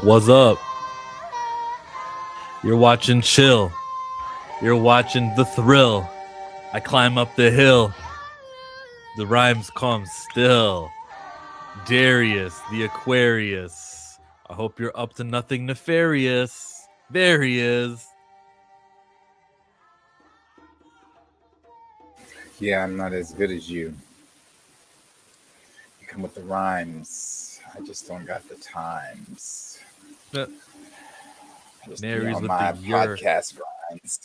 What's up? You're watching Chill. You're watching The Thrill. I climb up the hill. The rhymes come still. Darius, the Aquarius. I hope you're up to nothing nefarious. There he is. Yeah, I'm not as good as you. You come with the rhymes. I just don't got the times. Uh, I just be Nary's on with my the year. podcast grinds.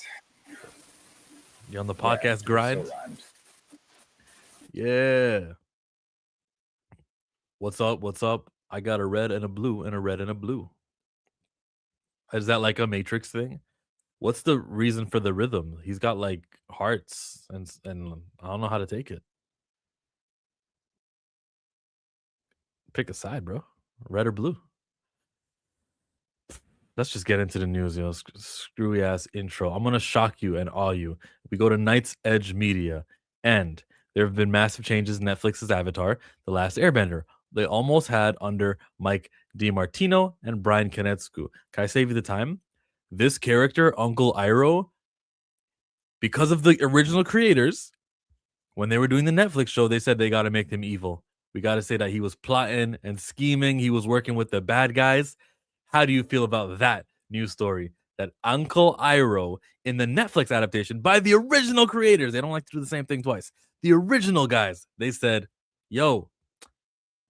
You on the Yeah, podcast you're so grind? rhymed. Yeah. What's up? What's up? I got a red and a blue and a red and a blue. Is that like a Matrix thing? What's the reason for the rhythm? He's got like hearts and I don't know how to take it. Pick a side, bro. Red or blue. Let's just get into the news, screwy ass intro. I'm gonna shock you and awe you. We go to Night's Edge Media, and there have been massive changes in Netflix's Avatar, The Last Airbender. They almost had under Mike DiMartino and Brian Kanetsku. Can I save you the time? This character, Uncle Iroh, because of the original creators, when they were doing the Netflix show, they said they got to make him evil. We got to say that he was plotting and scheming. He was working with the bad guys. How do you feel about that news story? That Uncle Iroh in the Netflix adaptation by the original creators, they don't like to do the same thing twice. The original guys, they said, yo,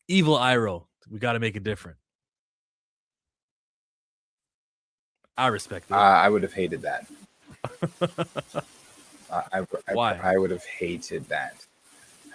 evil Iroh, we got to make it different. I respect it. I would have hated that. Why? I would have hated that.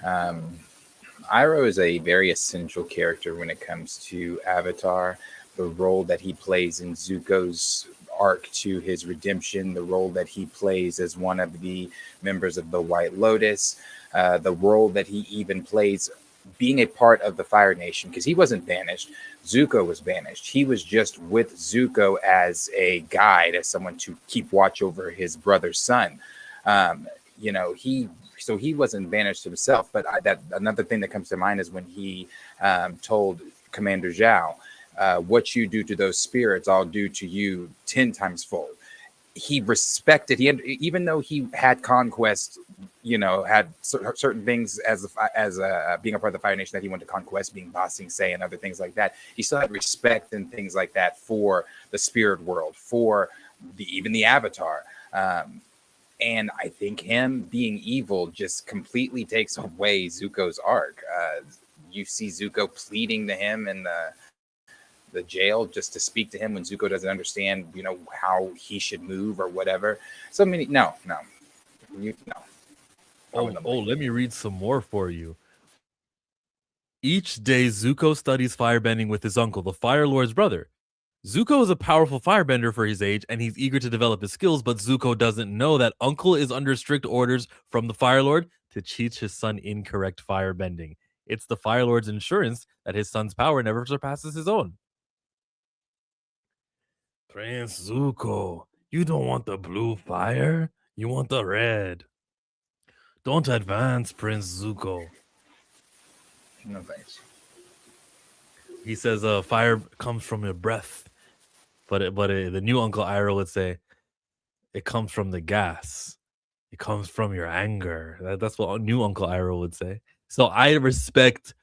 Iroh is a very essential character when it comes to Avatar. The role that he plays in Zuko's arc to his redemption, the role that he plays as one of the members of the White Lotus, the role that he even plays being a part of the Fire Nation, because he wasn't banished. Zuko was banished. He was just with Zuko as a guide, as someone to keep watch over his brother's son. He wasn't banished himself. But that another thing that comes to mind is when he told Commander Zhao, what you do to those spirits, I'll do to you 10 times fold. He respected, even though he had conquest, had certain things as being a part of the Fire Nation that he wanted to conquest, being Ba Sing Se and other things like that. He still had respect and things like that for the spirit world, for even the Avatar. And I think him being evil just completely takes away Zuko's arc. You see Zuko pleading to him in the jail just to speak to him when Zuko doesn't understand, how he should move or whatever. So many, no. Let me read some more for you. Each day, Zuko studies firebending with his uncle, the Fire Lord's brother. Zuko is a powerful firebender for his age, and he's eager to develop his skills, but Zuko doesn't know that Uncle is under strict orders from the Fire Lord to teach his son incorrect firebending. It's the Fire Lord's insurance that his son's power never surpasses his own. Prince Zuko, you don't want the blue fire, you want the red. Don't advance, Prince Zuko. No thanks. He says, fire comes from your breath. But the new Uncle Iroh would say, it comes from the gas. It comes from your anger. That's what new Uncle Iroh would say. So I respect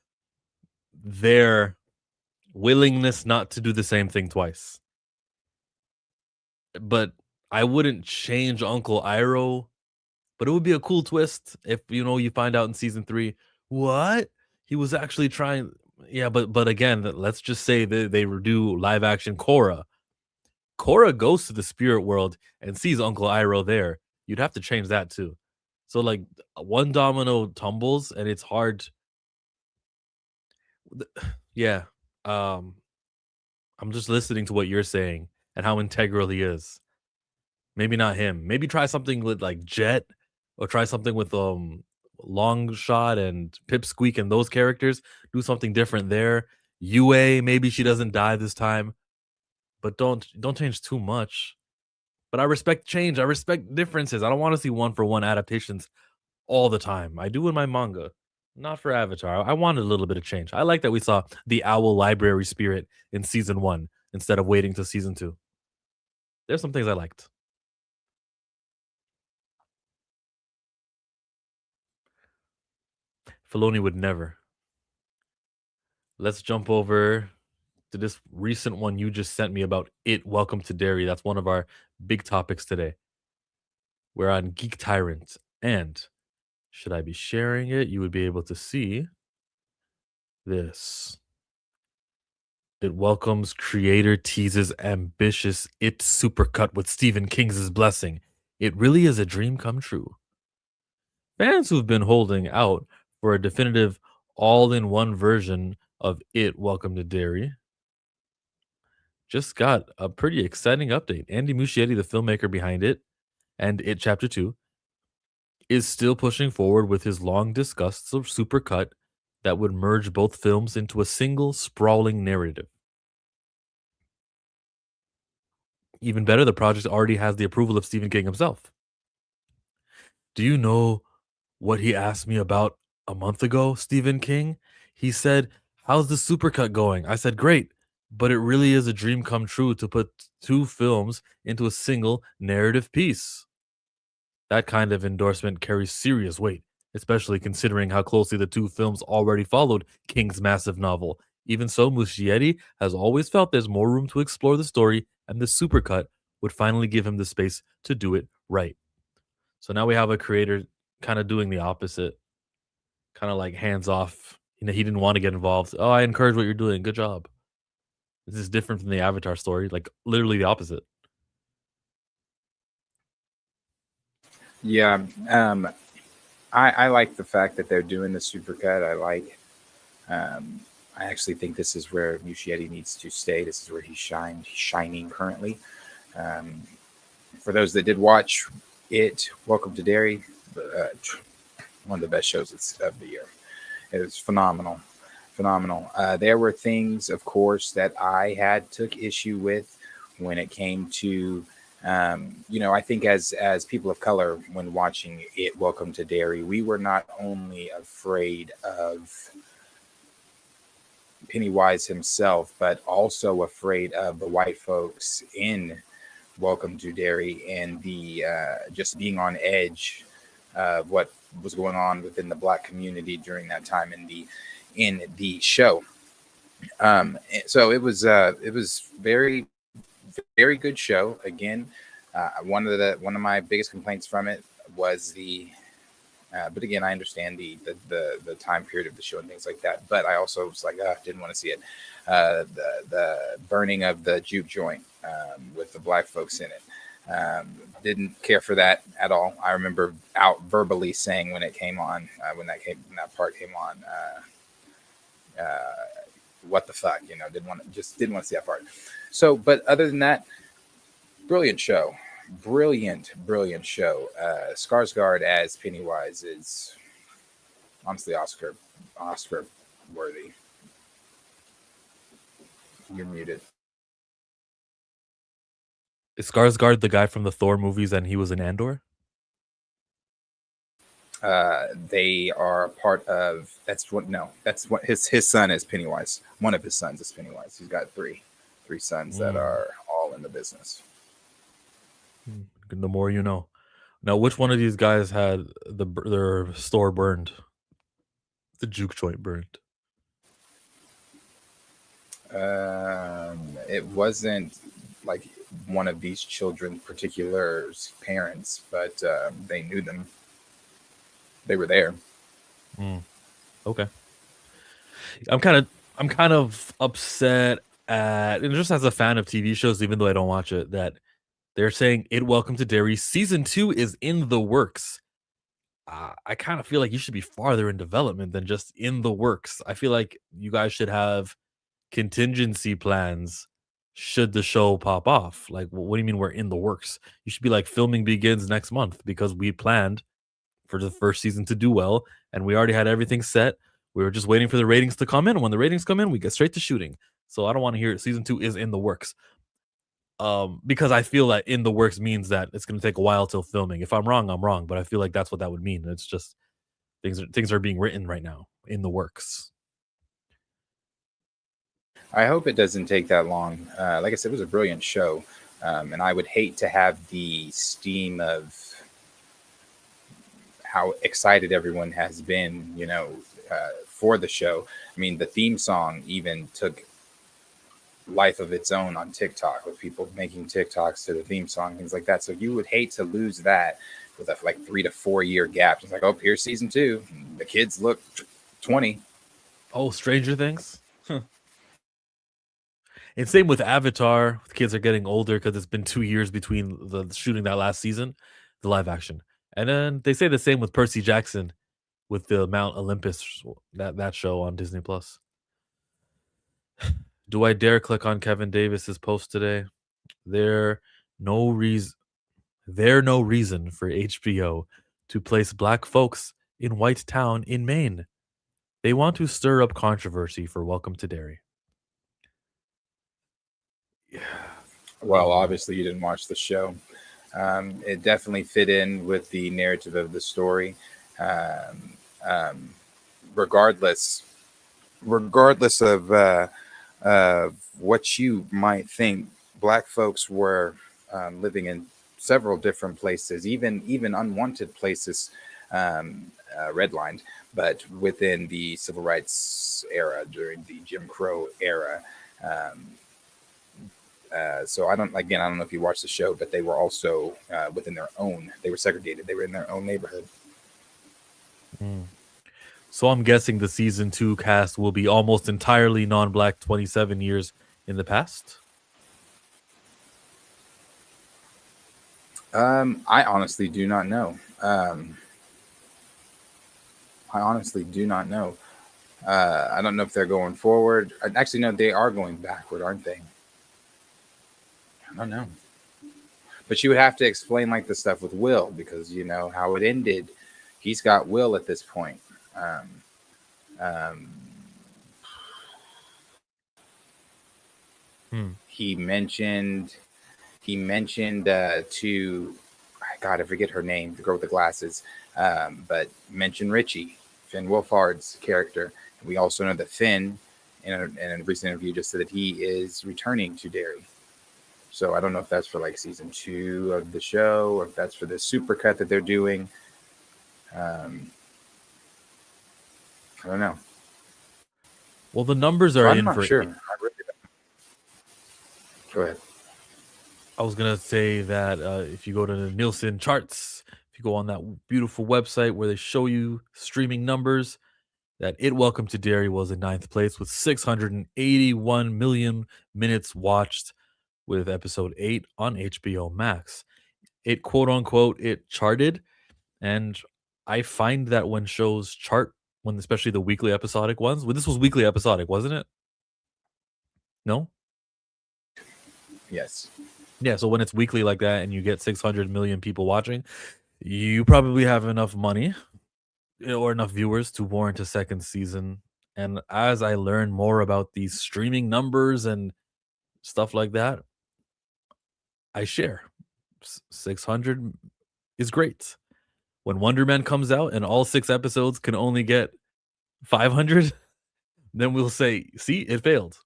their willingness not to do the same thing twice. But I wouldn't change Uncle Iroh. But it would be a cool twist if, you find out in season 3, what? He was actually trying. Yeah, but again, let's just say they do live action Korra. Korra goes to the spirit world and sees Uncle Iroh there. You'd have to change that too. So like one domino tumbles and it's hard. Yeah. I'm just listening to what you're saying and how integral he is. Maybe not him. Maybe try something with like Jet, or try something with Long Shot and Pipsqueak and those characters. Do something different there. Yue, maybe she doesn't die this time. But don't change too much. But I respect change. I respect differences. I don't want to see one for one adaptations all the time. I do in my manga, not for Avatar. I wanted a little bit of change. I like that we saw the owl library spirit in season 1. instead of waiting to season 2. There's some things I liked. Filoni would never. Let's jump over to this recent one you just sent me about It Welcome to Derry. That's one of our big topics today. We're on Geek Tyrant. And should I be sharing it? You would be able to see this. It welcomes creator teases ambitious It supercut with Stephen King's blessing. It really is a dream come true. Fans who've been holding out for a definitive all-in-one version of It Welcome to Derry just got a pretty exciting update. Andy Muschietti, the filmmaker behind it, and It Chapter 2, is still pushing forward with his long discussed supercut that would merge both films into a single sprawling narrative. Even better, the project already has the approval of Stephen King himself. Do you know what he asked me about a month ago, Stephen King? He said, "How's the supercut going?" I said, "Great, but it really is a dream come true to put two films into a single narrative piece." That kind of endorsement carries serious weight, especially considering how closely the two films already followed King's massive novel. Even so, Muschietti has always felt there's more room to explore the story, and the supercut would finally give him the space to do it right. So now we have a creator kind of doing the opposite, kind of like hands off. He didn't want to get involved. Oh, I encourage what you're doing. Good job. This is different from the Avatar story, like literally the opposite. Yeah, I like the fact that they're doing the supercut. I actually think this is where Muschietti needs to stay. This is where he's shining currently. Um, for those that did watch it, Welcome to Derry, one of the best shows of the year. It was phenomenal, phenomenal. There were things, of course, that I took issue with when it came to, I think as people of color, when watching it, Welcome to Derry, we were not only afraid of Pennywise himself, but also afraid of the white folks in Welcome to Derry and the just being on edge of what was going on within the Black community during that time in the show. So it was very, very good show. Again, one of my biggest complaints from it was but again, I understand the time period of the show and things like that. But I also was like, didn't want to see it. The burning of the juke joint with the Black folks in it. Didn't care for that at all. I remember out verbally saying when it came on, when that part came on, what the fuck, didn't want to see that part. So, but other than that, brilliant show. Brilliant show. Skarsgård as Pennywise is honestly Oscar worthy. You're muted. Is Skarsgård the guy from the Thor movies and he was in Andor? They are part of. That's what his son is Pennywise. One of his sons is Pennywise. He's got three sons that are all in the business. The more you know. Now, which one of these guys had their store burned? The juke joint burned. It wasn't like one of these children's particular parents, but they knew them. They were there. Okay. I'm kind of upset and just as a fan of TV shows, even though I don't watch it, that they're saying It Welcome to Derry season 2 is in the works. I kind of feel like you should be farther in development than just in the works. I feel like you guys should have contingency plans should the show pop off. Like, what do you mean we're in the works? You should be like, filming begins next month because we planned for the first season to do well and we already had everything set. We were just waiting for the ratings to come in. When the ratings come in, we get straight to shooting. So I don't want to hear it. Season 2 is in the works. Because I feel that in the works means that it's going to take a while till filming. If I'm wrong, I'm wrong, but I feel like that's what that would mean. It's just things are being written right now in the works. I hope it doesn't take that long. Like I said, it was a brilliant show, and I would hate to have the steam of how excited everyone has been, for the show. I mean, the theme song even took life of its own on TikTok with people making TikToks to the theme song, things like that. So you would hate to lose that with a like 3 to 4 year gap. It's like, oh, here's season 2. The kids look 20. Oh, Stranger Things. And same with Avatar. The kids are getting older because it's been 2 years between the shooting that last season, the live action. And then they say the same with Percy Jackson with the Mount Olympus that show on Disney Plus. Do I dare click on Kevin Davis's post today? There no reason no reason for HBO to place black folks in White Town in Maine. They want to stir up controversy for Welcome to Derry. Yeah. Well, obviously, you didn't watch the show. It definitely fit in with the narrative of the story. Um, um, regardless, regardless of what you might think, black folks were living in several different places, even unwanted places, redlined, but within the civil rights era during the Jim Crow era. Um, so I don't know if you watched the show, but they were also within their own. They were segregated. They were in their own neighborhood. Mm. So I'm guessing the season 2 cast will be almost entirely non-black 27 years in the past. I honestly do not know. I honestly do not know. I don't know if they're going forward. Actually, no, they are going backward, aren't they? I don't know. But you would have to explain like the stuff with Will, because you know how it ended. He's got Will at this point. Um, um, Hmm. he mentioned to God, I forget her name, the girl with the glasses, but mentioned Richie, Finn Wolfhard's character. And we also know that Finn, in a recent interview, just said that he is returning to Derry. So I don't know if that's for like season 2 of the show, or if that's for the supercut that they're doing. Um, I don't know. Well, the numbers So are I'm in not for. sure. I really don't. Go ahead. I was gonna say that if you go to the Nielsen charts, if you go on that beautiful website where they show you streaming numbers, that It Welcome to Derry was in 9th place with 681 million minutes watched with episode 8 on HBO Max. It quote unquote it charted, and I find that when shows chart, when especially the weekly episodic ones, well, this was weekly episodic, wasn't it? No? Yes. Yeah, so when it's weekly like that and you get 600 million people watching, you probably have enough money or enough viewers to warrant a second season. And as I learn more about these streaming numbers and stuff like that, I share. 600 is great. When Wonder Man comes out and all 6 episodes can only get 500, then we'll say, "See, it failed."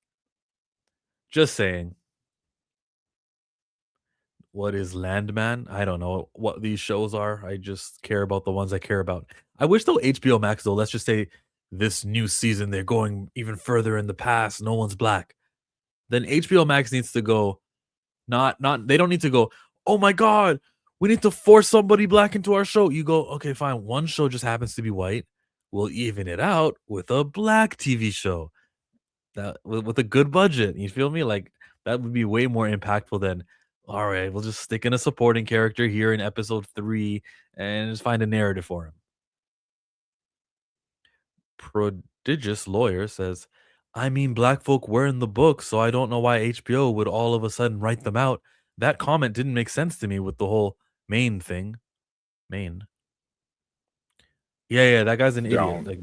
Just saying. What is Landman? I don't know what these shows are. I just care about the ones I care about. I wish though HBO Max though, let's just say this new season they're going even further in the past, no one's black. Then HBO Max needs to go not they don't need to go, "Oh my god, we need to force somebody black into our show." You go, "Okay, fine. One show just happens to be white. We'll even it out with a black TV show." That with a good budget, you feel me? Like, that would be way more impactful than, "Alright, we'll just stick in a supporting character here in episode 3 and just find a narrative for him." Prodigious Lawyer says, "I mean, black folk were in the book, so I don't know why HBO would all of a sudden write them out. That comment didn't make sense to me with the whole Maine thing." Maine. Yeah, that guy's an idiot, Don't. like.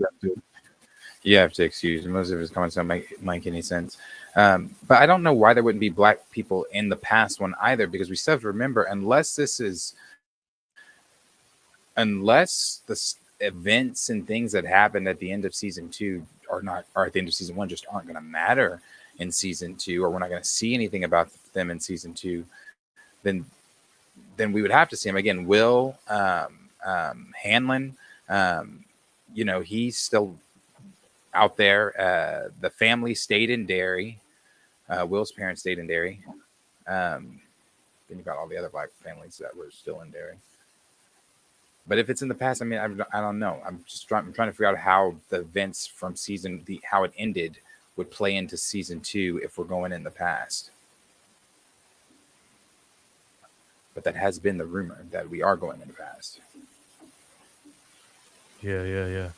You have to excuse most of his comments don't make any sense. But I don't know why there wouldn't be black people in the past one either, because we still have to remember, unless the events and things that happened at the end of season 2 not, or at the end of season 1 just aren't going to matter in season 2, or we're not going to see anything about them in season 2, then we would have to see him again. Will Hanlon, he's still out there. The family stayed in Derry. Will's parents stayed in Derry. Then you got all the other Black families that were still in Derry. But if it's in the past, I mean, I don't know. I'm trying to figure out how the events from how it ended would play into season 2 if we're going in the past. But that has been the rumor that we are going in the past. Yeah.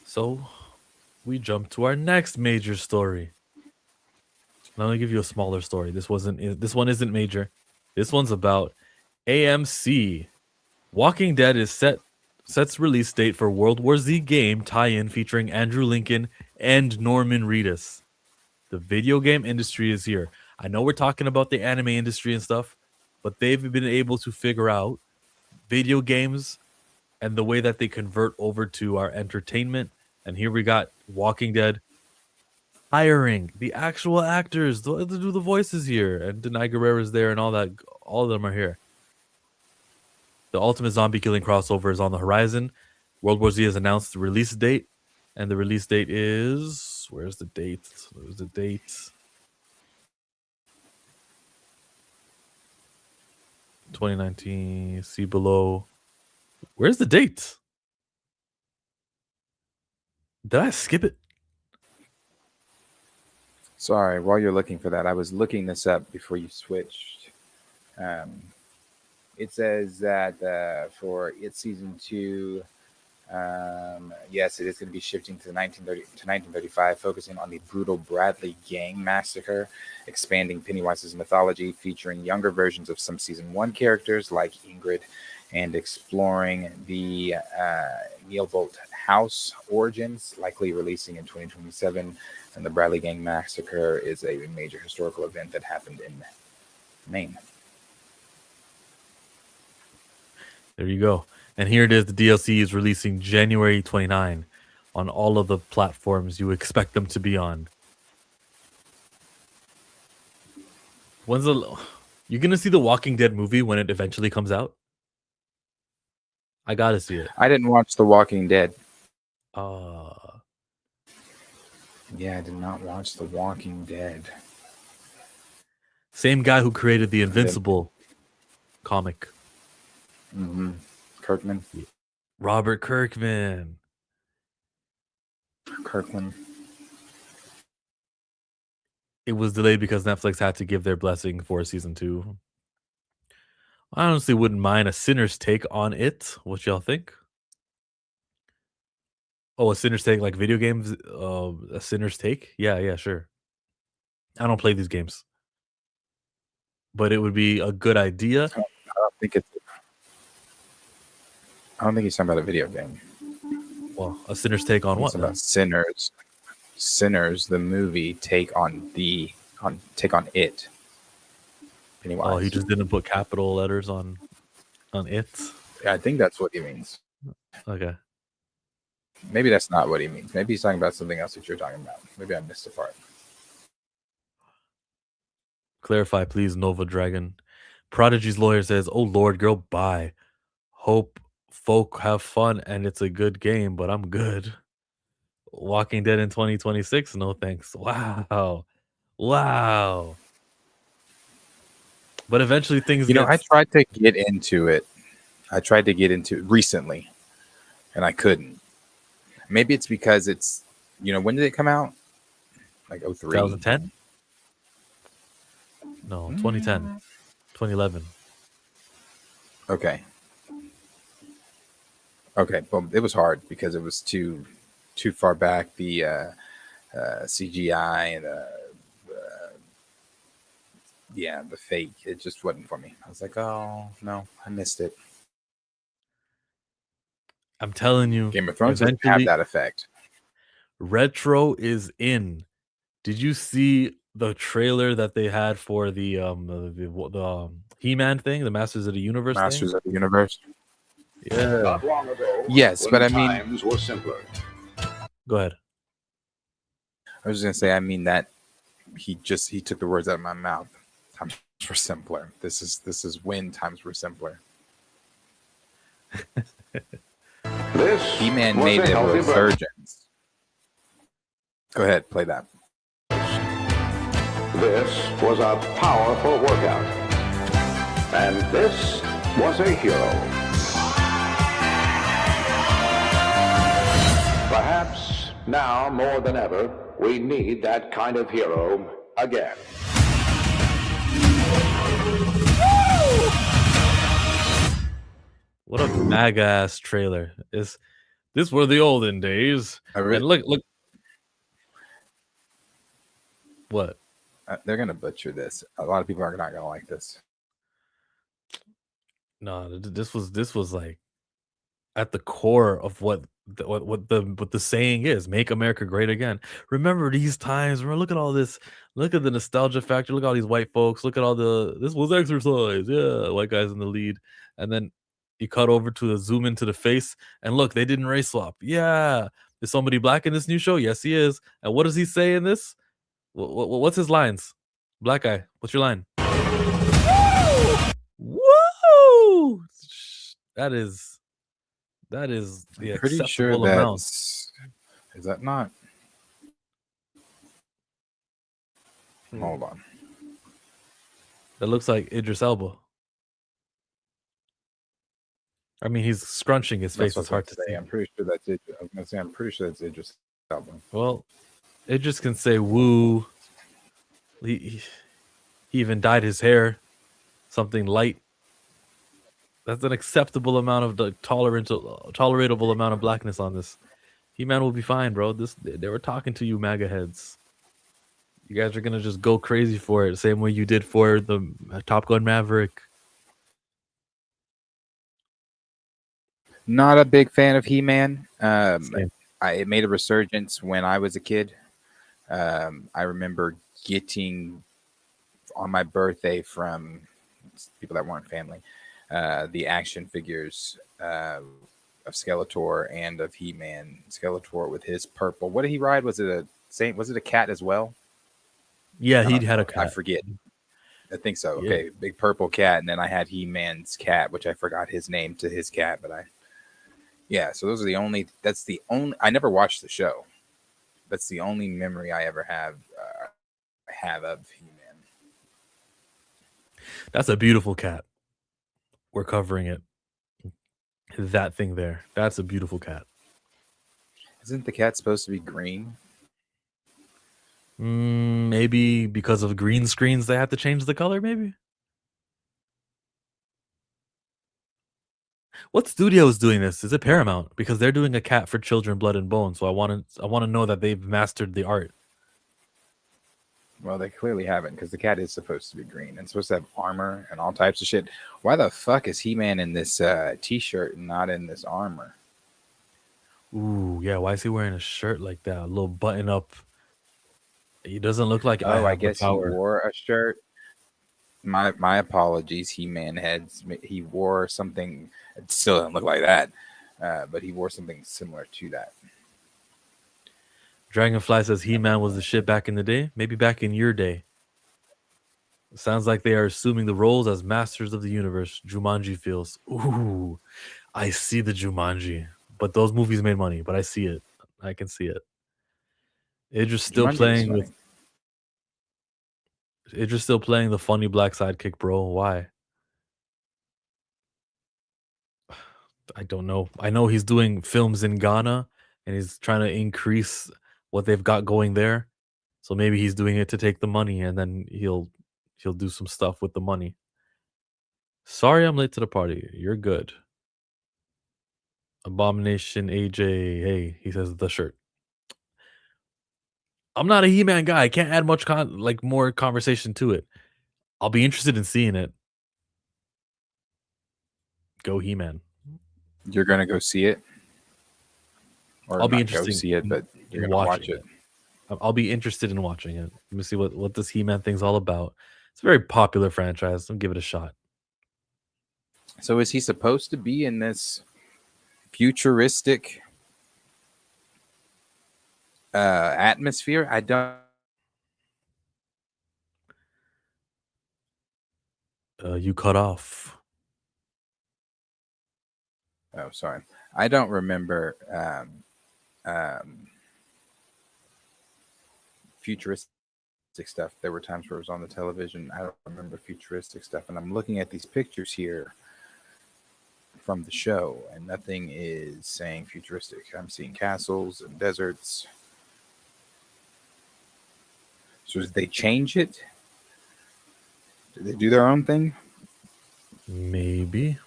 So we jump to our next major story. Let me give you a smaller story. This one isn't major. This one's about AMC. Walking Dead is sets release date for World War Z game tie-in featuring Andrew Lincoln and Norman Reedus. The video game industry is here. I know we're talking about the anime industry and stuff, but they've been able to figure out video games and the way that they convert over to our entertainment. And here we got Walking Dead hiring the actual actors to do the voices here. And Denai Guerrera's there and all that. All of them are here. The ultimate zombie killing crossover is on the horizon. World War Z has announced the release date. And the release date is... Where's the date? 2019. See below. Where's the date? Did I skip it? Sorry, while you're looking for that, I was looking this up before you switched. It says that for its season 2, yes, it is going to be shifting to 1935, focusing on the brutal Bradley gang massacre, expanding Pennywise's mythology, featuring younger versions of some season 1 characters like Ingrid, and exploring the Neilvolt house origins, likely releasing in 2027. And the Bradley gang massacre is a major historical event that happened in Maine. There you go. And here it is. The DLC is releasing January 29 on all of the platforms you expect them to be on. You gonna see the Walking Dead movie when it eventually comes out? I gotta see it. I didn't watch The Walking Dead. Yeah, I did not watch The Walking Dead. Same guy who created the Invincible comic. Mm-hmm. Kirkman. Robert Kirkman. It was delayed because Netflix had to give their blessing for season 2. I honestly wouldn't mind a Sinner's take on it. What y'all think? Oh, a Sinner's take, like video games? A Sinner's take? Yeah, sure. I don't play these games. But it would be a good idea. I don't think he's talking about a video game. Well, a Sinner's take on what? About Sinners, the movie, take on it. Pennywise. Oh, he just didn't put capital letters on it. Yeah, I think that's what he means. Okay. Maybe that's not what he means. Maybe he's talking about something else that you're talking about. Maybe I missed a part. Clarify, please, Nova Dragon. Prodigy's lawyer says, "Oh Lord, girl, bye. Hope folk have fun and it's a good game, but I'm good." Walking Dead in 2026? No thanks. Wow. But eventually things I tried to get into it. Recently, and I couldn't. Maybe it's because it's, when did it come out? Like 03? 2010? No, 2010. 2011. Okay. Well, it was hard because it was too far back. The CGI and the fake. It just wasn't for me. I was like, oh no, I missed it. I'm telling you, Game of Thrones doesn't have that effect. Retro is in. Did you see the trailer that they had for the He-Man thing, the Masters of the Universe Masters of the Universe? Yeah. Not long ago, yes, but I mean, times were simpler. Go ahead. I was just gonna say, I mean that he took the words out of my mouth. Times were simpler. This is when times were simpler. He-Man made a resurgence. Go ahead, play that. This was a powerful workout. And this was a hero. Perhaps now more than ever, we need that kind of hero again. What a mag ass trailer. This were the olden days. And look. What? They're gonna butcher this. A lot of people are not gonna like this. No, this was like at the core of what the saying is: "Make America great again." Remember these times. Remember, look at all this. Look at the nostalgia factor. Look at all these white folks. Look at all this was exercise. Yeah, white guys in the lead, and then you cut over to the zoom into the face, and look, they didn't race swap. Yeah, is somebody black in this new show? Yes, he is. And what does he say in this? What's his lines? Black guy, what's your line? Woo! That is the Pretty sure acceptable amount. is that not? Hold on. That looks like Idris Elba. I mean, he's scrunching his face. It's hard to say. I'm pretty sure that's it. I was gonna say I'm pretty sure that's Idris Elba. Well, Idris can say woo. He even dyed his hair something light. That's an acceptable amount of the tolerable amount of blackness on this. He-Man will be fine, bro. They were talking to you, MAGA heads. You guys are gonna just go crazy for it, same way you did for the Top Gun Maverick. Not a big fan of He-Man. It made a resurgence when I was a kid. I remember getting on my birthday from people that weren't family the action figures of Skeletor and of He-Man. Skeletor with his purple. What did he ride? Was it a cat as well? Yeah, he had a cat. I forget. I think so. Okay, yeah. Big purple cat, and then I had He-Man's cat, which I forgot his name to his cat, but so those are that's the only, I never watched the show. That's the only memory I ever have of He-Man. That's a beautiful cat. We're covering it. That thing there. That's a beautiful cat. Isn't the cat supposed to be green? Maybe because of green screens they had to change the color, maybe? What studio is doing this? Is it Paramount? Because they're doing a cat for Children, Blood and Bone. So I want to know that they've mastered the art. Well, they clearly haven't, because the cat is supposed to be green and supposed to have armor and all types of shit. Why the fuck is He-Man in this t-shirt and not in this armor? Ooh, yeah. Why is he wearing a shirt like that? A little button up. He doesn't look like. I guess he wore a shirt. My apologies, He-Man heads. He wore something. It still doesn't look like that, but he wore something similar to that. Dragonfly says He-Man was the shit back in the day. Maybe back in your day. It sounds like they are assuming the roles as masters of the universe. Jumanji feels. Ooh, I see the Jumanji, but those movies made money. But I see it. I can see it. Idris still playing with. Idris still playing the funny black sidekick, bro. Why? I don't know. I know he's doing films in Ghana and he's trying to increase what they've got going there. So maybe he's doing it to take the money and then he'll do some stuff with the money. Sorry I'm late to the party. You're good. Abomination AJ, hey, he says the shirt. I'm not a He-Man guy. I can't add much more conversation to it. I'll be interested in seeing it. Go He-Man. You're gonna go see it? Or I'll be interested to see it, but you're gonna watch it. I'll be interested in watching it. Let me see what this He-Man thing's all about. It's a very popular franchise. I'll give it a shot. So is he supposed to be in this futuristic Atmosphere. I don't. You cut off. Oh, sorry. I don't remember futuristic stuff. There were times where it was on the television. I don't remember futuristic stuff, and I'm looking at these pictures here from the show, and nothing is saying futuristic. I'm seeing castles and deserts. So did they change it? Did they do their own thing? Maybe.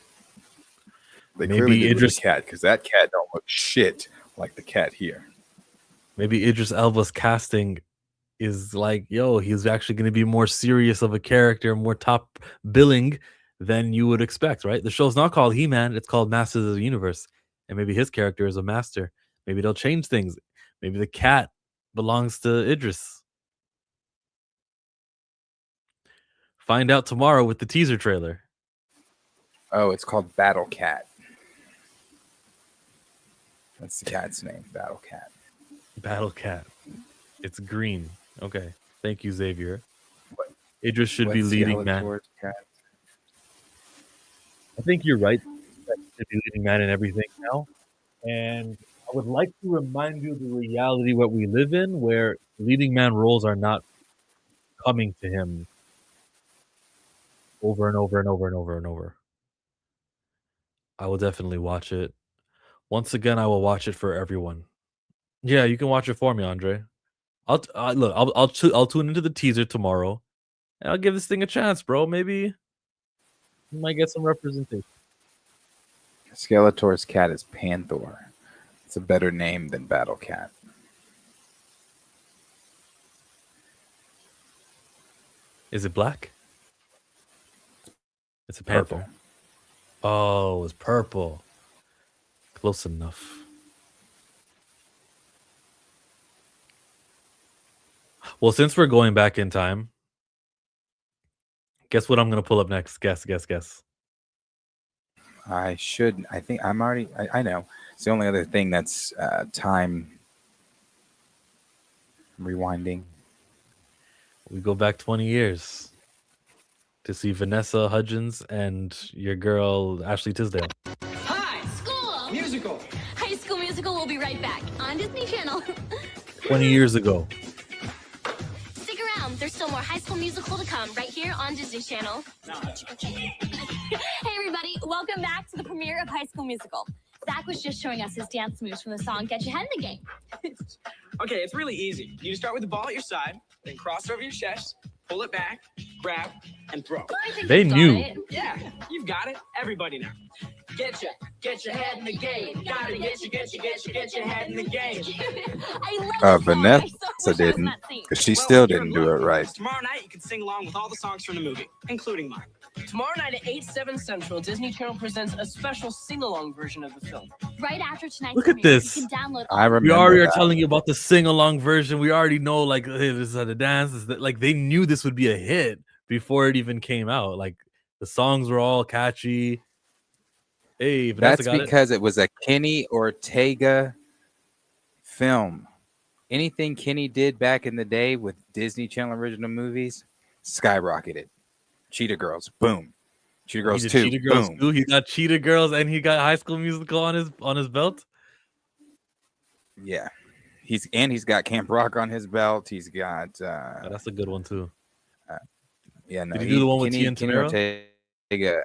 They Maybe clearly did with Idris- the cat, because that cat don't look shit like the cat here. Maybe Idris Elba's casting is like, yo, he's actually going to be more serious of a character, more top billing than you would expect, right? The show's not called He-Man, it's called Masters of the Universe. And maybe his character is a master. Maybe they'll change things. Maybe the cat belongs to Idris. Find out tomorrow with the teaser trailer. Oh, it's called Battle Cat. That's the cat's name, Battle Cat. Battle Cat. It's green. Okay. Thank you, Xavier. What- Idris should be leading man. Skeletor's cat? I think you're right. That he should be leading man in everything now. And I would like to remind you of the reality what we live in, where leading man roles are not coming to him over and over and over and over and over. I will definitely watch it. Once again, I will watch it for everyone. Yeah, you can watch it for me, Andre. I'll tune into the teaser tomorrow, and I'll give this thing a chance, bro. Maybe you might get some representation. Skeletor's cat is Panther. It's a better name than Battle Cat. Is it black? It's a Purple. panther. Oh, it's purple. Close enough. Well, since we're going back in time, guess what I'm gonna pull up next? Guess. I think I'm already. I know. It's the only other thing that's time rewinding. We go back 20 years to see Vanessa Hudgens and your girl Ashley Tisdale. Hi! School! Musical! High School Musical will be right back on Disney Channel. 20 years ago. Stick around, there's still more High School Musical to come right here on Disney Channel. Hey everybody, welcome back to the premiere of High School Musical. Zach was just showing us his dance moves from the song Get Your Head in the Game. Okay, it's really easy. You start with the ball at your side, then cross over your chest, pull it back, grab, and throw. I think They you've got knew. it. Yeah, you've got it. Everybody now. Get your head in the game. Gotta get your head in the game. I love that song. Vanessa I so wish I was in didn't, that scene. because she Well, still you're didn't in do it luck, right. because tomorrow night you can sing along with all the songs from the movie, including mine. Tomorrow night at 8/7 Central, Disney Channel presents a special sing-along version of the film. Right after tonight's Look at premiere, this. you can download I all the We remember already are that. telling you about the sing-along version. We already know, like, hey, this is how the dance. This is like, they knew this would be a hit before it even came out. Like, the songs were all catchy. Hey, Vanessa That's got it. because it was a Kenny Ortega film. Anything Kenny did back in the day with Disney Channel original movies skyrocketed. Cheetah Girls, boom. Cheetah He Girls did 2, Cheetah Girls boom. too. He got Cheetah Girls and he got High School Musical on his belt. Yeah. He's got Camp Rock on his belt. He's got Oh, that's a good one too. yeah, no. Did he do the one with Tia and Kenny Tamera? Ortega.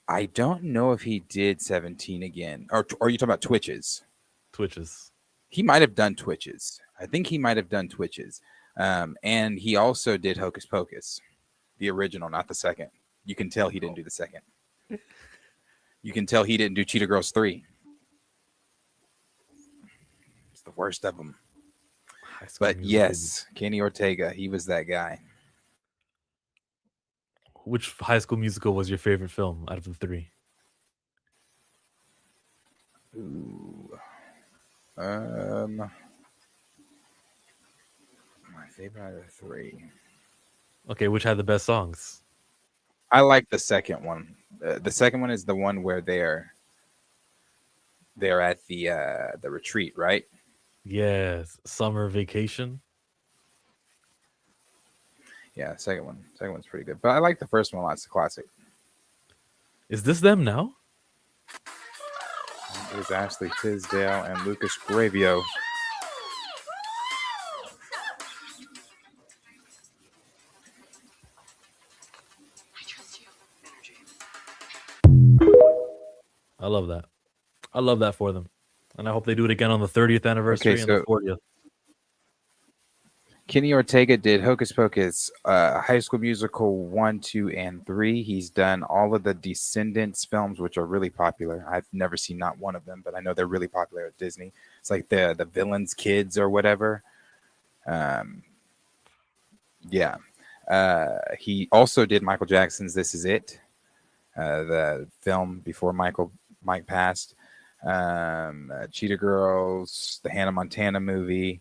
I don't know if he did 17 again. Or are you talking about Twitches? Twitches. He might have done Twitches. I think he might have done Twitches. And he also did Hocus Pocus, the original, not the second. You can tell he didn't do the second. You can tell he didn't do Cheetah Girls 3. It's the worst of them. High School But Musical. yes, Kenny Ortega, he was that guy. Which High School Musical was your favorite film out of the three? Ooh. My favorite out of the three. Okay, which had the best songs? I like the second one. The second one is the one where they're at the retreat, right? Yes, Summer Vacation. Yeah, second one's pretty good, but I like the first one a lot. It's a classic. Is this them now? It was Ashley Tisdale and Lucas Gravio. I love that. I love that for them. And I hope they do it again on the 30th anniversary and the 40th. Kenny Ortega did Hocus Pocus, High School Musical 1, 2, and 3. He's done all of the Descendants films, which are really popular. I've never seen not one of them, but I know they're really popular at Disney. It's like the villains' kids or whatever. Yeah. He also did Michael Jackson's This Is It, the film before Mike passed. Cheetah Girls, the Hannah Montana movie.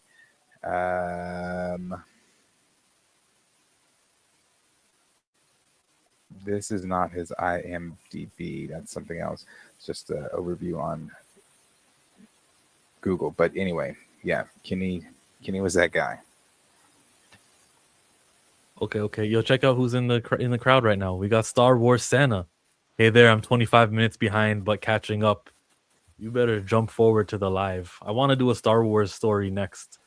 This is not his IMDb. That's something else. It's just an overview on Google. But anyway, yeah, Kenny was that guy. Okay. Yo, check out who's in the crowd right now. We got Star Wars Santa. Hey there, I'm 25 minutes behind, but catching up. You better jump forward to the live. I want to do a Star Wars story next.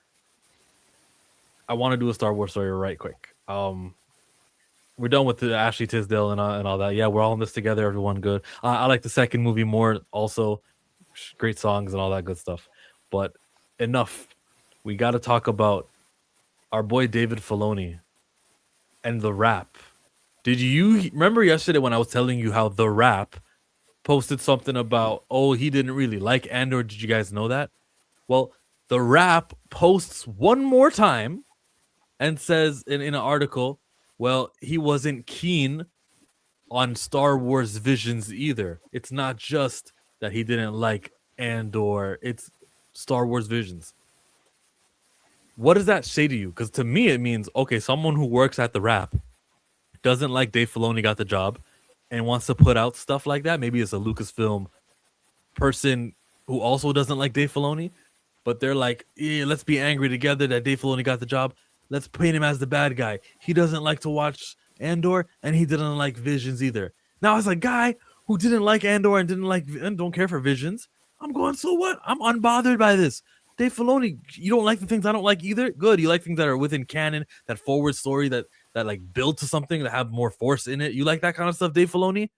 I want to do a Star Wars story right quick. We're done with the Ashley Tisdale and all that. Yeah, we're all in this together. Everyone good. I like the second movie more. Also, great songs and all that good stuff. But enough. We got to talk about our boy David Filoni and The Rap. Did you remember yesterday when I was telling you how The Rap posted something about, oh, he didn't really like Andor? Did you guys know that? Well, The Rap posts one more time and says in an article, well, he wasn't keen on Star Wars Visions either. It's not just that he didn't like Andor, it's Star Wars Visions. What does that say to you? Because to me, it means, okay, someone who works at The Rap doesn't like Dave Filoni got the job and wants to put out stuff like that. Maybe it's a Lucasfilm person who also doesn't like Dave Filoni, but they're like, yeah, let's be angry together that Dave Filoni got the job. Let's paint him as the bad guy. He doesn't like to watch Andor, and he didn't like Visions either. Now, as a guy who didn't like Andor and don't care for Visions, I'm going, so what? I'm unbothered by this. Dave Filoni, you don't like the things I don't like either? Good. You like things that are within canon, that forward story that like build to something that have more force in it. You like that kind of stuff, Dave Filoni?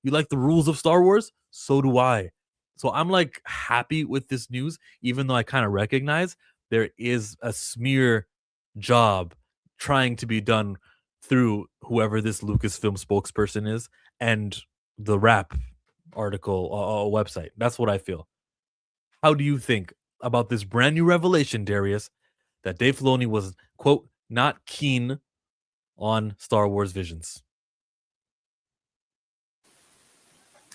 You like the rules of Star Wars? So do I. So I'm like happy with this news, even though I kind of recognize there is a smear job trying to be done through whoever this Lucasfilm spokesperson is and the Rap article website. That's what I feel. How do you think about this brand new revelation, Darius, that Dave Filoni was, quote, not keen on Star Wars Visions?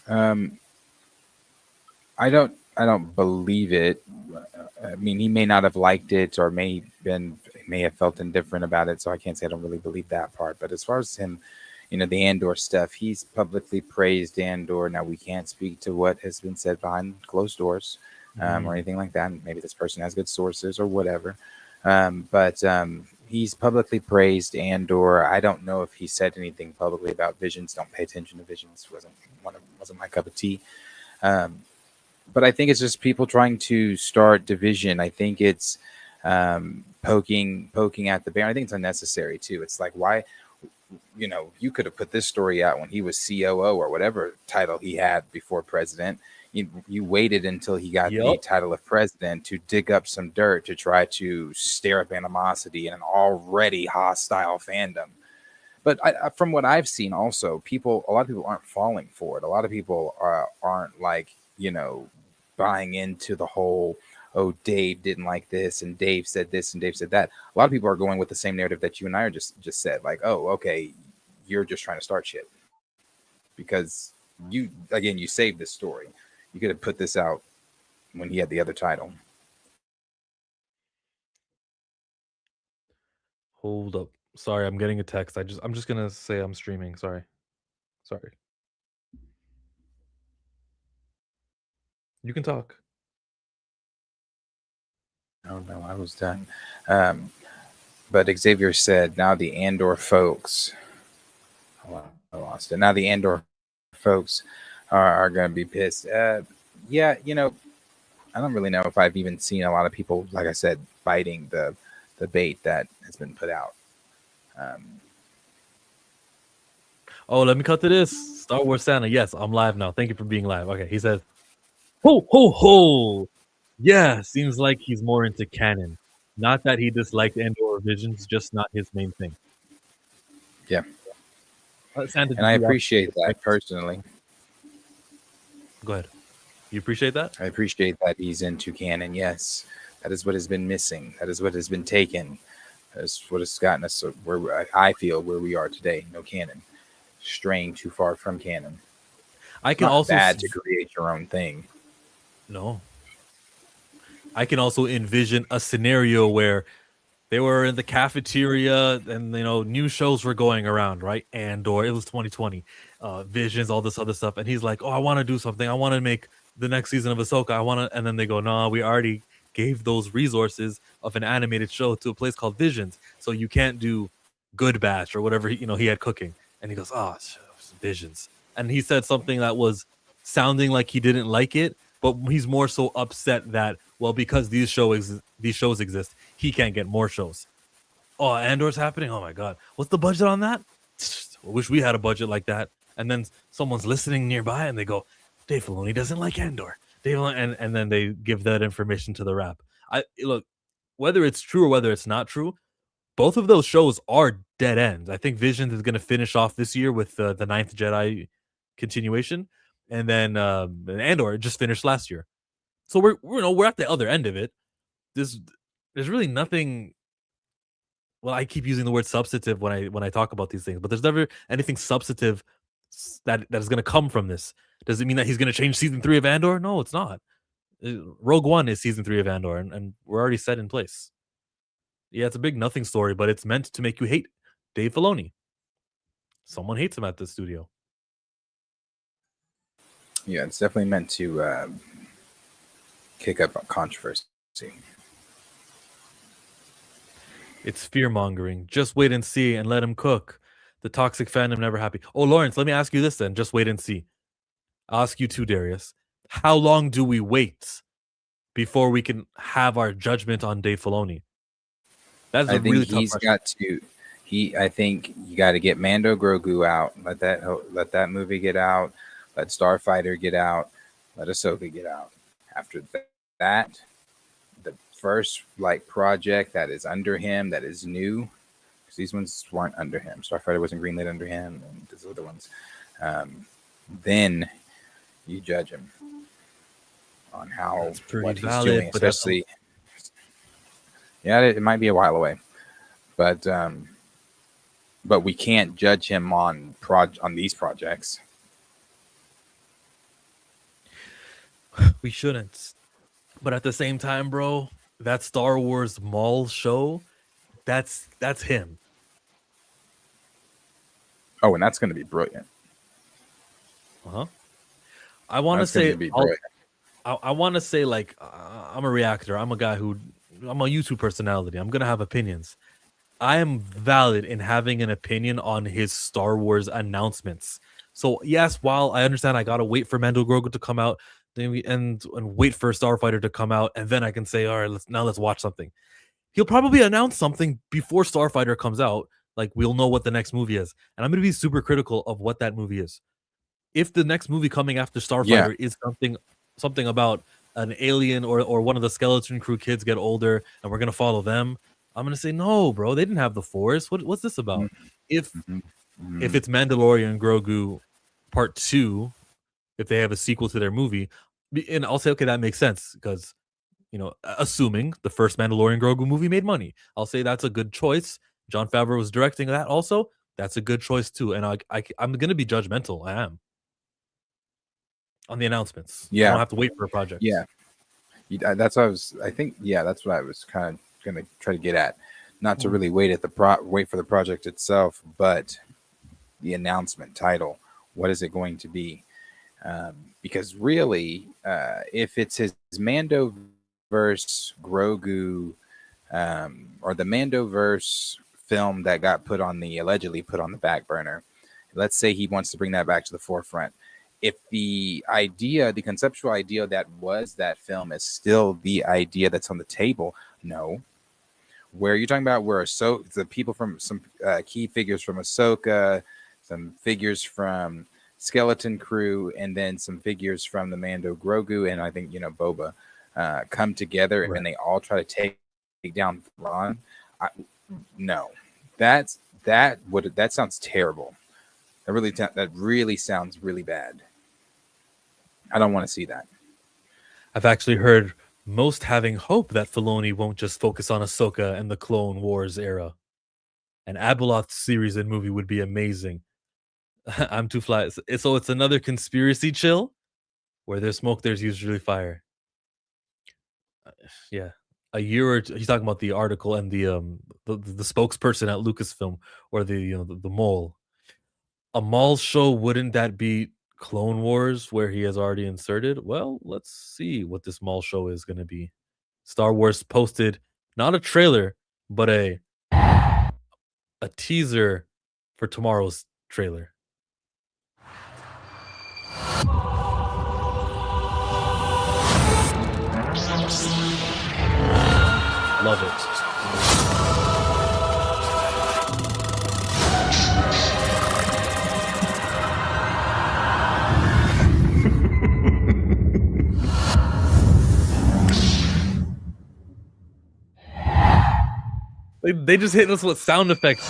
I don't believe it. I mean, he may not have liked it or may have felt indifferent about it. So I can't say I don't really believe that part. But as far as him, the Andor stuff, he's publicly praised Andor. Now we can't speak to what has been said behind closed doors or anything like that. Maybe this person has good sources or whatever. But he's publicly praised Andor. I don't know if he said anything publicly about Visions. Don't pay attention to Visions. Wasn't my cup of tea. But I think it's just people trying to start division. I think it's poking at the bear. I think it's unnecessary too. It's like, why, you could have put this story out when he was COO or whatever title he had before president. You waited until he got the title of president to dig up some dirt to try to stir up animosity in an already hostile fandom. But from what I've seen, also, a lot of people aren't falling for it. A lot of people aren't like, buying into the whole, oh, Dave didn't like this and Dave said this and Dave said that. A lot of people are going with the same narrative that you and I are just said, like, oh, okay, you're just trying to start shit because you saved this story. You could have put this out when he had the other title. Hold up. Sorry, I'm getting a text. I'm just gonna say I'm streaming. Sorry. You can talk. Oh no, I was done. Um, but Xavier said, now the Andor folks, oh, I lost it. Now the Andor folks are going to be pissed. Yeah, I don't really know if I've even seen a lot of people, like I said, biting the bait that has been put out. Um, Oh, let me cut to this. Star Wars Santa. Yes, I'm live now. Thank you for being live. Okay, he says, ho, ho, ho. Yeah, seems like he's more into canon. Not that he disliked Andor Visions, just not his main thing. yeah, Santa, and did I you watch appreciate the- that personally. Go ahead. You appreciate that? I appreciate that he's into canon. Yes, that is what has been missing. That is what has been taken. That's what has gotten us where I feel where we are today. No canon, straying too far from canon. I It's can not also bad to create your own thing. no. I can also envision a scenario where they were in the cafeteria and new shows were going around, right? Andor, it was 2020, Visions, all this other stuff, and he's like, "Oh, I want to do something. I want to make the next season of Ahsoka. I want to," and then they go, "No, we already gave those resources of an animated show to a place called Visions, so you can't do Good Batch or whatever he had cooking." And he goes, "Oh, Visions," and he said something that was sounding like he didn't like it, but he's more so upset that, well, because these shows exist, he can't get more shows. Oh, Andor's happening. Oh my god, what's the budget on that? I wish we had a budget like that. And then someone's listening nearby, and they go, "Dave Filoni doesn't like Andor." And then they give that information to the rap. I look, whether it's true or whether it's not true, both of those shows are dead ends. I think Visions is going to finish off this year with the Ninth Jedi continuation, and then Andor just finished last year. So we're at the other end of it. There's really nothing. Well, I keep using the word substantive when I talk about these things, but there's never anything substantive that is going to come from this. Does it mean that he's going to change season 3 of Andor? No, it's not. Rogue One is season 3 of Andor, and we're already set in place. Yeah, it's a big nothing story, but it's meant to make you hate Dave Filoni. Someone hates him at the studio. Yeah, it's definitely meant to kick up controversy. It's fear mongering. Just wait and see and let him cook. The toxic fandom never happy. Oh, Lawrence, let me ask you this then. Just wait and see. I'll ask you too, Darius. How long do we wait before we can have our judgment on Dave Filoni? That's a I think really tough he's question. got to. I think you got to get Mando Grogu out. Let that movie get out. Let Starfighter get out. Let Ahsoka get out. After that, the first project that is under him that is new, because these ones weren't under him. Starfighter wasn't greenlit under him, and these other ones. Then you judge him on how That's pretty what he's valid, doing, but that's especially. Yeah, it might be a while away, but we can't judge him on these projects. we shouldn't. But at the same time, bro, that Star Wars Mall show, that's him. Oh, and that's going to be brilliant. Uh-huh. I want to That's going say to be brilliant. I want to say I'm a reactor. I'm a YouTube personality. I'm gonna have opinions. I am valid in having an opinion on his Star Wars announcements. So yes, while I understand I gotta wait for Mando Grogu to come out, and wait for Starfighter to come out, and then I can say, all right, let's watch something. He'll probably announce something before Starfighter comes out. Like, we'll know what the next movie is, and I'm gonna be super critical of what that movie is. If the next movie coming after Starfighter is something about an alien or one of the skeleton crew kids get older and we're gonna follow them, I'm gonna say, no, bro, they didn't have the Force. What's this about? If it's Mandalorian Grogu Part 2, if they have a sequel to their movie, and I'll say, okay, that makes sense because assuming the first Mandalorian Grogu movie made money, I'll say that's a good choice. Jon Favreau was directing that also. That's a good choice too, and I'm gonna be judgmental. I am. On the announcements. I don't have to wait for a project. Yeah. That's what I was. I think. Yeah, that's what I was kind of going to try to get at. Not to really wait for the project itself, but the announcement title. What is it going to be? Because really, if it's his Mando verse Grogu, or the Mandoverse film that got allegedly put on the back burner. Let's say he wants to bring that back to the forefront. If the conceptual idea that was that film is still the idea that's on the table, no. Where you're talking about where the people from some key figures from Ahsoka, some figures from Skeleton Crew, and then some figures from the Mando Grogu, and I think Boba come together and they all try to take down Thrawn. No, that sounds terrible. That really sounds really bad. I don't want to see that. I've actually heard most having hope that Filoni won't just focus on Ahsoka and the Clone Wars era. An Abeloth series and movie would be amazing. I'm too fly. So it's another conspiracy chill. Where there's smoke, there's usually fire. Yeah, a year or two, he's talking about the article and the spokesperson at Lucasfilm, or the mole. A Maul show, wouldn't that be Clone Wars, where he has already inserted? Well, let's see what this Maul show is going to be. Star Wars posted not a trailer, but a teaser for tomorrow's trailer. Love it. They just hit us with sound effects.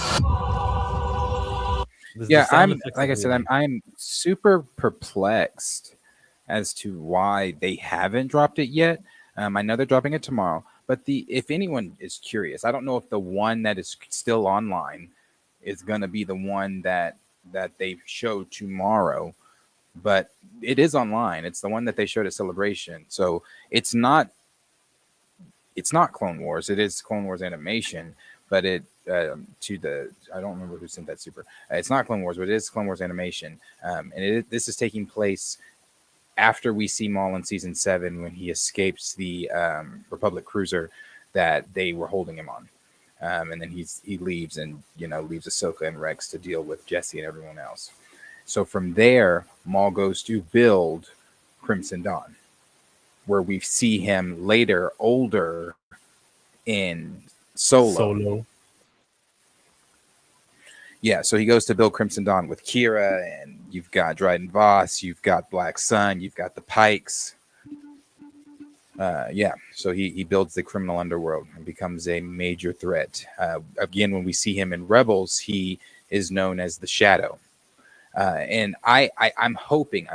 I'm super perplexed as to why they haven't dropped it yet. I know they're dropping it tomorrow, but if anyone is curious, I don't know if the one that is still online is going to be the one that they show tomorrow, but it is online. It's the one that they showed at Celebration. So it's not Clone Wars. It is Clone Wars animation, but I don't remember who sent that super. It's not Clone Wars, but it is Clone Wars animation. This is taking place after we see Maul in season 7, when he escapes the Republic cruiser that they were holding him on. And then he leaves and leaves Ahsoka and Rex to deal with Jesse and everyone else. So from there, Maul goes to build Crimson Dawn, where we see him later older in Solo. Yeah, so he goes to build Crimson Dawn with Kira, and you've got Dryden Voss, you've got Black Sun, you've got the Pikes. So he builds the criminal underworld and becomes a major threat. Again, when we see him in Rebels, he is known as the Shadow. And I'm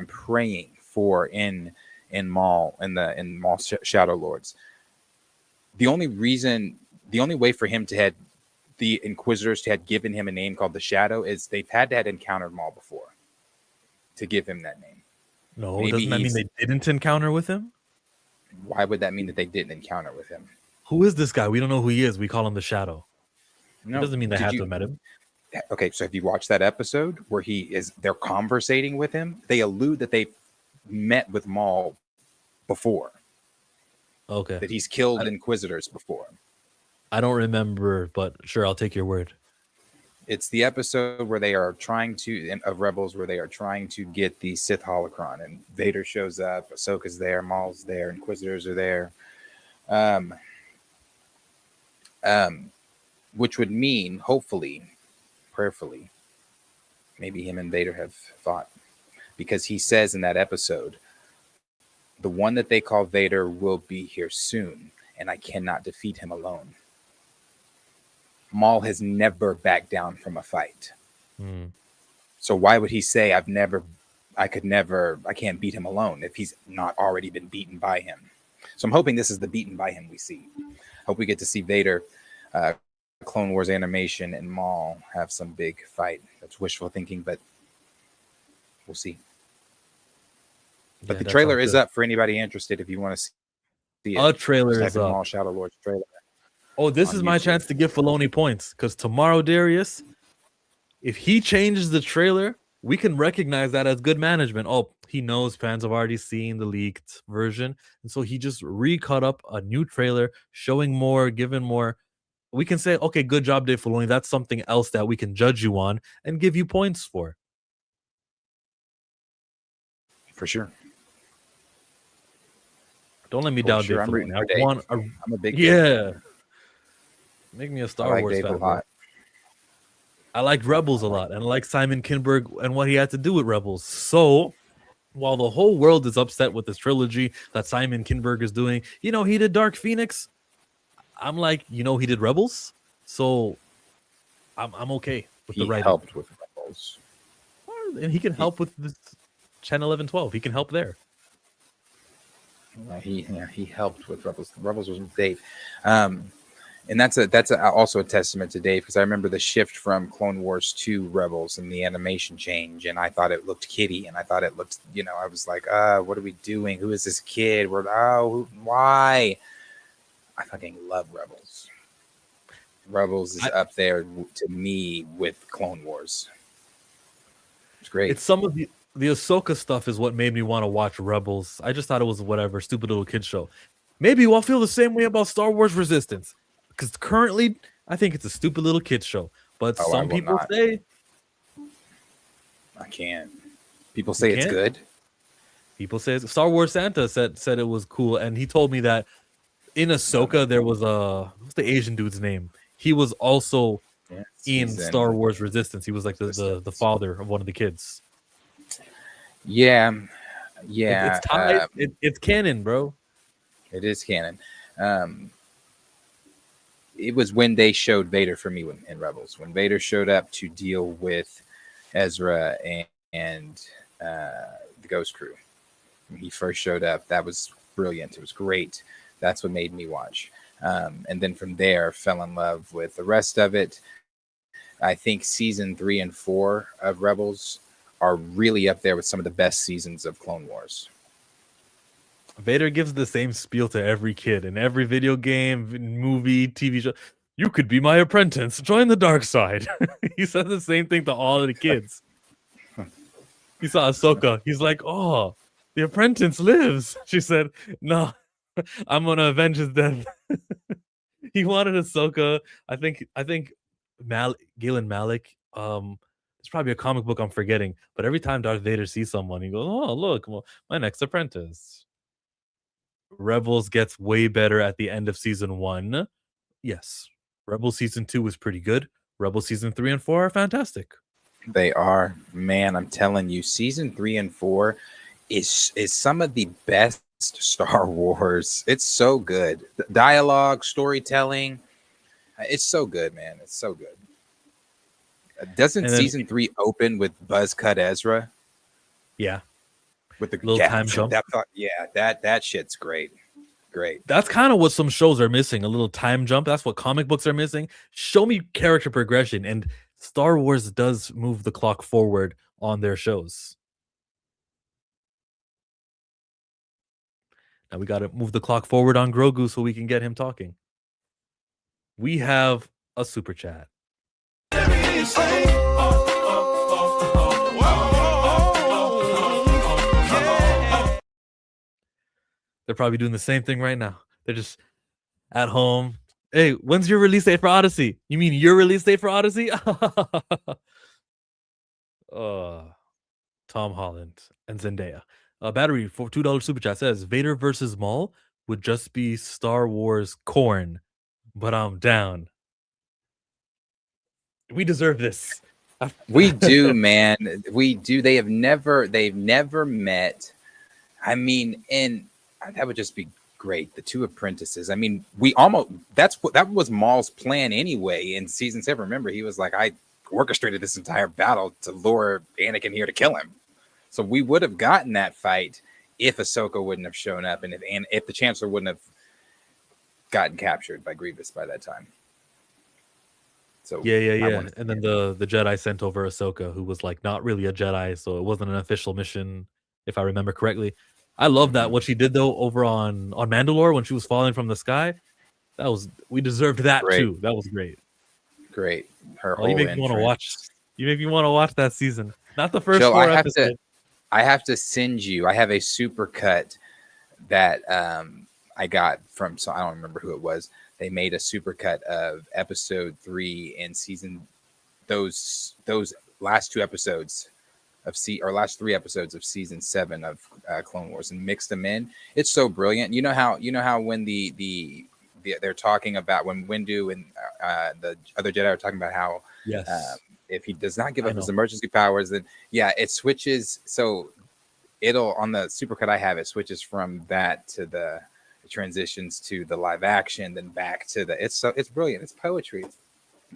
praying for in Maul, in Maul Shadow Lords. The only way for him to have the Inquisitors to have given him a name called the Shadow is they've had to have encountered Maul before to give him that name. No, doesn't that mean they didn't encounter with him? Why would that mean that they didn't encounter with him? Who is this guy? We don't know who he is. We call him the Shadow. No, it doesn't mean they had to have met him. Okay, so if you watch that episode where they're conversating with him, they allude that they met with Maul before. Okay. That he's killed Inquisitors before. I don't remember, but sure, I'll take your word. It's the episode where they are of Rebels, where they are trying to get the Sith holocron, and Vader shows up, Ahsoka's there, Maul's there, Inquisitors are there. Which would mean, hopefully, prayerfully, maybe him and Vader have fought. Because he says in that episode, the one that they call Vader will be here soon, and I cannot defeat him alone. Maul has never backed down from a fight. So why would he say I can't beat him alone if he's not already been beaten by him? So I'm hoping this is the beaten by him we see. Hope we get to see Vader, Clone Wars animation, and Maul have some big fight. That's wishful thinking, but we'll see. But the trailer is up for anybody interested if you want to see it. A trailer is up. Maul Shadow Lords trailer. Oh, this is my chance to give Filoni points, because tomorrow, Darius, if he changes the trailer we can recognize that as good management. Oh, he knows fans have already seen the leaked version, and so he just recut up a new trailer, showing more, giving more. We can say, okay, good job, Dave Filoni. That's something else that we can judge you on and give you points for. For sure. Don't let me For down, sure. Dave I'm rooting Filoni. for Dave. I'm a big Dave yeah. fan. Make me a I Star like Wars Dave a fan. Bro. lot. I liked Rebels a lot, and I like Simon Kinberg and what he had to do with Rebels. So while the whole world is upset with this trilogy that Simon Kinberg is doing, he did Dark Phoenix. I'm like, he did Rebels, so I'm okay with the He writing. helped with Rebels. And he can help with this 10, 11, 12. He can help there. He helped with Rebels. Rebels was Dave. And that's also a testament to Dave, because I remember the shift from Clone Wars to Rebels and the animation change, and I thought it looked kiddie, and I thought it looked, I was like, what are we doing? Who is this kid? Why? I fucking love Rebels. Rebels is up there to me with Clone Wars. It's great. It's some of the Ahsoka stuff is what made me want to watch Rebels. I just thought it was whatever, stupid little kid show. Maybe we'll feel the same way about Star Wars Resistance, because currently I think it's a stupid little kid show. But some people say I can't. People say it's good. People say Star Wars Santa said it was cool, and he told me that in Ahsoka there was what's the Asian dude's name? He was also in Star Wars Resistance. He was like the father of one of the kids. Yeah. It's tied. It's canon, bro. It is canon. It was when they showed Vader for me in Rebels. When Vader showed up to deal with Ezra and the Ghost Crew. When he first showed up, that was brilliant. It was great. That's what made me watch. And then from there, fell in love with the rest of it. I think season 3 and 4 of Rebels are really up there with some of the best seasons of Clone Wars. Vader gives the same spiel to every kid in every video game, movie, TV show. You could be my apprentice. Join the dark side. He said the same thing to all of the kids. He saw Ahsoka. He's like, oh, the apprentice lives. She said, no, I'm going to avenge his death. He wanted Ahsoka. I think Galen Malik. It's probably a comic book I'm forgetting. But every time Darth Vader sees someone, he goes, oh, look, my next apprentice. Rebels gets way better at the end of season 1. Yes. Rebels season 2 was pretty good. Rebels season 3 and 4 are fantastic. They are. Man, I'm telling you, season 3 and 4 is some of the best Star Wars. It's so good. The dialogue, storytelling. It's so good, man. It's so good. Doesn't season 3 open with Buzz Cut Ezra? Yeah. With the little time jump. That shit's great. Great. That's kind of what some shows are missing, a little time jump. That's what comic books are missing. Show me character progression, and Star Wars does move the clock forward on their shows. Now we got to move the clock forward on Grogu so we can get him talking. We have a super chat. They're probably doing the same thing right now. They're just at home. Hey, when's your release date for Odyssey? You mean your release date for Odyssey? Tom Holland and Zendaya. Battery for $2 super chat says Vader versus Maul would just be Star Wars corn, but I'm down. We deserve this. We do, man. We do. They've never met. I mean, and that would just be great. The two apprentices. I mean, that was Maul's plan anyway in season 7. Remember, he was like, I orchestrated this entire battle to lure Anakin here to kill him. So we would have gotten that fight if Ahsoka wouldn't have shown up, and if the Chancellor wouldn't have gotten captured by Grievous by that time. So yeah. And then the Jedi sent over Ahsoka, who was like not really a Jedi, so it wasn't an official mission, if I remember correctly. I love that what she did though over on Mandalore when she was falling from the sky. We deserved that too. That was great. Great. Her whole you make me want to watch. You make me want to watch that season. Not the first Joe, 4 episodes. I have to send you. I have a super cut that I got from. So I don't remember who it was. They made a super cut of episode 3 in season. Those last 2 episodes of last 3 episodes of season 7 of Clone Wars and mixed them in. It's so brilliant. You know how when they're talking about when Windu and the other Jedi are talking about how Yes. if he does not give up his emergency powers, then it switches. So it'll on the supercut I have, it switches from that to the transitions to the live action, then back to the. It's brilliant. It's poetry.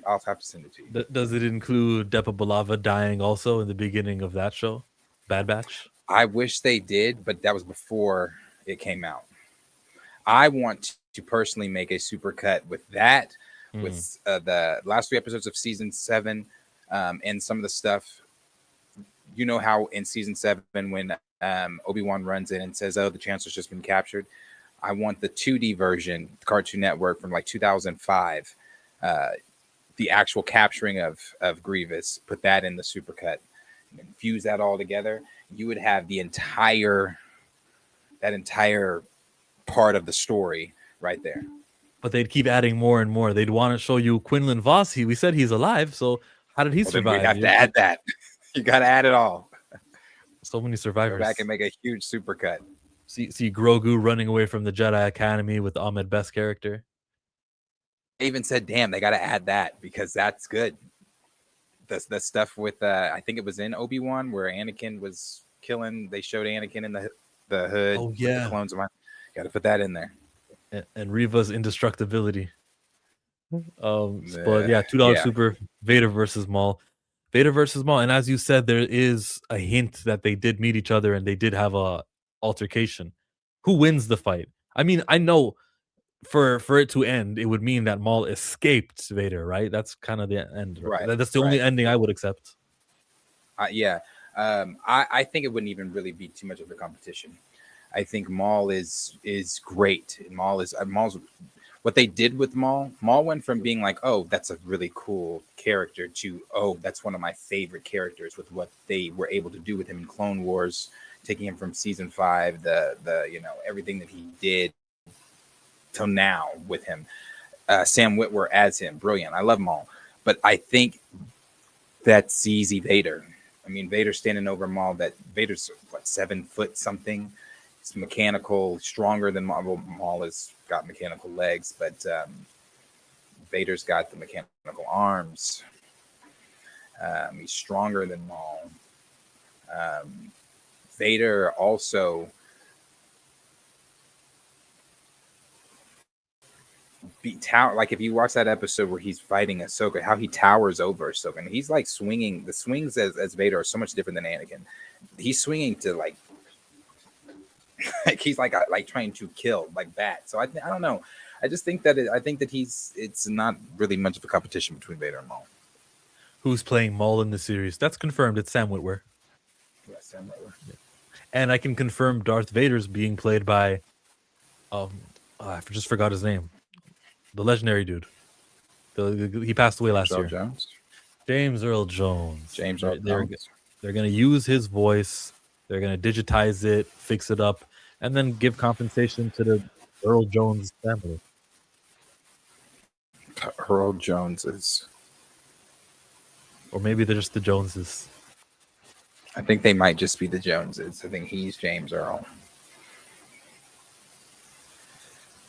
I'll have to send it to you. Does it include Depa Billava dying also in the beginning of that show, Bad Batch? I wish they did, but that was before it came out. I want to personally make a supercut with that, with the last 3 episodes of season 7, and some of the stuff. You know how in season 7 when Obi-Wan runs in and says, "Oh, the Chancellor's just been captured." I want the 2D version, Cartoon Network from like 2005. The actual capturing of Grievous, put that in the supercut, and fuse that all together. You would have that entire part of the story right there. But they'd keep adding more and more. They'd want to show you Quinlan Vos. We said he's alive, so how did he survive? You have to add that. You got to add it all. So many survivors. Go back and make a huge supercut. See Grogu running away from the Jedi Academy with the Ahmed Best character. I even said, "Damn, they got to add that because that's good." The stuff with I think it was in Obi-Wan where Anakin was killing. They showed Anakin in the hood. Oh yeah, the clones of mine. Got to put that in there. And Reva's indestructibility. But yeah, $2 super Vader versus Maul. Vader versus Maul, and as you said, there is a hint that they did meet each other and they did have a altercation. Who wins the fight? I mean, I know. For it to end, it would mean that Maul escaped Vader, right? That's kind of the end, right? That's the only ending I would accept. I think it wouldn't even really be too much of a competition. I think Maul is great. Maul's what they did with Maul. Maul went from being like, "Oh, that's a really cool character," to, "Oh, that's one of my favorite characters." With what they were able to do with him in Clone Wars, taking him from season 5, the everything that he did till now with him. Sam Witwer as him, brilliant. I love Maul, but I think that's easy Vader. I mean, Vader's standing over Maul. That Vader's 7 foot something. He's mechanical, stronger than Maul. Well, Maul has got mechanical legs, but Vader's got the mechanical arms. He's stronger than Maul. Vader also like if you watch that episode where he's fighting Ahsoka, how he towers over Ahsoka, and he's like swinging. The swings as Vader are so much different than Anakin. He's swinging to like he's like trying to kill like that. So I don't know. I just think that it's not really much of a competition between Vader and Maul. Who's playing Maul in the series? That's confirmed. It's Sam Witwer. Yeah, Sam Witwer. Yeah. And I can confirm Darth Vader's being played by I just forgot his name. The legendary dude. He passed away last year. Jones? James Earl Jones. James Earl Jones. They're going to use his voice. They're going to digitize it, fix it up, and then give compensation to the Earl Jones family. Earl Joneses. Or maybe they're just the Joneses. I think they might just be the Joneses. I think he's James Earl.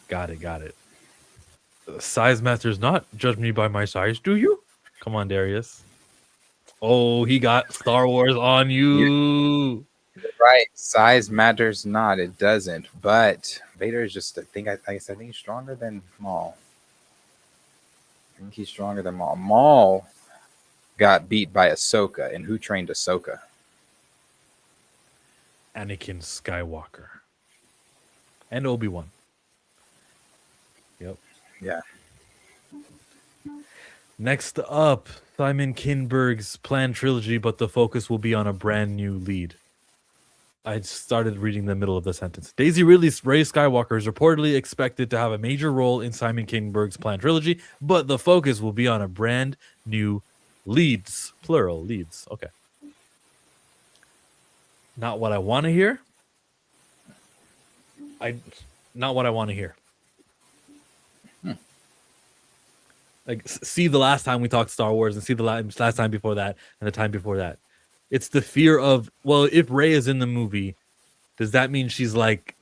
Got it. Size matters not. Judge me by my size, do you? Come on, Darius. Oh, he got Star Wars on you. Right. Size matters not. It doesn't. But Vader is just, I think he's stronger than Maul. I think he's stronger than Maul. Maul got beat by Ahsoka. And who trained Ahsoka? Anakin Skywalker. And Obi-Wan. Yep. Yeah. Next up, Simon Kinberg's planned trilogy, but the focus will be on a brand new lead. I started reading the middle of the sentence. Daisy Ridley's Rey Skywalker is reportedly expected to have a major role in Simon Kinberg's planned trilogy, but the focus will be on a brand new leads. Plural, leads. Okay. Not what I want to hear. Not what I want to hear. Like, see the last time we talked Star Wars and see the last time before that and the time before that. It's the fear of, well, if Rey is in the movie, does that mean she's like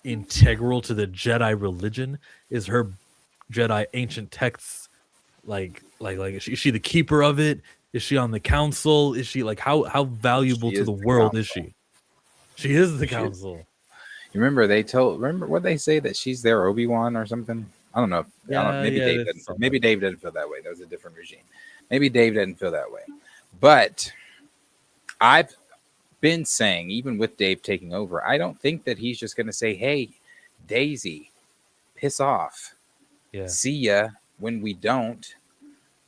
integral to the Jedi religion? Is her Jedi ancient texts like is she the keeper of it? Is she on the council? Is she like how valuable She to is the the world is council. she? She is the She- council. You remember what they say, that she's their Obi-Wan or something? I don't know. Maybe Yeah, Dave that's didn't. something. Maybe Dave didn't feel that way. That was a different regime. Maybe Dave didn't feel that way. But I've been saying, even with Dave taking over, I don't think that he's just going to say, "Hey, Daisy, piss off. Yeah. See ya when we don't."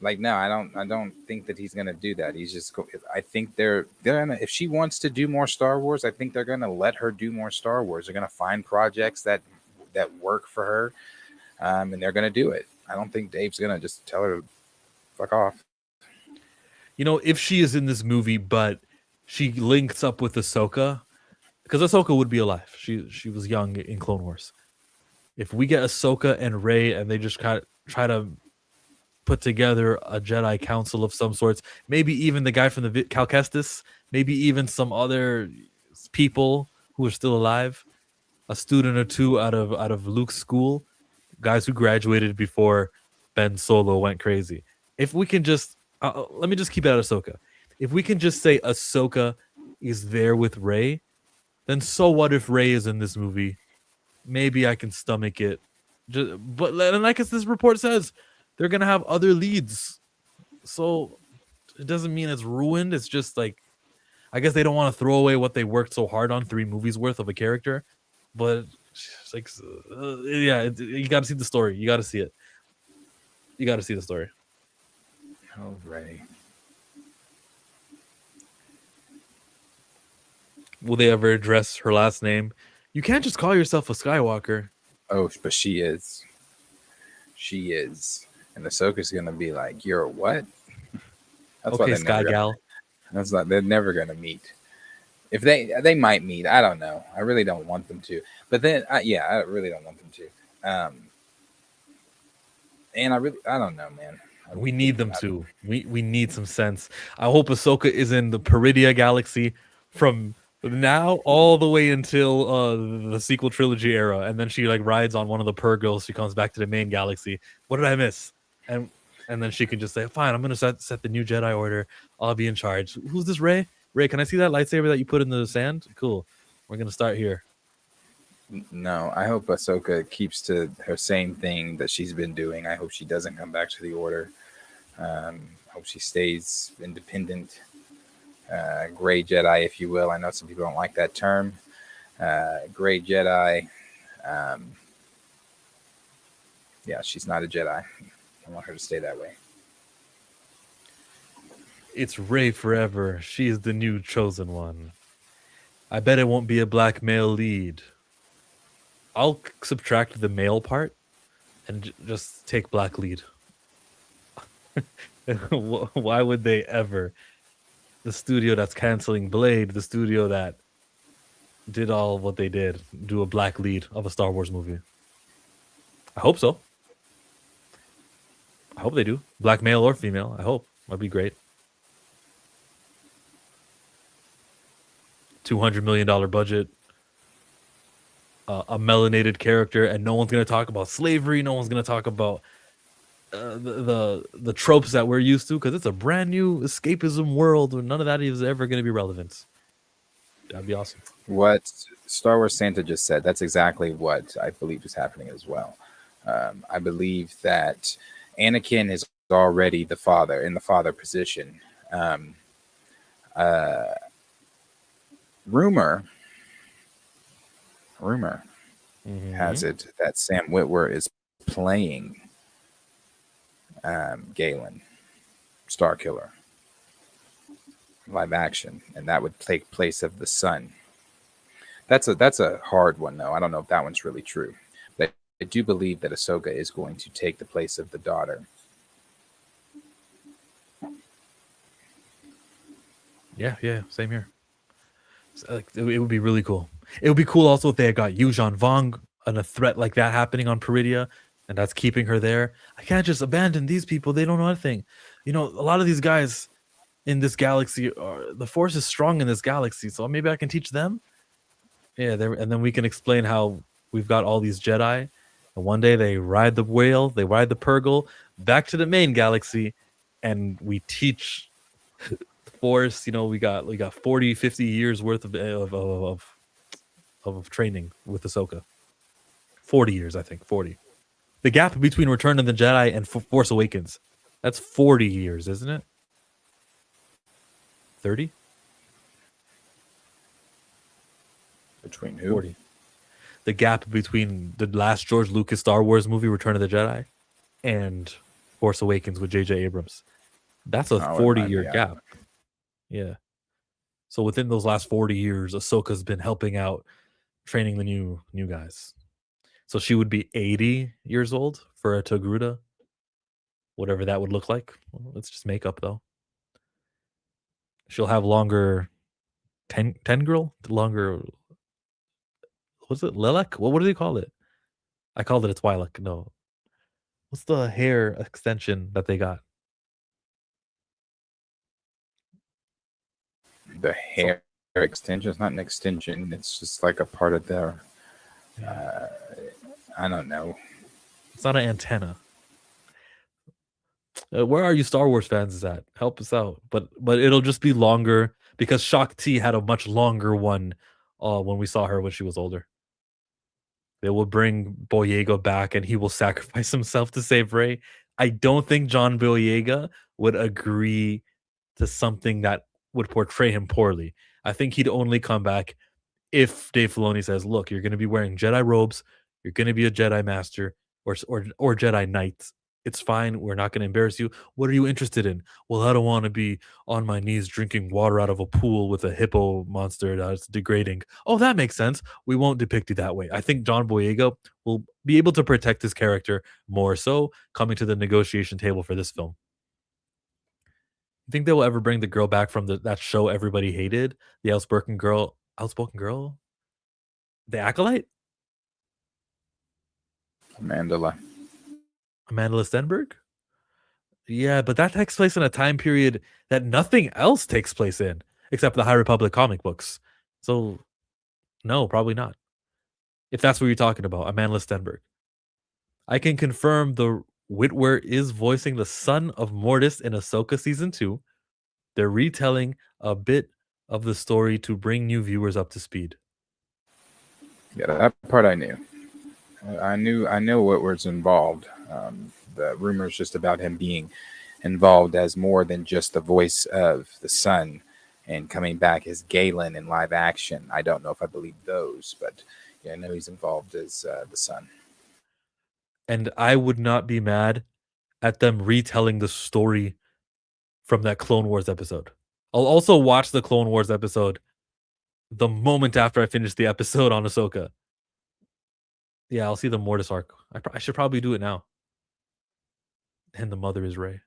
Like, no, I don't think that he's gonna do that. He's just I think they're gonna, if she wants to do more Star Wars, I think they're gonna let her do more Star Wars. They're gonna find projects that work for her, and they're gonna do it. I don't think Dave's gonna just tell her to fuck off. You know, if she is in this movie, but she links up with Ahsoka, because Ahsoka would be alive. She was young in Clone Wars. If we get Ahsoka and Rey, and they just kind of try to put together a Jedi Council of some sorts, maybe even the guy from the Cal Kestis, maybe even some other people who are still alive, a student or two out of Luke's school, guys who graduated before Ben Solo went crazy. If we can just let me just keep it at Ahsoka. If we can just say Ahsoka is there with Rey, then so what if Rey is in this movie? Maybe I can stomach it. But like as this report says, they're gonna have other leads, so it doesn't mean it's ruined. It's just like, I guess they don't want to throw away what they worked so hard on, 3 movies worth of a character. But it's like, you got to see the story. You got to see it. You got to see the story. Oh, Ray. Will they ever address her last name? You can't just call yourself a Skywalker. Oh, but she is. She is. And Ahsoka's gonna be like, "You're a what?" That's Okay, Sky Gal. That's not. They're never gonna meet. If they might meet, I don't know. I really don't want them to. But then, I really don't want them to. And I don't know, man. We need them to. We need some sense. I hope Ahsoka is in the Peridia galaxy from now all the way until the sequel trilogy era, and then she like rides on one of the Purgles. She comes back to the main galaxy. What did I miss? And then she can just say, "Fine, I'm gonna set the new Jedi Order. I'll be in charge." Who's this Rey? Rey, can I see that lightsaber that you put in the sand? Cool. We're gonna start here. No, I hope Ahsoka keeps to her same thing that she's been doing. I hope she doesn't come back to the Order. Hope she stays independent. Gray Jedi, if you will. I know some people don't like that term. Gray Jedi. Yeah, she's not a Jedi. I want her to stay that way. It's Rey forever. She is the new chosen one. I bet it won't be a black male lead. I'll subtract the male part and just take black lead. Why would they ever? The studio that's canceling Blade, the studio that did all what they did, do a black lead of a Star Wars movie. I hope so. I hope they do. Black male or female. I hope. That'd be great. $200 million budget. A melanated character, and no one's going to talk about slavery. No one's going to talk about the tropes that we're used to, because it's a brand new escapism world where none of that is ever going to be relevant. That'd be awesome. What Star Wars Santa just said, that's exactly what I believe is happening as well. I believe that Anakin is already the father, in the father position. Rumor has it that Sam Witwer is playing Galen, Starkiller, live action, and that would take place of the son. That's a hard one, though. I don't know if that one's really true, but I do believe that Ahsoka is going to take the place of the daughter. Yeah, same here. Like it would be really cool. It would be cool also if they had got Yuuzhan Vong and a threat like that happening on Peridia, and that's keeping her there. I can't just abandon these people. They don't know anything. You know, a lot of these guys in this galaxy the Force is strong in this galaxy, so maybe I can teach them. Yeah, and then we can explain how we've got all these Jedi, and one day they ride the whale, they ride the Purgle back to the main galaxy, and we teach Force. You know, we got 40, 50 years worth of training with Ahsoka. 40 years, I think. 40. The gap between Return of the Jedi and Force Awakens, that's 40 years, isn't it? 30? Between who? 40. The gap between the last George Lucas Star Wars movie, Return of the Jedi, and Force Awakens with J.J. Abrams. That's a 40-year gap. Yeah. So within those last 40 years, Ahsoka's been helping out, training the new guys. So she would be 80 years old for a Togruta, whatever that would look like. Well, let's just make up, though. She'll have longer tendril, longer. What's it? Lilac? What do they call it? I called it a Twi'lek. No. What's the hair extension that they got? The hair extension is not an extension. It's just like a part of their. I don't know. It's not an antenna. Where are you Star Wars fans at? Help us out. But it'll just be longer because Shakti had a much longer one when we saw her when she was older. They will bring Boyega back and he will sacrifice himself to save Rey. I don't think John Boyega would agree to something that would portray him poorly. I think he'd only come back if Dave Filoni says, look, you're going to be wearing Jedi robes, you're going to be a Jedi Master or Jedi Knight. It's fine. We're not going to embarrass you. What are you interested in? Well, I don't want to be on my knees drinking water out of a pool with a hippo monster that's degrading. Oh, that makes sense. We won't depict you that way. I think John Boyega will be able to protect his character more so coming to the negotiation table for this film. You think they will ever bring the girl back from that show everybody hated? The outspoken girl? The Acolyte? Amandla Stenberg? Yeah, but that takes place in a time period that nothing else takes place in, except the High Republic comic books. So, no, probably not. If that's what you're talking about, Amandla Stenberg. I can confirm the Witwer is voicing the son of Mortis in Ahsoka Season 2. They're retelling a bit of the story to bring new viewers up to speed. Yeah, that part I knew. I know what was involved. The rumors just about him being involved as more than just the voice of the son and coming back as Galen in live action. I don't know if I believe those, but yeah, I know he's involved as the son. And I would not be mad at them retelling the story from that Clone Wars episode. I'll also watch the Clone Wars episode the moment after I finish the episode on Ahsoka. Yeah, I'll see the Mortis arc. I should probably do it now. And the mother is Rey.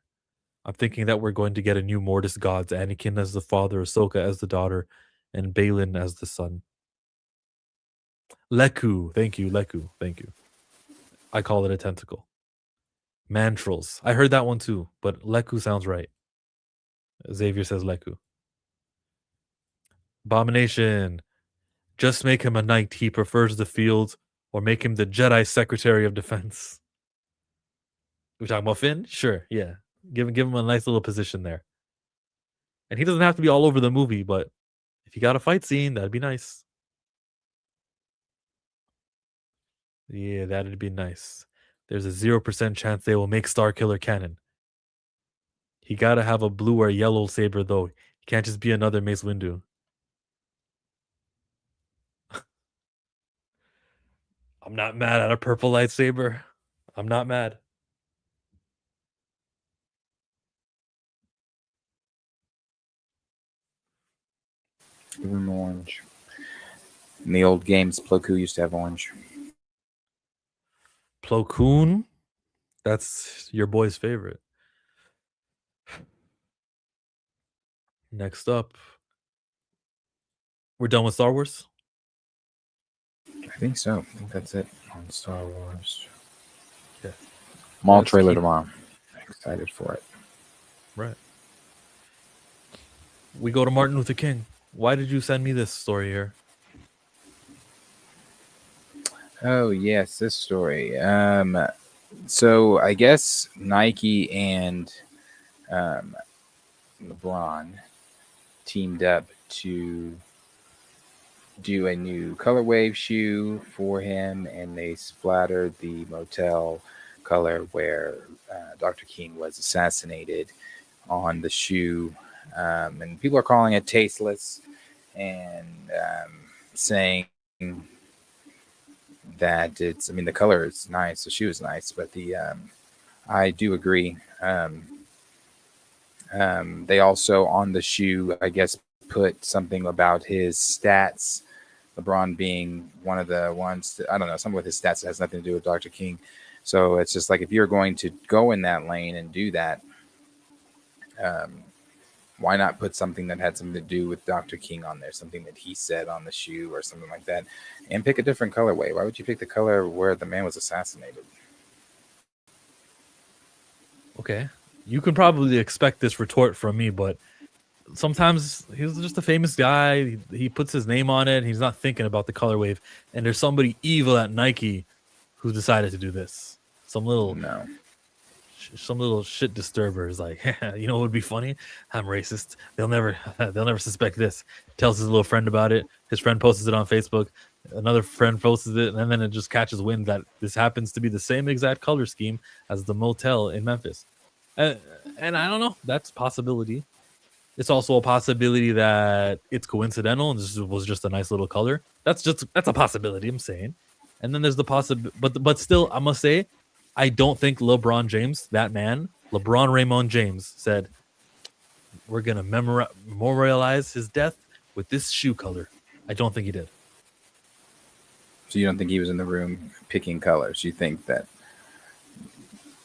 I'm thinking that we're going to get a new Mortis gods. Anakin as the father, Ahsoka as the daughter, and Balin as the son. Leku. Thank you, Leku. Thank you. I call it a tentacle. Mantrals. I heard that one too, but Leku sounds right. Xavier says Leku. Abomination. Just make him a knight. He prefers the field, or make him the Jedi Secretary of Defense. We're talking about Finn? Sure, yeah. Give him a nice little position there. And he doesn't have to be all over the movie, but if you got a fight scene, that'd be nice. Yeah, that'd be nice. There's a 0% chance they will make Starkiller canon. He gotta have a blue or yellow saber, though. He can't just be another Mace Windu. I'm not mad at a purple lightsaber. I'm not mad. Give him orange. In the old games, Plo Koon used to have orange. Plo Koon? That's your boy's favorite. Next up, We're done with Star Wars. I think so. I think that's it on Star Wars. Yeah. Mall Let's trailer keep- tomorrow. Excited for it. Right. We go to Martin Luther King. Why did you send me this story here? Oh yes, this story. So I guess Nike and LeBron teamed up to do a new color wave shoe for him, and they splattered the motel color where Dr. King was assassinated on the shoe, and people are calling it tasteless and saying that it's. I mean, the color is nice, the shoe is nice, but I do agree. They also on the shoe, I guess, put something about his stats. LeBron being one of the ones that, I don't know, something with his stats that has nothing to do with Dr. King. So it's just like, if you're going to go in that lane and do that, why not put something that had something to do with Dr. King on there, something that he said on the shoe or something like that, and pick a different colorway? Why would you pick the color where the man was assassinated? Okay. You can probably expect this retort from me, but sometimes he's just a famous guy. He puts his name on it. He's not thinking about the color wave. And there's somebody evil at Nike who decided to do this. Some little shit disturber is like, you know what would be funny? I'm racist. They'll never suspect this. Tells his little friend about it. His friend posts it on Facebook. Another friend posts it, and then it just catches wind that this happens to be the same exact color scheme as the motel in Memphis. And I don't know. That's a possibility. It's also a possibility that it's coincidental and this was just a nice little color. That's a possibility, I'm saying. And then there's the possibility, but still, I must say, I don't think LeBron James, that man, LeBron Raymond James, said, we're going to memorialize his death with this shoe color. I don't think he did. So you don't think he was in the room picking colors? You think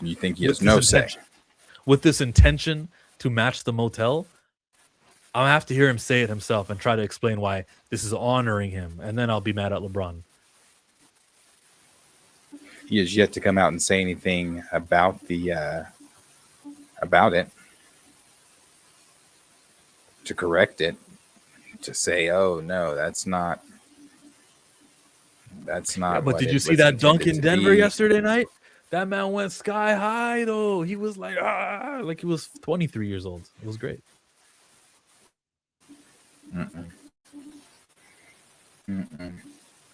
he has no say? With this intention to match the motel, I'll have to hear him say it himself and try to explain why this is honoring him. And then I'll be mad at LeBron. He has yet to come out and say anything about about it, to correct it, to say, "Oh no, that's not." Yeah, but did you see that dunk in Denver yesterday night? That man went sky high though. He was like he was 23 years old. It was great.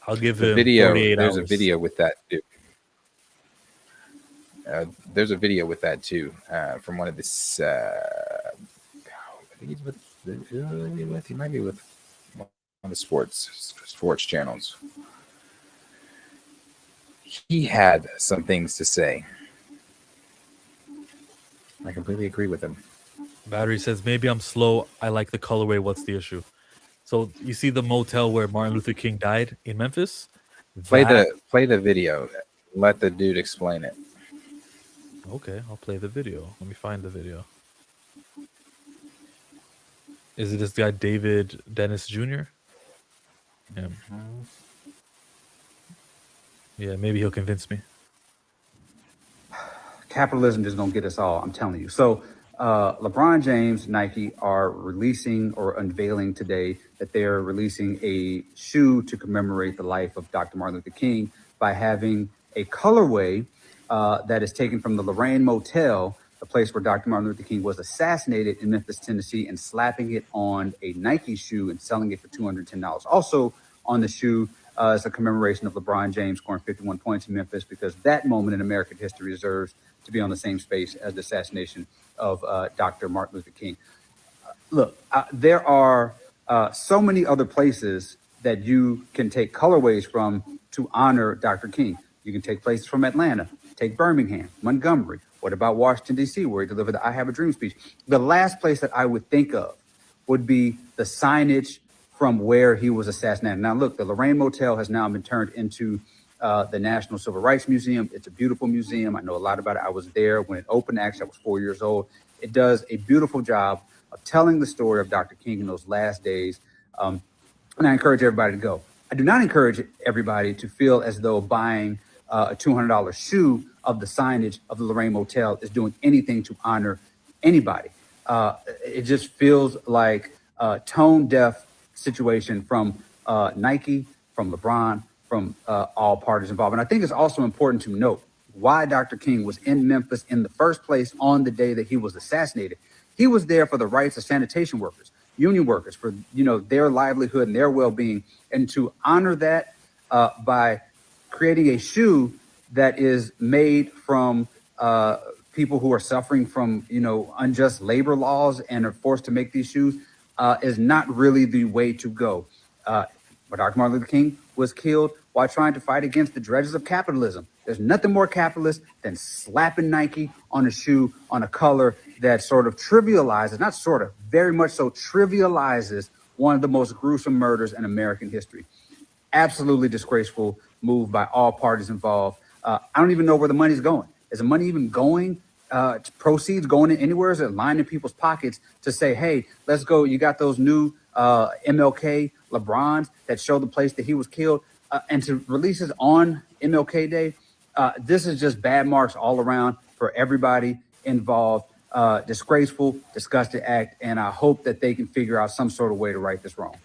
I'll give him video. 48 There's hours. a video with that too. There's a video with that too, from one of this. I think he's with. He might be with one of the sports channels. He had some things to say. I completely agree with him. Battery says, maybe I'm slow. I like the colorway. What's the issue? So you see the motel where Martin Luther King died in Memphis? Play the video. Let the dude explain it. Okay, I'll play the video. Let me find the video. Is it this guy, David Dennis Jr.? Yeah. Yeah, maybe he'll convince me. Capitalism is going to get us all, I'm telling you. So LeBron James, Nike are releasing or unveiling today that they're releasing a shoe to commemorate the life of Dr. Martin Luther King by having a colorway that is taken from the Lorraine Motel, the place where Dr. Martin Luther King was assassinated in Memphis, Tennessee, and slapping it on a Nike shoe and selling it for $210. Also on the shoe is a commemoration of LeBron James scoring 51 points in Memphis, because that moment in American history deserves to be on the same space as the assassination of Dr. Martin Luther King. Look, there are so many other places that you can take colorways from to honor Dr. King. You can take places from Atlanta, take Birmingham, Montgomery. What about Washington, D.C., where he delivered the I Have a Dream speech? The last place that I would think of would be the signage from where he was assassinated. Now, look, the Lorraine Motel has now been turned into the National Civil Rights Museum. It's a beautiful museum. I know a lot about it. I was there when it opened. Actually, I was 4 years old. It does a beautiful job of telling the story of Dr. King in those last days and I encourage everybody to go. I do not encourage everybody to feel as though buying a $200 shoe of the signage of the Lorraine Motel is doing anything to honor anybody. It just feels like a tone deaf situation from Nike, from LeBron, from all parties involved. And I think it's also important to note why Dr. King was in Memphis in the first place on the day that he was assassinated. He was there for the rights of sanitation workers, union workers, for their livelihood and their well-being, and to honor that by creating a shoe that is made from people who are suffering from unjust labor laws and are forced to make these shoes is not really the way to go. But Dr. Martin Luther King was killed while trying to fight against the dredges of capitalism. There's nothing more capitalist than slapping Nike on a shoe on a color that sort of trivializes, not sort of, very much so trivializes one of the most gruesome murders in American history. Absolutely disgraceful move by all parties involved. I don't even know where the money's going. Is the money even going? Proceeds going in anywhere? Is it lining people's pockets to say, hey, let's go. You got those new MLK LeBrons that show the place that he was killed, and to release it on MLK Day. This is just bad marks all around for everybody involved. Disgraceful, disgusting act, and I hope that they can figure out some sort of way to right this wrong.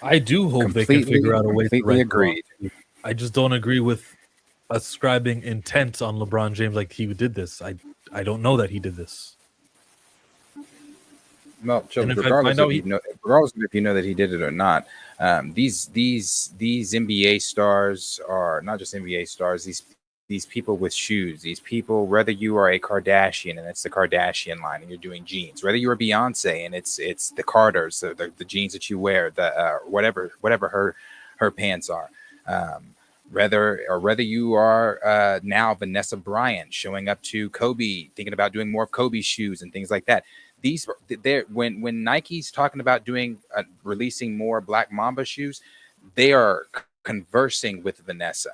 I do hope they can figure out a way to right agreed. the wrong. I just don't agree with ascribing intent on LeBron James like he did this. I don't know that he did this. Well, regardless of if you know that he did it or not, these NBA stars are not just NBA stars. These people with shoes, these people, whether you are a Kardashian and it's the Kardashian line and you're doing jeans, whether you're a Beyonce and it's the Carters, the jeans that you wear, the whatever her pants are, whether you are now Vanessa Bryant showing up to Kobe, thinking about doing more of Kobe's shoes and things like that. When Nike's talking about releasing more Black Mamba shoes, they are conversing with Vanessa.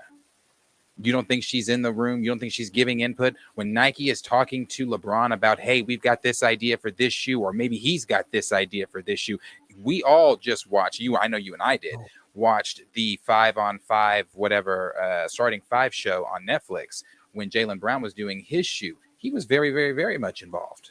You don't think she's in the room? You don't think she's giving input? When Nike is talking to LeBron about, hey, we've got this idea for this shoe, or maybe he's got this idea for this shoe. We all just watched I know you and I did, watched the 5-on-5, starting 5 show on Netflix when Jaylen Brown was doing his shoe. He was very, very, very much involved.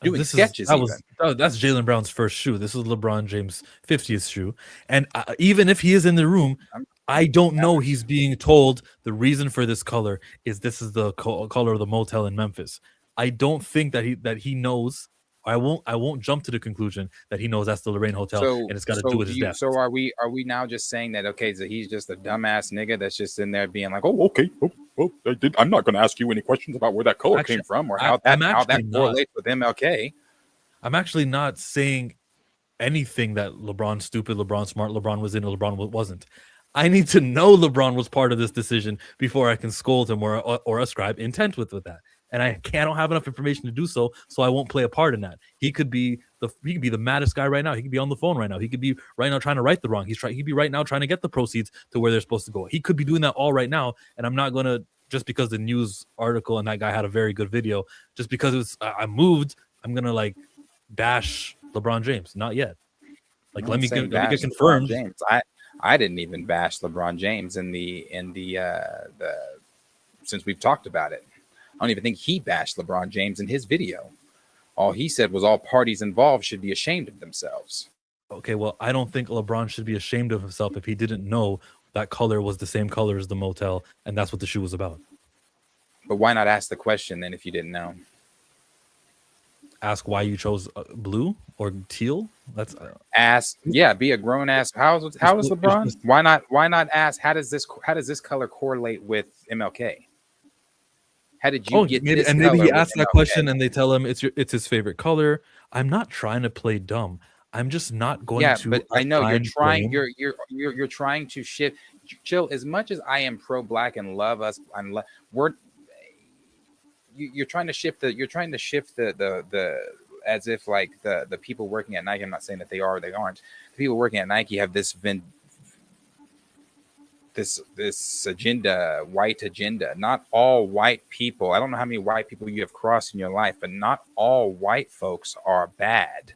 Doing sketches. That's Jaylen Brown's first shoe. This is LeBron James' 50th shoe. And even if he is in the room, I don't know he's being told the reason for this color is this is the color of the motel in Memphis. I don't think that he knows. I won't jump to the conclusion that he knows that's the Lorraine Hotel and it's got to do with his death. So are we now just saying that so he's just a dumbass nigga that's just in there being like, oh, okay, I'm not going to ask you any questions about where that color came from or how that correlates with MLK. I'm actually not saying anything that LeBron's stupid, LeBron smart, LeBron was in, or LeBron wasn't. I need to know LeBron was part of this decision before I can scold him or ascribe intent with that. And I don't have enough information to do so I won't play a part in that. He could be the maddest guy right now. He could be on the phone right now. He could be right now trying to right the wrong. He could be right now trying to get the proceeds to where they're supposed to go. He could be doing that all right now, and I'm not going to, just because the news article and that guy had a very good video, just because I'm moved, I'm going to bash LeBron James. Not yet. Let me get confirmed. James. I didn't even bash LeBron James in the since we've talked about it. I don't even think he bashed LeBron James in his video. All he said was all parties involved should be ashamed of themselves. Okay, well, I don't think LeBron should be ashamed of himself if he didn't know that color was the same color as the motel, and that's what the shoe was about. But why not ask the question then if you didn't know? Ask why you chose blue or teal. That's be a grown ass. How is LeBron? Why not ask how does this color correlate with MLK? How did you get this? And maybe he asked that question and they tell him it's his favorite color. I'm not trying to play dumb. I'm just not going to. Yeah, but I know you're trying. You're trying to shift. Chill. As much as I am pro black and love us, you're trying to shift the as if the people working at Nike. I'm not saying that they are or they aren't. The people working at Nike have this agenda, white agenda. Not all white people. I don't know how many white people you have crossed in your life, but not all white folks are bad.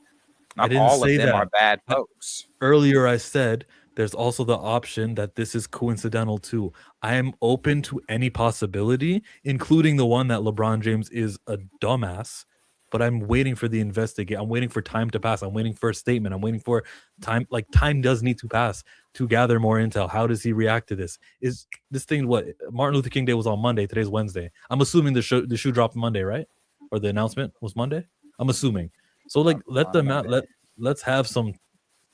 Not didn't all of say them that. are bad I- folks. Earlier, I said there's also the option that this is coincidental too. I am open to any possibility, including the one that LeBron James is a dumbass. But I'm waiting for the investigate. I'm waiting for time to pass. I'm waiting for a statement. I'm waiting for time. Like time does need to pass to gather more intel. How does he react to this? Is this thing what Martin Luther King Day was on Monday? Today's Wednesday. I'm assuming the shoe dropped Monday, right? Or the announcement was Monday. I'm assuming. So like let On them out. Monday. Let's have some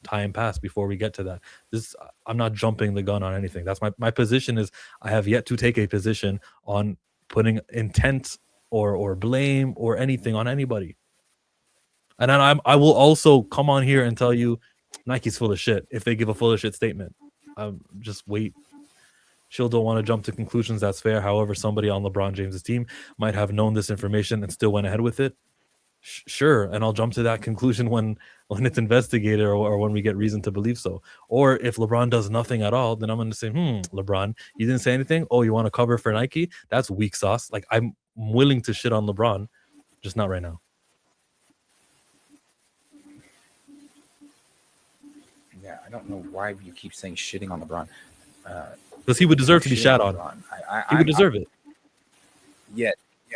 time pass before we get to that. This I'm not jumping the gun on anything. That's my position is I have yet to take a position on putting intent or blame or anything on anybody. And then I will also come on here and tell you Nike's full of shit if they give a full of shit statement. Just wait. She'll don't want to jump to conclusions. That's fair. However, somebody on LeBron James's team might have known this information and still went ahead with it. Sure, and I'll jump to that conclusion when it's investigated or when we get reason to believe so. Or if LeBron does nothing at all, then I'm going to say, LeBron, you didn't say anything. Oh, you want to cover for Nike? That's weak sauce. Like I'm willing to shit on LeBron, just not right now. Yeah, I don't know why you keep saying shitting on LeBron. Because he would deserve to be Shitting shat on. LeBron. He would deserve it. Yeah,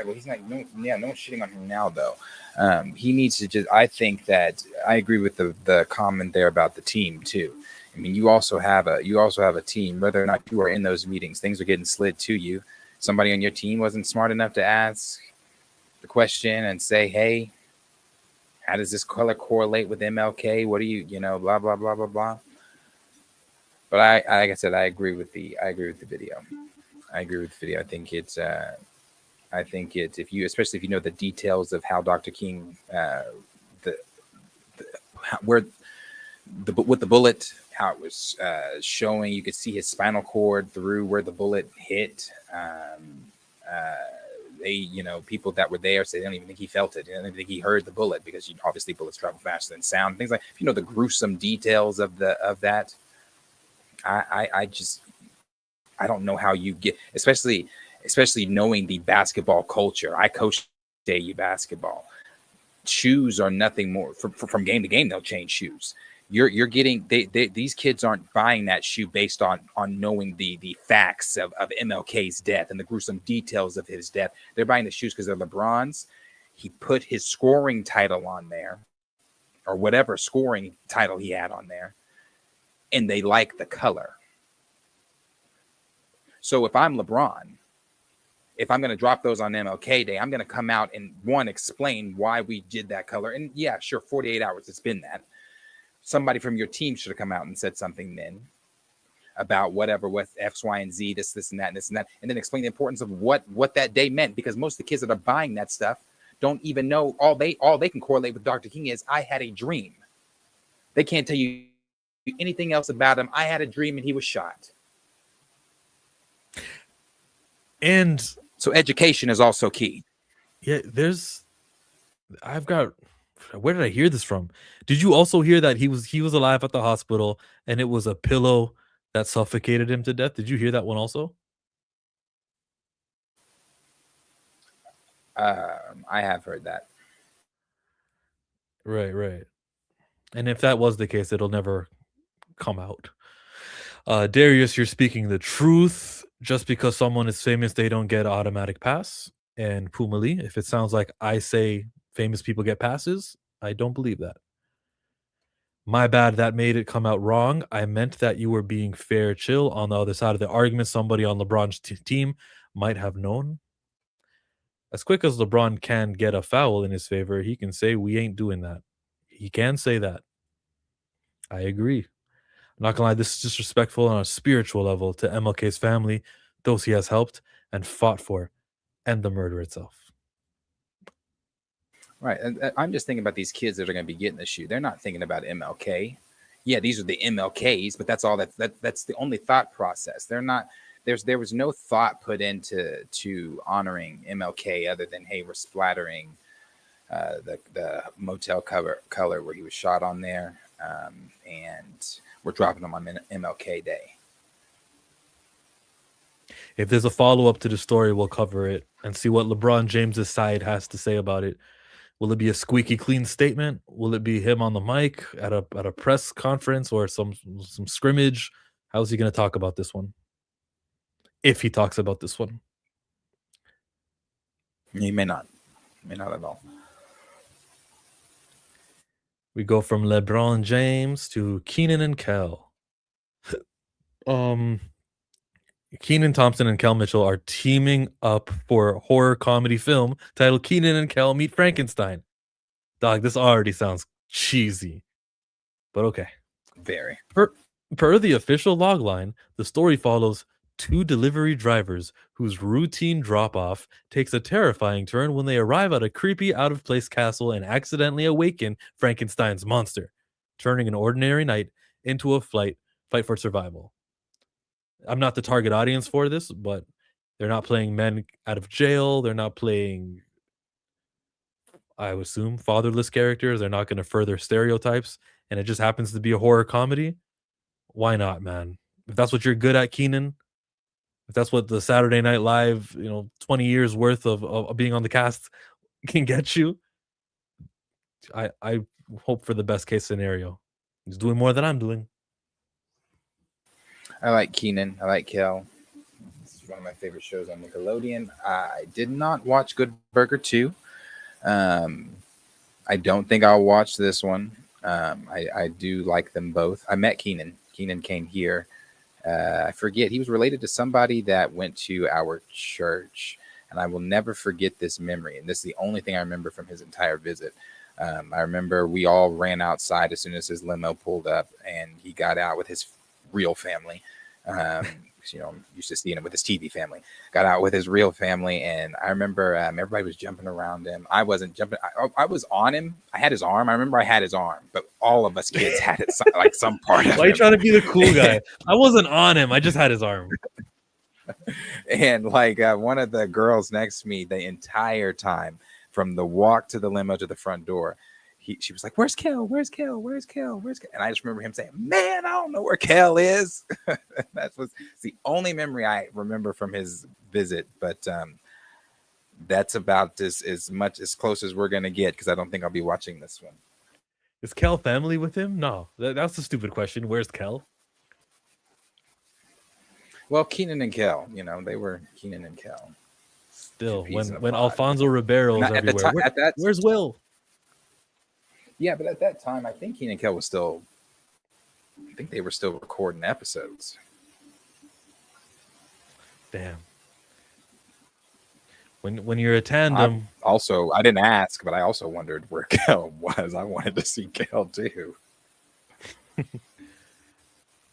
well, he's not. No one's shitting on him now, though. He needs to just. I think that I agree with the comment there about the team too. I mean, you also have a team. Whether or not you are in those meetings, things are getting slid to you. Somebody on your team wasn't smart enough to ask the question and say, "Hey, how does this color correlate with MLK? What do you blah blah blah blah blah." But like I said, I agree with the video. I agree with the video. I think it's especially if you know the details of how Dr. King, with the bullet, how it was showing, you could see his spinal cord through where the bullet hit. People that were there say they don't even think he felt it. They don't even think he heard the bullet because obviously bullets travel faster than sound. Things like the gruesome details of that. I don't know how you get, especially knowing the basketball culture. I coached AU basketball. Shoes are nothing more from game to game. They'll change shoes. You're getting these kids aren't buying that shoe based on knowing the facts of MLK's death and the gruesome details of his death. They're buying the shoes because they're LeBron's. He put his scoring title on there, or whatever scoring title he had on there, and they like the color. So if I'm LeBron, if I'm going to drop those on MLK Day, I'm going to come out and explain why we did that color. And yeah, sure, 48 hours, it's been that. Somebody from your team should have come out and said something then about whatever, with X, Y, and Z, this, and that, and this, and that, and then explain the importance of what that day meant, because most of the kids that are buying that stuff don't even know. All they can correlate with Dr. King is, I had a dream. They can't tell you anything else about him. I had a dream and he was shot. And so education is also key. Yeah, where did I hear this from? Did you also hear that he was alive at the hospital and it was a pillow that suffocated him to death? Did you hear that one also? I have heard that. Right. And if that was the case, it'll never come out. Darius, you're speaking the truth. Just because someone is famous, they don't get automatic pass. And Pumali, if it sounds like I say famous people get passes, I don't believe that. My bad, that made it come out wrong. I meant that you were being fair, chill. On the other side of the argument, somebody on LeBron's team might have known. As quick as LeBron can get a foul in his favor, he can say, we ain't doing that. He can say that. I agree. I'm not gonna lie, this is disrespectful on a spiritual level to MLK's family, those he has helped and fought for, and the murder itself. Right. And I'm just thinking about these kids that are going to be getting the shoe. They're not thinking about MLK. Yeah, these are the MLKs, but that's all that's the only thought process. They're not, there was no thought put into honoring MLK other than, hey, we're splattering the motel color where he was shot on there. And we're dropping them on MLK Day. If there's a follow-up to the story, we'll cover it and see what LeBron James's side has to say about it. Will it be a squeaky clean statement? Will it be him on the mic at a press conference or some scrimmage? How's he going to talk about this one? If he talks about this one. He may not at all. We go from LeBron James to Keenan and Kel. Keenan Thompson and Kel Mitchell are teaming up for a horror comedy film titled Keenan and Kel Meet Frankenstein. Dog, this already sounds cheesy, but okay. Very. Per the official logline, the story follows two delivery drivers whose routine drop-off takes a terrifying turn when they arrive at a creepy, out-of-place castle and accidentally awaken Frankenstein's monster, turning an ordinary night into a fight for survival. I'm not the target audience for this, but they're not playing men out of jail. They're not playing, I would assume, fatherless characters. They're not going to further stereotypes, and it just happens to be a horror comedy. Why not, man? If that's what you're good at, Keenan, if that's what the Saturday Night Live, 20 years worth of being on the cast can get you, I hope for the best case scenario. He's doing more than I'm doing. I like Keenan. I like Kel. This is one of my favorite shows on Nickelodeon. I did not watch Good Burger 2. I don't think I'll watch this one. I do like them both. I met Keenan. Keenan came here. I forget. He was related to somebody that went to our church. And I will never forget this memory. And this is the only thing I remember from his entire visit. I remember we all ran outside as soon as his limo pulled up. And he got out with his real family. Used to seeing him with his TV family. Got out with his real family, and I remember everybody was jumping around him. I wasn't jumping. I was on him. I had his arm. I remember I had his arm, but all of us kids had it like some part of Why are you trying to be the cool guy? I wasn't on him. I just had his arm. And like one of the girls next to me, the entire time from the walk to the limo to the front door, she was like, "Where's Kel? Where's Kel? Where's Kel? Where's Kel?" And I just remember him saying, "Man, I don't know where Kel is." That's the only memory I remember from his visit. But that's about as much as close as we're gonna get, because I don't think I'll be watching this one. Is Kel family with him? No, that's a stupid question. Where's Kel? Well, Keenan and Kel, they were Keenan and Kel. Still, when Alfonso Ribeiro is everywhere, where's Will? Yeah, but at that time, I think Keenan and Kel was still. I think they were still recording episodes. Damn. When you're a tandem. I didn't ask, but I also wondered where Kel was. I wanted to see Kel too.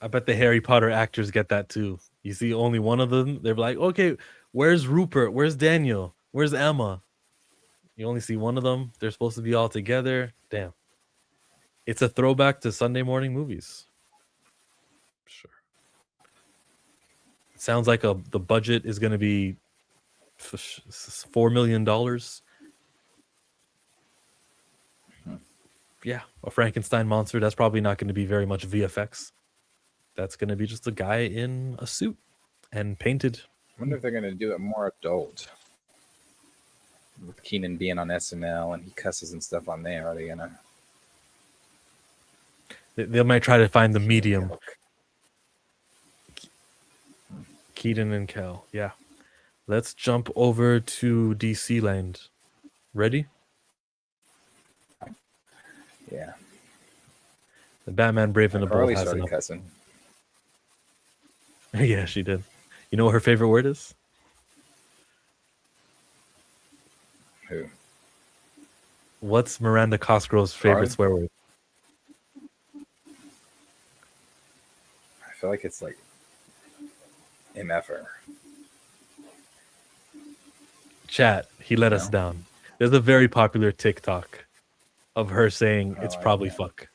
I bet the Harry Potter actors get that too. You see only one of them, they're like, okay, where's Rupert? Where's Daniel? Where's Emma? You only see one of them. They're supposed to be all together. Damn. It's a throwback to Sunday morning movies. Sure. It sounds like the budget is going to be $4 million. Yeah, a Frankenstein monster. That's probably not going to be very much VFX. That's going to be just a guy in a suit and painted. I wonder if they're going to do it more adult. With Keenan being on SNL and he cusses and stuff on there, are they going to? They might try to find the medium. Keaton and Kel. Yeah. Let's jump over to DC land. Ready? Yeah. The Batman Brave and the Bold Carly has started enough. cussing. Yeah, she did. You know what her favorite word is? Who? What's Miranda Cosgrove's favorite swear word? I feel like it's like MFer. Chat, he let us down. There's a very popular TikTok of her saying it's probably fuck.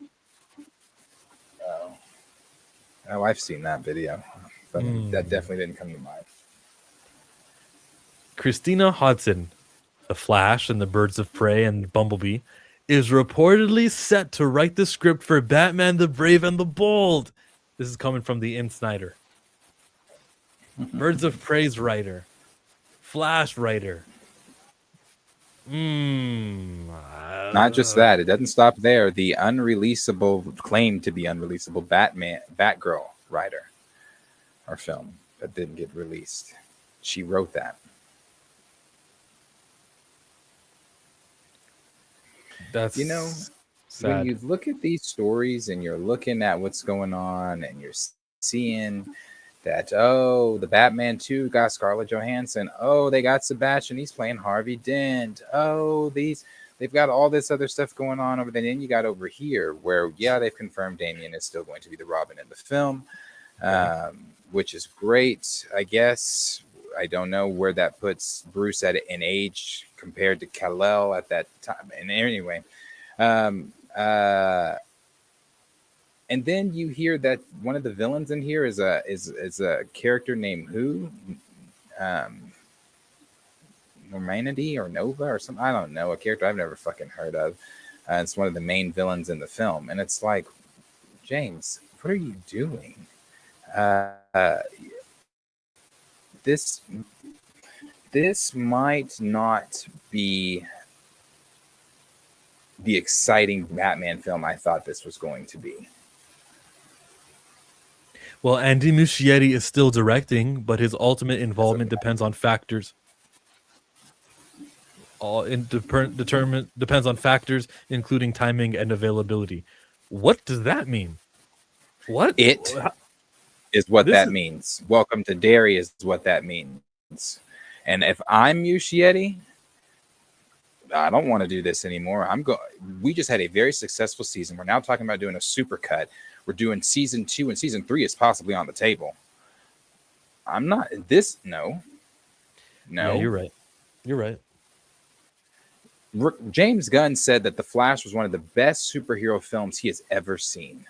Oh, I've seen that video, but that definitely didn't come to mind. Christina Hodson, The Flash and the Birds of Prey and Bumblebee, is reportedly set to write the script for Batman the Brave and the Bold. This is coming from the Insider. Birds of Prey's writer. Flash writer. Not just that, it doesn't stop there. The unreleasable, claimed to be unreleasable Batgirl writer or film that didn't get released. She wrote that. That's When sad. you look at these stories and you're looking at what's going on and you're seeing that, oh, the Batman 2 got Scarlett Johansson. Oh, they got Sebastian. He's playing Harvey Dent. Oh, they've got all this other stuff going on over there. And then you got over here where, they've confirmed Damian is still going to be the Robin in the film, which is great, I guess. I don't know where that puts Bruce at in age compared to Kal-El at that time. And anyway, and then you hear that one of the villains in here is a character named who? Normandy or Nova or something. I don't know. A character I've never fucking heard of. It's one of the main villains in the film. And it's like, James, what are you doing? This might not be the exciting Batman film I thought this was going to be. Well, Andy Muschietti is still directing, but his ultimate involvement depends on factors. Depends on factors including timing and availability. What does that mean? What is what that means. Welcome to Derry is what that means. And if I'm Muschietti, I don't want to do this anymore. We just had a very successful season. We're now talking about doing a super cut. We're doing season 2 and season 3 is possibly on the table. I'm not this. No. Yeah, you're right. You're right. James Gunn said that The Flash was one of the best superhero films he has ever seen.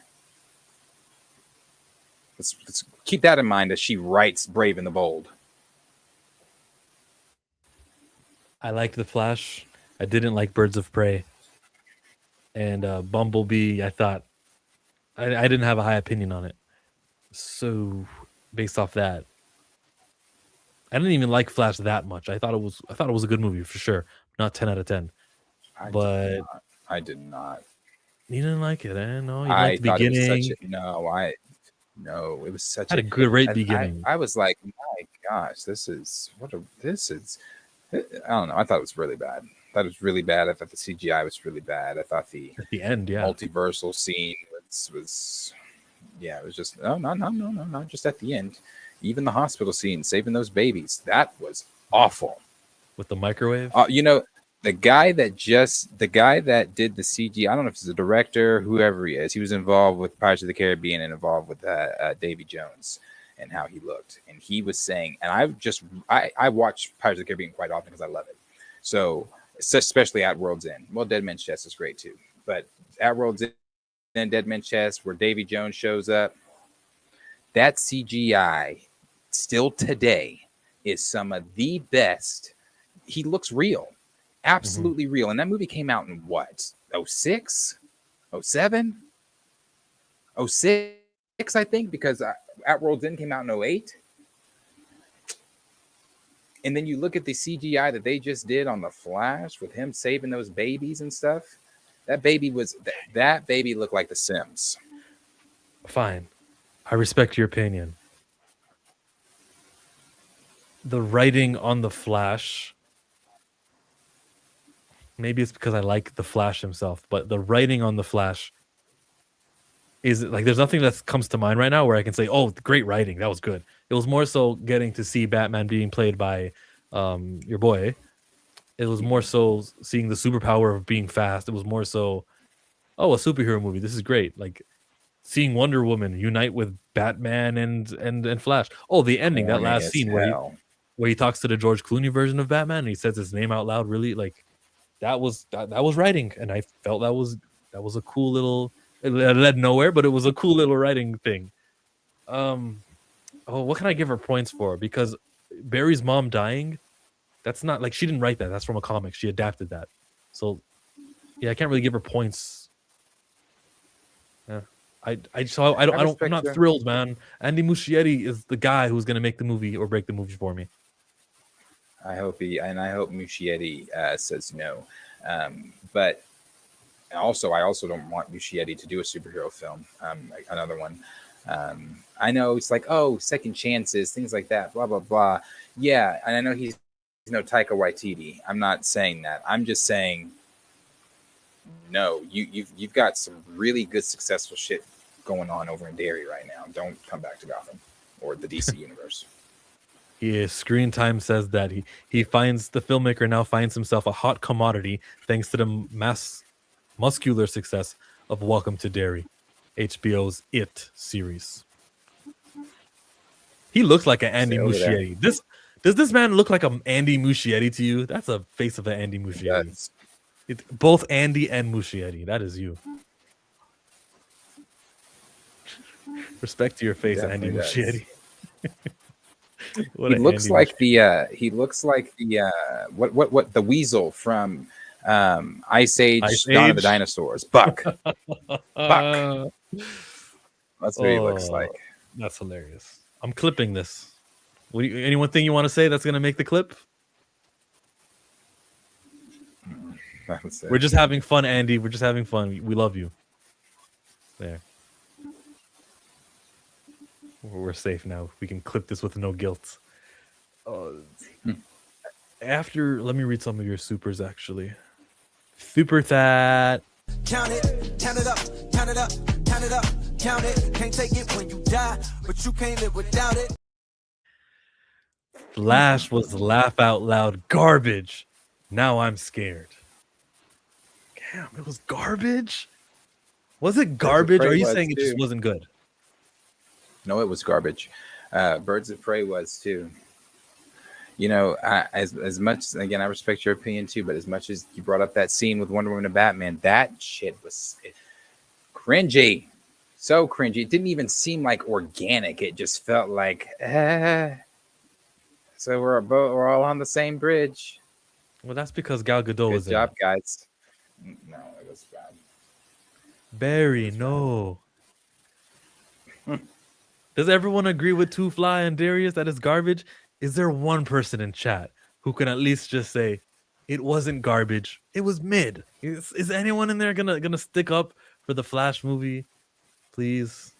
Let's keep that in mind as she writes Brave and the Bold. I liked The Flash. I didn't like Birds of Prey. And Bumblebee, I thought I didn't have a high opinion on it. So based off that, I didn't even like Flash that much. I thought it was a good movie for sure. Not 10 out of 10. I did not. You didn't like it, eh? No, you liked the beginning. It was such a great beginning. I was like, my gosh, this is. I don't know. I thought it was really bad. I thought the CGI was really bad. I thought at the end, multiversal scene was it was just no, not just at the end. Even the hospital scene, saving those babies, that was awful. With the microwave, the guy that did the CG, I don't know if he's a director, whoever he is. He was involved with Pirates of the Caribbean and involved with Davy Jones and how he looked. And he was saying, and I watch Pirates of the Caribbean quite often because I love it. So especially at World's End. Well, Dead Man's Chest is great too, but at World's End, Dead Man's Chest, where Davy Jones shows up, that CGI still today is some of the best. He looks real. Absolutely real. And that movie came out in what? 06? 07? 06, I think, because At World's End came out in 08. And then you look at the CGI that they just did on The Flash with him saving those babies and stuff. That baby looked like The Sims. Fine. I respect your opinion. The writing on The Flash, maybe it's because I like The Flash himself, but the writing on The Flash is like, there's nothing that comes to mind right now where I can say, oh, great writing, that was good. It was more so getting to see Batman being played by your boy. It was more so seeing the superpower of being fast. It was more so, oh, a superhero movie, this is great. Like seeing Wonder Woman unite with Batman and Flash. Oh, the ending, that last scene where he talks to the George Clooney version of Batman and he says his name out loud, really, like that was writing, and I felt that was a cool little. It led nowhere, but it was a cool little writing thing. What can I give her points for? Because Barry's mom dying, that's not like she didn't write that. That's from a comic. She adapted that. So yeah, I can't really give her points. Yeah. I'm not thrilled, man. Andy Muschietti is the guy who's gonna make the movie or break the movie for me. I hope Muschietti says no. But Also, I also don't want Muschietti to do a superhero film. Like another one. I know it's like, oh, second chances, things like that, blah blah blah. Yeah, and I know he's no Taika Waititi. I'm not saying that. I'm just saying, no, you've got some really good successful shit going on over in Derry right now. Don't come back to Gotham or the DC universe. His screen time says that he finds the filmmaker now finds himself a hot commodity thanks to the muscular success of Welcome to Derry, HBO's It series. He looks like an Andy Muschietti. Does this man look like an Andy Muschietti to you? That's a face of an Andy Muschietti. It's both Andy and Muschietti. That is you. Respect to your face, Andy Muschietti. He looks like the what the weasel from Ice Age, Dawn of the Dinosaurs. Buck. Buck. That's what he looks like. That's hilarious. I'm clipping this. Anyone thing you want to say that's gonna make the clip? We're just having fun, Andy. We're just having fun. We love you. There. We're safe now. We can clip this with no guilt. After, let me read some of your supers, actually. Super That. Count it up, count it up, count it up, count it. Can't take it when you die, but you can't live without it. Flash was laugh out loud garbage. Now I'm scared. Damn, it was garbage? Was it garbage? Or are you saying it just wasn't good? No, it was garbage. Birds of Prey was too. You know, as much, again, I respect your opinion too, but as much as you brought up that scene with Wonder Woman and Batman, that shit was cringy. So cringy. It didn't even seem like organic. It just felt like, so we're all on the same bridge. Well, that's because Gal Gadot was Good job, guys. No, it was bad. Barry, no. Does everyone agree with Two Fly and Darius that it's garbage? Is there one person in chat who can at least just say it wasn't garbage? It was mid. Is anyone in there gonna stick up for the Flash movie? Please.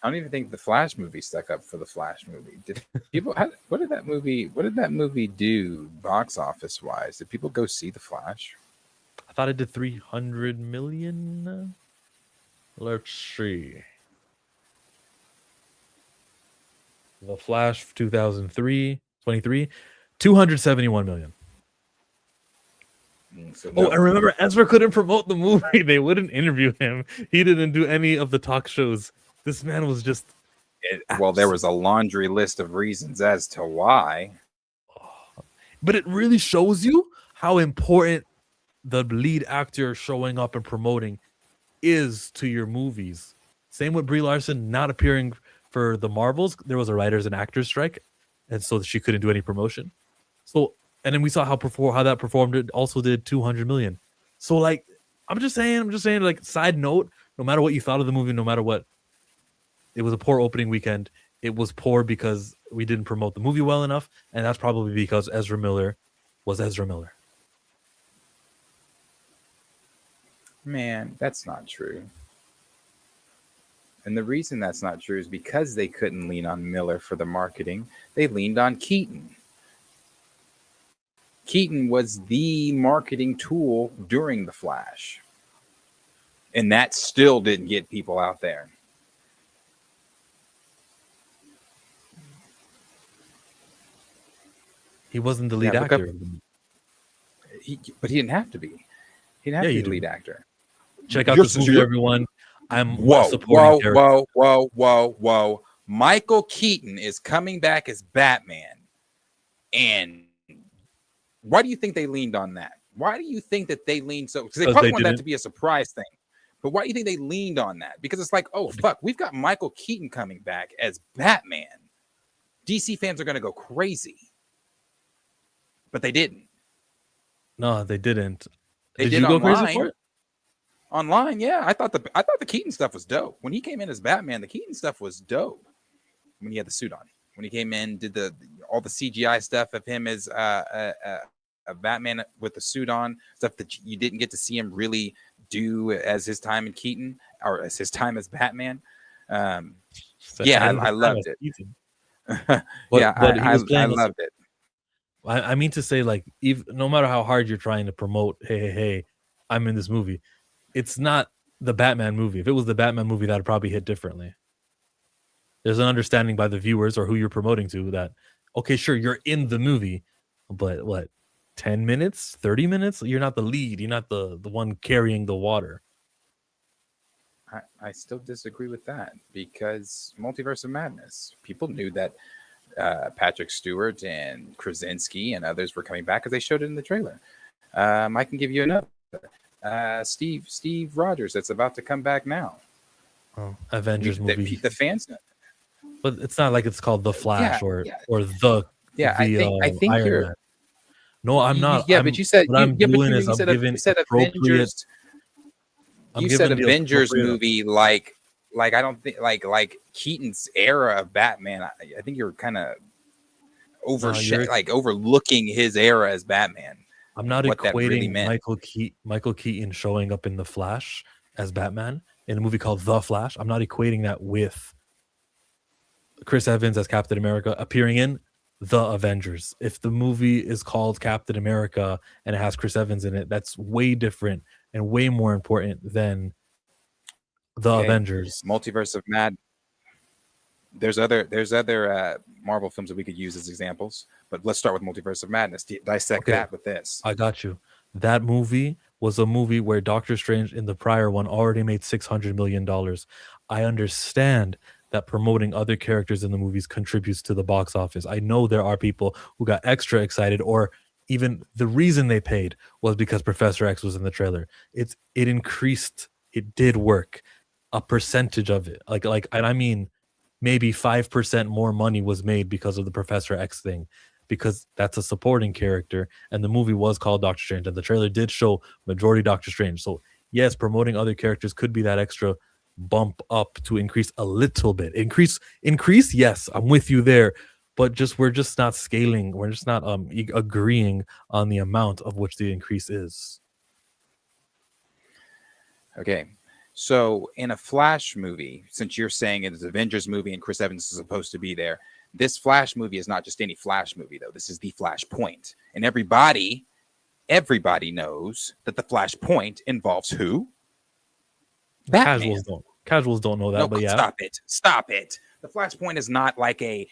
I don't even think the Flash movie stuck up for the Flash movie. Did people? What did that movie do box office wise? Did people go see the Flash? I thought it did 300 million. Let's see. The Flash 2023, 271 million. So I remember Ezra couldn't promote the movie. They wouldn't interview him. He didn't do any of the talk shows. This man was just... well, there was a laundry list of reasons as to why. But it really shows you how important the lead actor showing up and promoting is to your movies. Same with Brie Larson not appearing for the Marvels. There was a writers and actors strike, and so she couldn't do any promotion. So, and then we saw how that performed. It also did 200 million. So, like, I'm just saying, like, side note, no matter what you thought of the movie, no matter what, it was a poor opening weekend. It was poor because we didn't promote the movie well enough, and that's probably because Ezra Miller was Ezra Miller. Man, that's not true. And the reason that's not true is because they couldn't lean on Miller for the marketing. They leaned on Keaton. Keaton was the marketing tool during The Flash. And that still didn't get people out there. He wasn't the lead actor. But he didn't have to be. He didn't have to be the lead actor. Check out this movie, everyone. I'm supporting whoa. Michael Keaton is coming back as Batman. And why do you think they leaned on that? Why do you think that they leaned so? Because they probably want that to be a surprise thing. But why do you think they leaned on that? Because it's like, oh, fuck, we've got Michael Keaton coming back as Batman. DC fans are going to go crazy. But they didn't. No, they didn't. Did you go crazy for it? Online, yeah. I thought the Keaton stuff was dope. When he came in as Batman, the Keaton stuff was dope. When he had the suit on, when he came in, did all the CGI stuff of him as a Batman with the suit on, stuff that you didn't get to see him really do as his time in Keaton or as his time as Batman. So Yeah, as his I time loved as it. Keaton. Yeah, But he was I playing loved it. I mean to say, like, even no matter how hard you're trying to promote, hey, I'm in this movie. It's not the Batman movie. If it was the Batman movie, that'd probably hit differently. There's an understanding by the viewers or who you're promoting to that, okay, sure, you're in the movie, but what, 10 minutes, 30 minutes? You're not the lead. You're not the one carrying the water. I still disagree with that because Multiverse of Madness, people knew that Patrick Stewart and Krasinski and others were coming back because they showed it in the trailer. I can give you another. Steve Rogers that's about to come back now. Oh, Avengers movie. The fans know. But it's not like it's called The Flash or Yeah, I think Iron you're. Man. No, I'm not. Yeah, but you said what I'm doing is you I'm said giving you said appropriate. Avengers. I'm You said giving the Avengers appropriate- movie like I don't think like Keaton's era of Batman. I think you're kind of overlooking his era as Batman. I'm not what that really equating meant. Michael Keaton showing up in The Flash as Batman in a movie called The Flash. I'm not equating that with Chris Evans as Captain America appearing in The Avengers. If the movie is called Captain America and it has Chris Evans in it, that's way different and way more important than The Avengers. Multiverse of Mad. There's other Marvel films that we could use as examples, but let's start with Multiverse of Madness. Dissect that with this. I got you. That movie was a movie where Doctor Strange in the prior one already made $600 million. I understand that promoting other characters in the movies contributes to the box office. I know there are people who got extra excited, or even the reason they paid was because Professor X was in the trailer. It increased, it did work, a percentage of it. And I mean, maybe 5% more money was made because of the Professor X thing, because that's a supporting character, and the movie was called Doctor Strange, and the trailer did show majority Doctor Strange. So yes, promoting other characters could be that extra bump up to increase a little bit. Increase, yes, I'm with you there. But we're just not scaling. We're just not agreeing on the amount of which the increase is. Okay. So in a Flash movie, since you're saying it's an Avengers movie and Chris Evans is supposed to be there, this Flash movie is not just any Flash movie, though. This is the Flash Point. And everybody knows that the Flash Point involves who? Batman. Casuals don't know that, but yeah. Stop it. The Flashpoint is not like a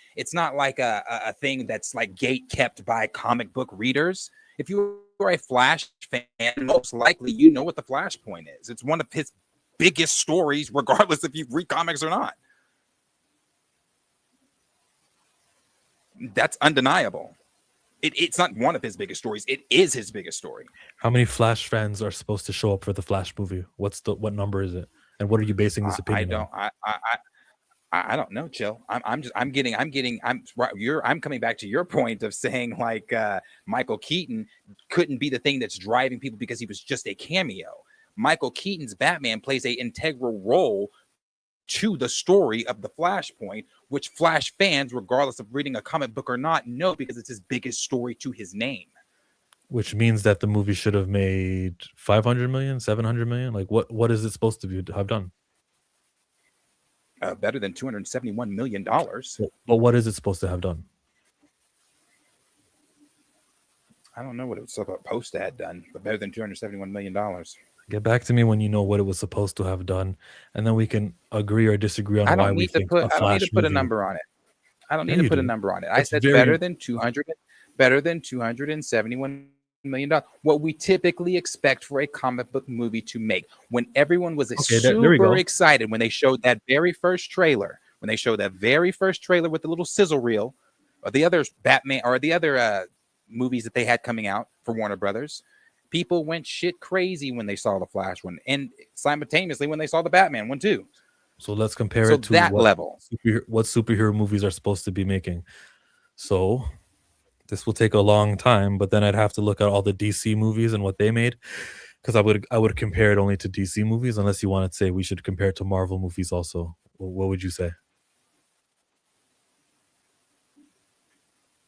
thing that's like gate kept by comic book readers. If you are a Flash fan, most likely you know what the Flashpoint is. It's one of his biggest stories, regardless if you read comics or not. That's undeniable. It's not one of his biggest stories. It is his biggest story. How many Flash fans are supposed to show up for the Flash movie? What number is it? And what are you basing this opinion on? I don't know, Chill. I'm coming back to your point of saying like Michael Keaton couldn't be the thing that's driving people because he was just a cameo. Michael Keaton's Batman plays an integral role to the story of the Flashpoint, which Flash fans, regardless of reading a comic book or not, know because it's his biggest story to his name. Which means that the movie should have made 500 million, 700 million. Like what is it supposed to have done? Better than $271 million. But what is it supposed to have done? I don't know what it was supposed to have done, but better than $271 million. Get back to me when you know what it was supposed to have done, and then we can agree or disagree on why we think a Flash I don't need to put a number on it. I said better than $271 million. What we typically expect for a comic book movie to make. When everyone was super excited when they showed that very first trailer, with the little sizzle reel, or the other Batman or the other movies that they had coming out for Warner Brothers. People went shit crazy when they saw the Flash one, and simultaneously when they saw the Batman one too. So let's compare it to that level. What superhero movies are supposed to be making. So this will take a long time, but then I'd have to look at all the DC movies and what they made, because I would compare it only to DC movies, unless you want to say we should compare it to Marvel movies also. What would you say?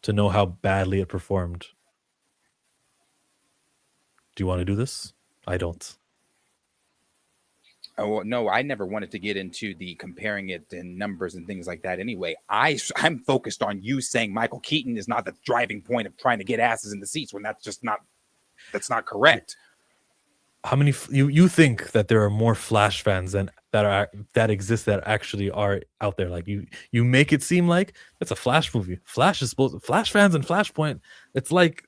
To know how badly it performed. Do you want to do this? I don't. Oh no, I never wanted to get into the comparing it in numbers and things like that. Anyway, I'm focused on you saying Michael Keaton is not the driving point of trying to get asses in the seats when that's not correct. How many you think that there are more Flash fans than that exist that actually are out there? Like you make it seem like it's a Flash movie. Flash fans and Flashpoint. It's like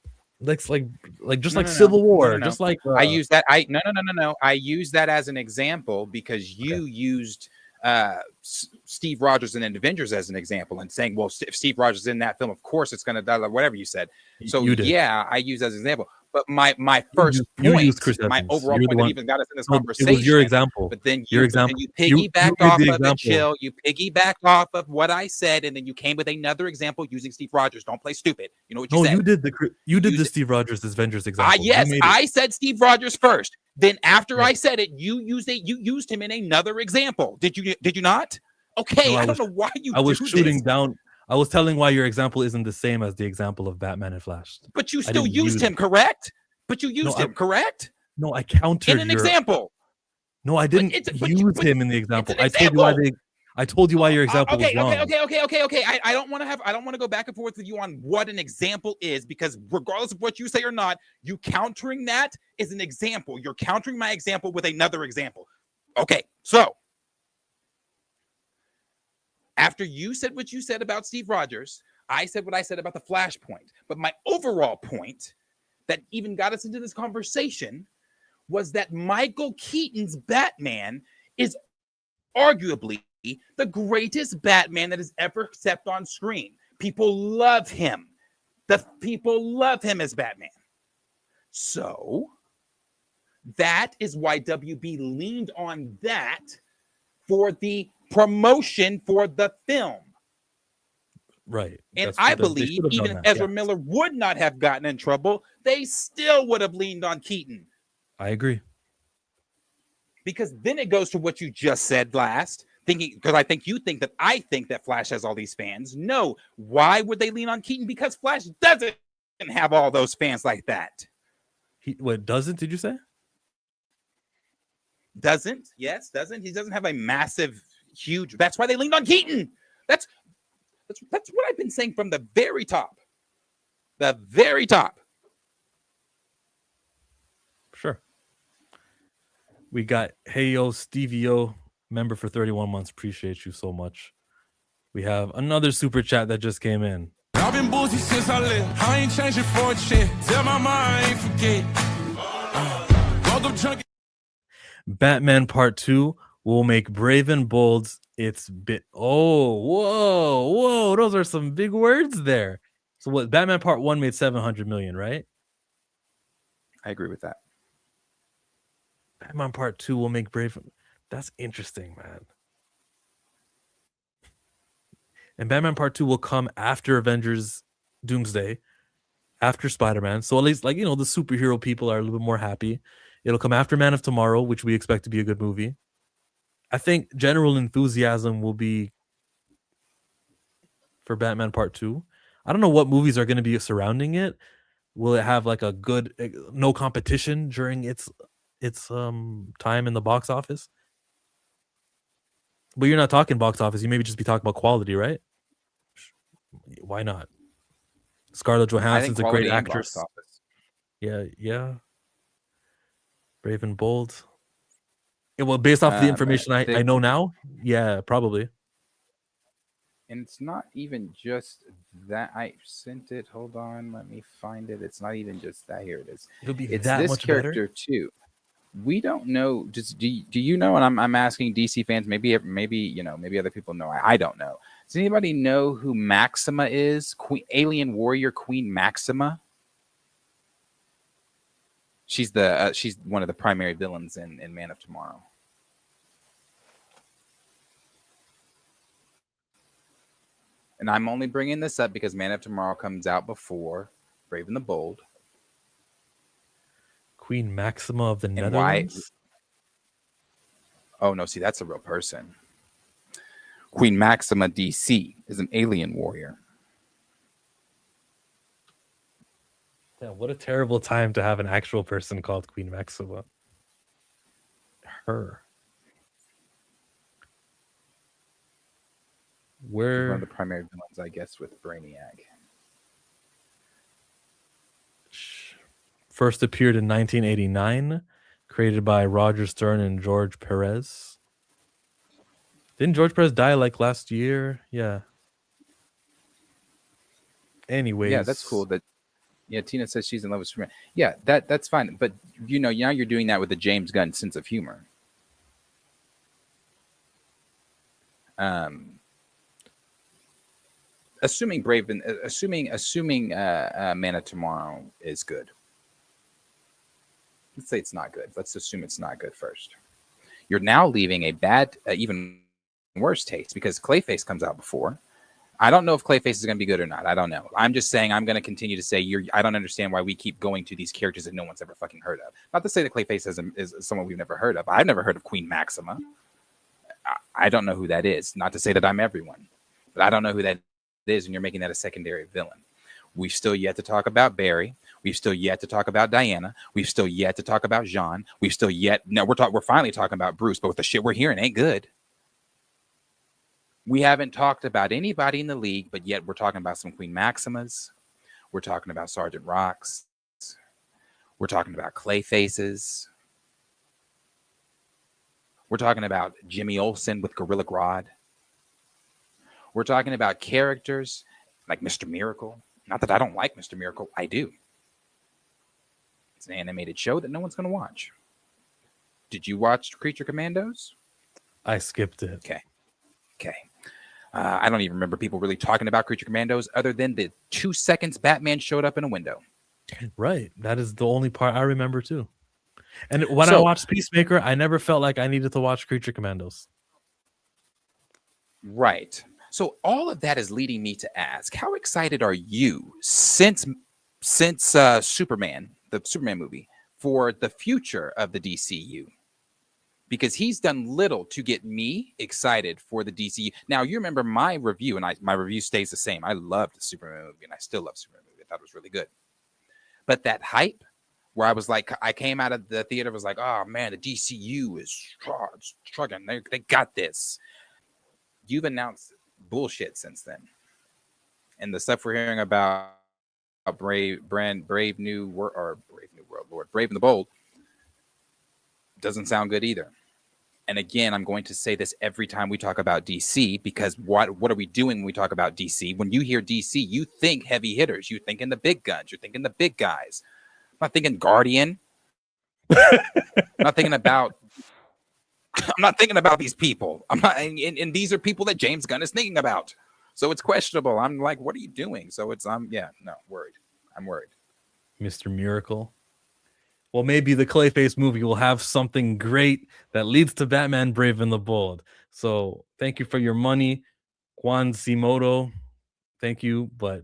just like Civil War, No. just like I use that. No. I use that as an example because you used Steve Rogers in Avengers as an example and saying, well, if Steve Rogers is in that film, of course it's going to die, like whatever you said. So yeah, I use that as an example. But my first point, my overall point that even got us in this conversation, it was your example. But then you piggybacked off of it, chill. You piggybacked off of what I said, and then you came with another example using Steve Rogers. Don't play stupid. You know what you said? You did the Steve Rogers Avengers example. Yes, I said Steve Rogers first. Then after I said it, you used him in another example. Did you not? Okay, I don't know why you. I was shooting down. I was telling why your example isn't the same as the example of Batman and Flash. But you still used him, correct? But you used him, correct? No, I countered in an example. No, I didn't use him in the example. I told you why your example was wrong. Okay. I don't want to go back and forth with you on what an example is, because regardless of what you say or not, you countering that is an example. You're countering my example with another example. Okay, so after you said what you said about Steve Rogers, I said what I said about the Flashpoint. But my overall point that even got us into this conversation was that Michael Keaton's Batman is arguably the greatest Batman that has ever stepped on screen. People love him. The people love him as Batman. So that is why WB leaned on that for the promotion for the film. Right. And I believe even if Ezra Miller would not have gotten in trouble, they still would have leaned on Keaton. I agree. Because then it goes to what you just said last, because I think that Flash has all these fans. No. Why would they lean on Keaton? Because Flash doesn't have all those fans like that. What doesn't, did you say? Doesn't. Yes, doesn't. He doesn't have a massive, huge. That's why they leaned on Keaton. That's what I've been saying from the very top. The very top. Sure. We got Heyo Stevio, member for 31 months. Appreciate you so much. We have another super chat that just came in. I've been boozy since I left. I ain't changing for a chick. Tell my mind I ain't forget. Batman Part 2 will make Brave and Bold its bit. Oh, whoa. Those are some big words there. So what? Batman Part 1 made 700 million, right? I agree with that. Batman Part 2 will make Brave. That's interesting, man. And Batman Part 2 will come after Avengers Doomsday, after Spider-Man. So at least, like, the superhero people are a little bit more happy. It'll come after Man of Tomorrow, which we expect to be a good movie. I think general enthusiasm will be for Batman Part 2. I don't know what movies are going to be surrounding it. Will it have like a good, no competition during its time in the box office? But you're not talking box office. You maybe just be talking about quality, right? Why not? Scarlett Johansson's a great actress. Yeah. Brave and Bold. Well, based off the information I know now, yeah, probably. And it's not even just that. I sent it. Hold on, let me find it. It's not even just that. Here it is. It's that this much character better? too. We don't know. Just do you know? And I'm asking DC fans. Maybe other people know. I don't know. Does anybody know who Maxima is? Alien warrior Queen Maxima. She's one of the primary villains in Man of Tomorrow. And I'm only bringing this up because Man of Tomorrow comes out before Brave and the Bold. Queen Maxima of the Netherlands? Oh, no. See, that's a real person. Queen Maxima DC is an alien warrior. Yeah, what a terrible time to have an actual person called Queen Maxima. Her. One Where of the primary villains, I guess, with Brainiac. first appeared in 1989, created by Roger Stern and George Perez. Didn't George Perez die like last year? Yeah. Anyways. Yeah, that's cool. Tina says she's in love with Superman. Yeah, that's fine. But now you're doing that with the James Gunn sense of humor. Assuming Man of Tomorrow is good. Let's say it's not good. Let's assume it's not good first. You're now leaving a bad, even worse taste because Clayface comes out before. I don't know if Clayface is going to be good or not. I don't know. I'm just saying I'm going to continue to say I don't understand why we keep going to these characters that no one's ever fucking heard of. Not to say that Clayface is someone we've never heard of. I've never heard of Queen Maxima. I don't know who that is. Not to say that I'm everyone, but I don't know who that is, and you're making that a secondary villain. We've still yet to talk about Barry. We've still yet to talk about Diana. We've still yet to talk about Jean. We're finally talking about Bruce, but with the shit we're hearing ain't good. We haven't talked about anybody in the league, but yet we're talking about some Queen Maximas. We're talking about Sergeant Rocks. We're talking about Clayfaces. We're talking about Jimmy Olsen with Gorilla Grodd. We're talking about characters like Mr. Miracle. Not that I don't like Mr. Miracle. I do. It's an animated show that no one's going to watch. Did you watch Creature Commandos? I skipped it. Okay. I don't even remember people really talking about Creature Commandos other than the 2 seconds Batman showed up in a window. Right. That is the only part I remember too. And when I watched Peacemaker, I never felt like I needed to watch Creature Commandos. Right. So all of that is leading me to ask, how excited are you since Superman, the Superman movie, for the future of the DCU? Because he's done little to get me excited for the DCU. Now, you remember my review, and my review stays the same. I loved the Superman movie, and I still love Superman movie. I thought it was really good. But that hype, where I was like, I came out of the theater, was like, oh man, the DCU is struggling. They got this. You've announced bullshit since then. And the stuff we're hearing about Brave New World, Brave and the Bold, doesn't sound good either. And again, I'm going to say this every time we talk about DC, because what are we doing when we talk about DC? When you hear DC, you think heavy hitters. You're thinking the big guns. You're thinking the big guys. I'm not thinking Guardian. I'm not thinking about these people. And these are people that James Gunn is thinking about. So it's questionable. I'm like, what are you doing? So worried. I'm worried. Mr. Miracle. Well, maybe the Clayface movie will have something great that leads to Batman Brave and the Bold. So thank you for your money, Juan Simoto. Thank you, but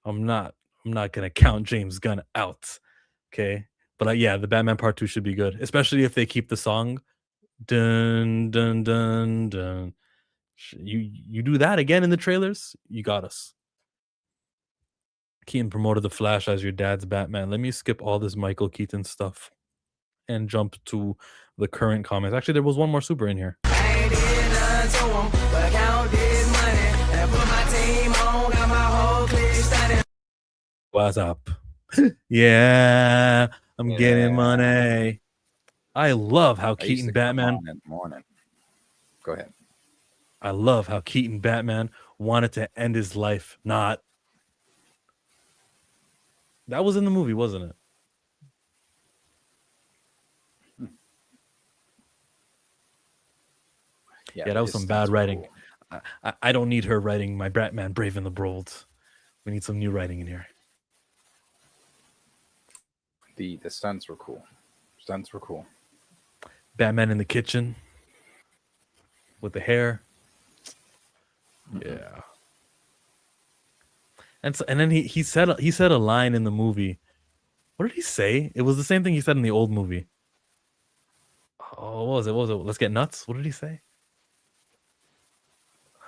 I'm not gonna count James Gunn out. Okay. But yeah, the Batman Part 2 should be good, especially if they keep the song. Dun dun dun dun. You do that again in the trailers, you got us. Keaton promoted The Flash as your dad's Batman. Let me skip all this Michael Keaton stuff and jump to the current comments. Actually, there was one more super in here. What's up? Yeah, I'm getting money. I love how Keaton Batman. Morning. Go ahead. I love how Keaton Batman wanted to end his life. Not. That was in the movie, wasn't it? Yeah, that was some bad writing. Cool. I don't need her writing my Batman Brave and the Bold. We need some new writing in here. The stunts were cool. Batman in the kitchen with the hair. Yeah. And then he said a line in the movie. What did he say? It was the same thing he said in the old movie. Oh, what was it? Let's get nuts. What did he say?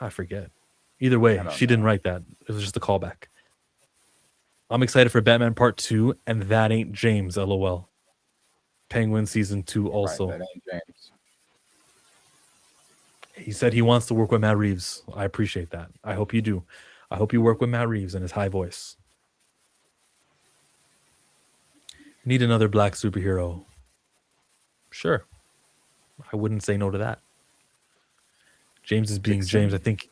I forget. Either way, she didn't write that. It was just a callback. I'm excited for Batman Part 2, and that ain't James, LOL. Penguin Season 2 also. Right, that ain't James. He said he wants to work with Matt Reeves. I appreciate that. I hope you do. I hope you work with Matt Reeves and his high voice. Need another black superhero. Sure. I wouldn't say no to that. James is being James. I think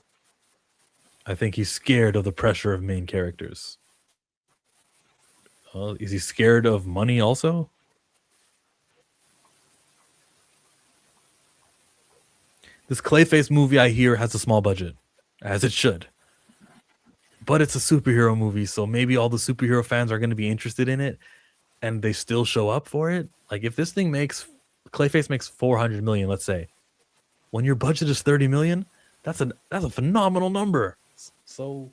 he's scared of the pressure of main characters. Is he scared of money also? This Clayface movie, I hear, has a small budget, as it should. But it's a superhero movie, so maybe all the superhero fans are going to be interested in it, and they still show up for it. Like, if this thing Clayface makes 400 million, let's say, when your budget is 30 million, that's a phenomenal number. So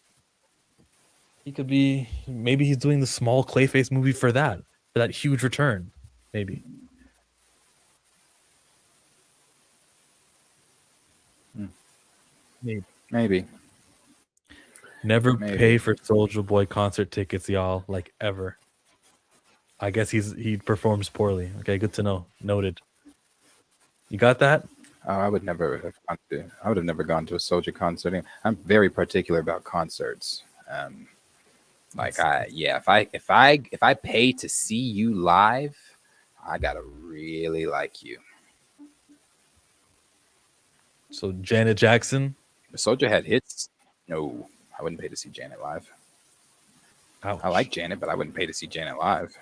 maybe he's doing the small Clayface movie for that huge return, maybe. Maybe. Never pay for Soulja Boy concert tickets, y'all, like ever. I guess he performs poorly. Okay, good to know. Noted. You got that? Oh, I would never have gone to. I would have never gone to a Soulja concert. I'm very particular about concerts. If I pay to see you live, I gotta really like you. So Janet Jackson. Soulja had hits. No, I wouldn't pay to see Janet live. Ouch. I like Janet, but I wouldn't pay to see Janet live.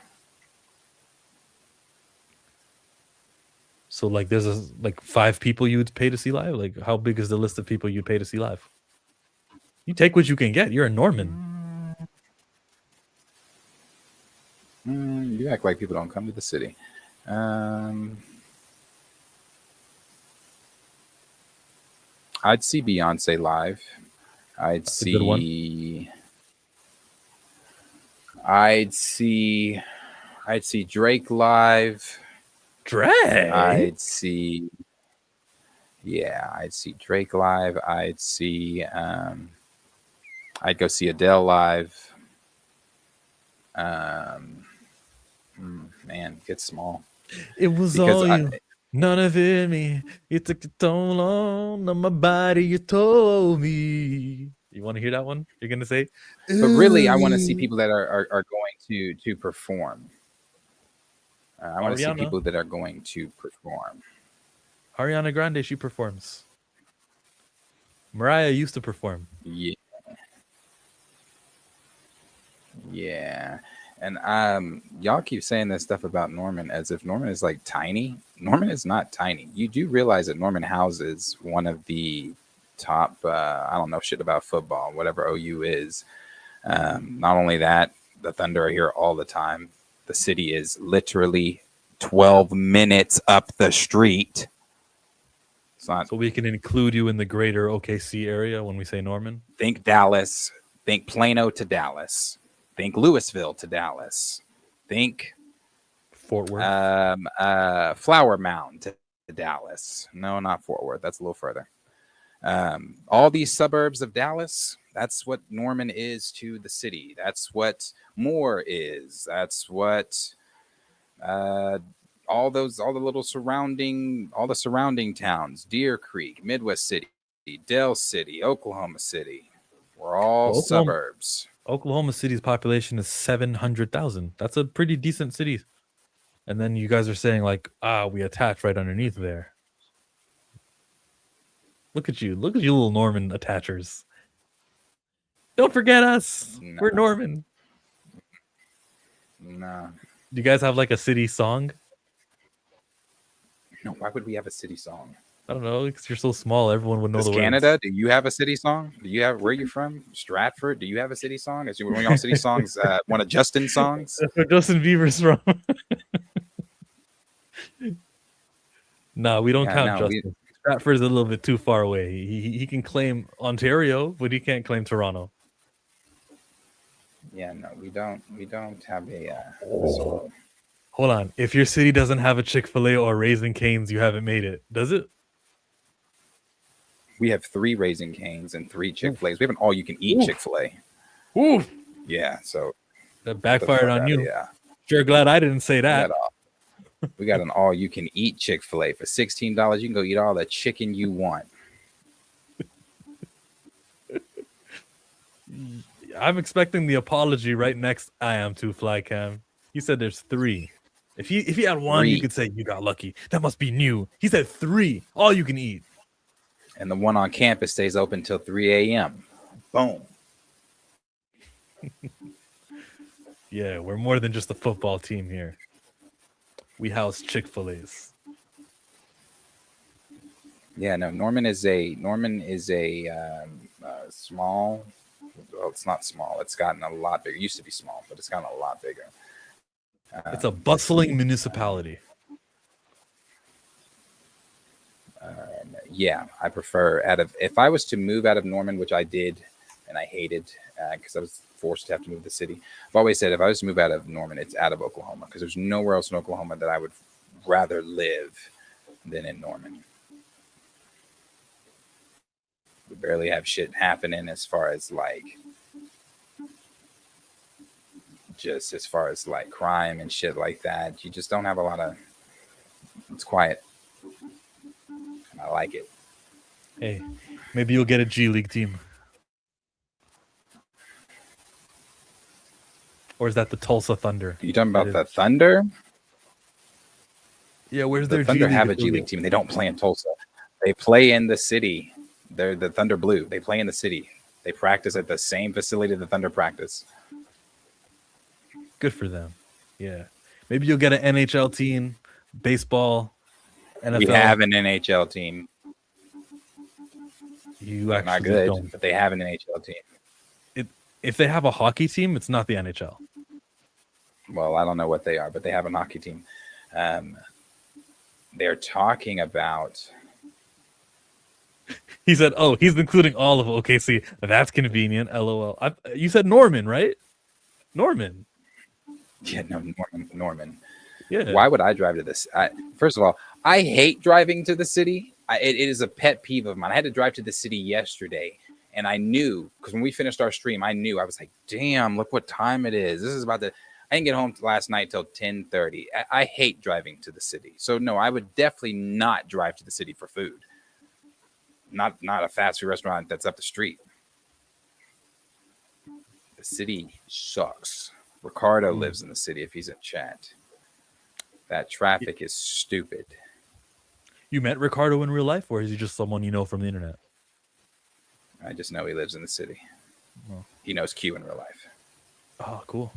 So like there's 5 people you'd pay to see live? Like how big is the list of people you'd pay to see live? You take what you can get. You're a Norman. You act like people don't come to the city. I'd see Beyonce live. That's a good one. I'd see Drake live. Drake. I'd see Drake live. I'd go see Adele live. Man, it gets small. It was Because all you. None of it me. You took the toll on my body. You told me. You want to hear that one? You're gonna say, but really, I want to see people that are going to perform. I want to see people that are going to perform. Ariana Grande, she performs. Mariah used to perform. Yeah. And y'all keep saying this stuff about Norman as if Norman is like tiny. Norman is not tiny. You do realize that Norman houses one of the top, I don't know shit about football, whatever OU is. Not only that, the Thunder are here all the time. The city is literally 12 minutes up the street. So we can include you in the greater OKC area when we say Norman. Think Dallas. Think Plano to Dallas. Think Louisville to Dallas. Think Fort Worth. Flower Mound to Dallas. No, not Fort Worth. That's a little further. All these suburbs of Dallas, that's what Norman is to the city. That's what Moore is. That's what all the surrounding towns, Deer Creek, Midwest City, Dell City, Oklahoma City. We're all suburbs. Oklahoma City's population is 700,000. That's a pretty decent city. And then you guys are saying like, we attach right underneath there. Look at you little Norman attachers. Don't forget us. No. We're Norman. No. Do you guys have like a city song? No, why would we have a city song? I don't know, because you're so small, everyone would know the Canada, words. do you have a city song? Where are you from? Stratford, do you have a city song? Is one of y'all city songs one of Justin's songs? That's where Justin Bieber's from. No, we don't count Justin. Stratford's a little bit too far away. He can claim Ontario, but he can't claim Toronto. Yeah, no, we don't have a song. Hold on. If your city doesn't have a Chick-fil-A or Raising Cane's, you haven't made it. Does it? We have 3 Raising Cane's and 3 Chick-fil-A's. We have an all-you-can-eat Chick-fil-A. Ooh. Yeah, so that backfired on you. Yeah. Sure glad I didn't say that. We got an all-you-can-eat Chick-fil-A for $16. You can go eat all the chicken you want. I'm expecting the apology right next. I am too, fly cam. He said there's 3. If he had 1, you 3. could say you got lucky. That must be new. He said 3. All you can eat. And the one on campus stays open till 3 a.m. Boom. Yeah, we're more than just a football team here. We house Chick-fil-A's. Yeah, no. Norman is a small. Well, it's not small. It's gotten a lot bigger. It used to be small, but it's gotten a lot bigger. It's a bustling municipality. Yeah, I prefer if I was to move out of Norman, which I did, and I hated because I was forced to have to move to the city. I've always said if I was to move out of Norman, it's out of Oklahoma because there's nowhere else in Oklahoma that I would rather live than in Norman. We barely have shit happening as far as like crime and shit like that. You just don't have a lot of. It's quiet. I like it. Hey, maybe you'll get a G League team. Or is that the Tulsa Thunder? You talking about the Thunder? Yeah, where's the their Thunder G League have a G League team. They don't play in Tulsa. They play in the city. They're the Thunder Blue. They play in the city. They practice at the same facility the Thunder practice. Good for them. Yeah. Maybe you'll get an NHL team, baseball, NFL. We have an NHL team. You actually not good, don't. but they have an NHL team. If they have a hockey team, it's not the NHL. Well, I don't know what they are, but they have a hockey team. They're talking about. He said, "Oh, he's including all of OKC. That's convenient." LOL. You said Norman, right? Norman. Yeah, no, Norman. Yeah. Why would I drive to this? First of all, I hate driving to the city. It is a pet peeve of mine. I had to drive to the city yesterday, and I knew because when we finished our stream, I was like, "Damn, look what time it is. This is about to." I didn't get home last night till 10:30. I hate driving to the city, so no, I would definitely not drive to the city for food. Not a fast food restaurant that's up the street. The city sucks. Ricardo lives in the city if he's in chat. That traffic is stupid. You met Ricardo in real life, or is he just someone you know from the internet? I just know he lives in the city. Oh. He knows Q in real life. Oh, cool.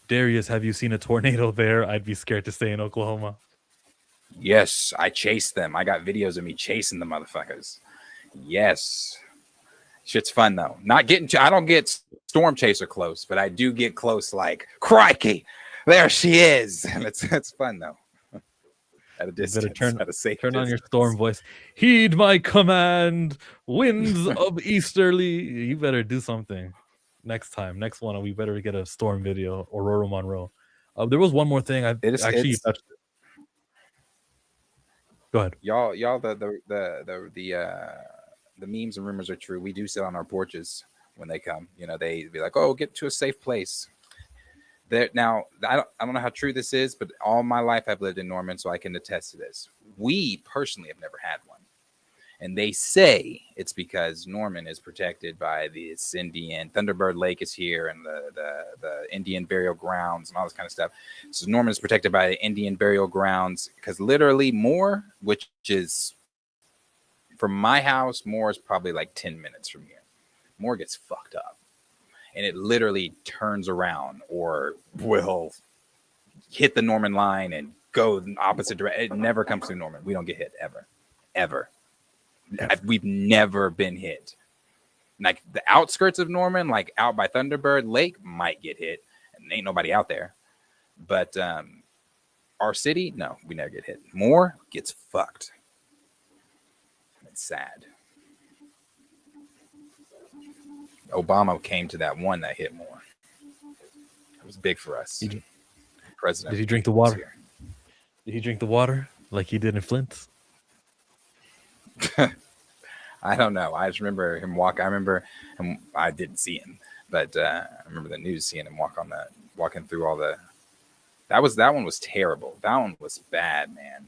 Darius, have you seen a tornado there? I'd be scared to stay in Oklahoma. Yes, I chased them. I got videos of me chasing the motherfuckers. Yes. Shit's fun though. Not getting I don't get storm chaser close, but I do get close like crikey. There she is. And it's fun though. At a distance. At a safe turn on your distance. storm voice. Heed my command. Winds of easterly. You better do something. Next one, we better get a storm video. Aurora Monroe. There was one more thing. You touched it. Go ahead. Y'all, the memes and rumors are true. We do sit on our porches when they come. You know, they be like, "Oh, get to a safe place." There now, I don't know how true this is, but all my life I've lived in Norman, so I can attest to this. We personally have never had one, and they say it's because Norman is protected by this Indian Thunderbird Lake is here, and the Indian burial grounds and all this kind of stuff. So Norman is protected by the Indian burial grounds because literally Moore, which is from my house, Moore is probably like 10 minutes from here. Moore gets fucked up. And it literally turns around or will hit the Norman line and go in the opposite direction. It never comes through Norman. We don't get hit ever. We've never been hit. Like the outskirts of Norman, like out by Thunderbird Lake, might get hit. And ain't nobody out there. But our city, no, we never get hit. Moore gets fucked. It's sad. Obama came to that one that hit more. It was big for us. President. Did he drink the water? Did he drink the water like he did in Flint? I don't know. I just remember him walk. I remember him. I didn't see him, but I remember the news seeing him walking through all the. That one was terrible. That one was bad, man.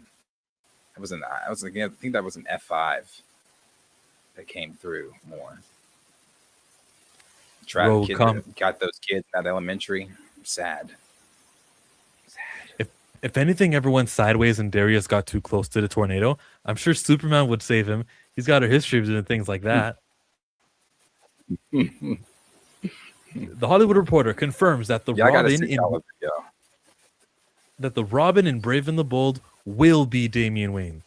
I think that was an F5 that came through more. Bro, come. Got those kids at elementary. Sad. If anything ever went sideways and Darius got too close to the tornado, I'm sure Superman would save him. He's got a history of doing things like that. The Hollywood Reporter confirms that the Robin in Brave and the Bold will be Damian Wayne.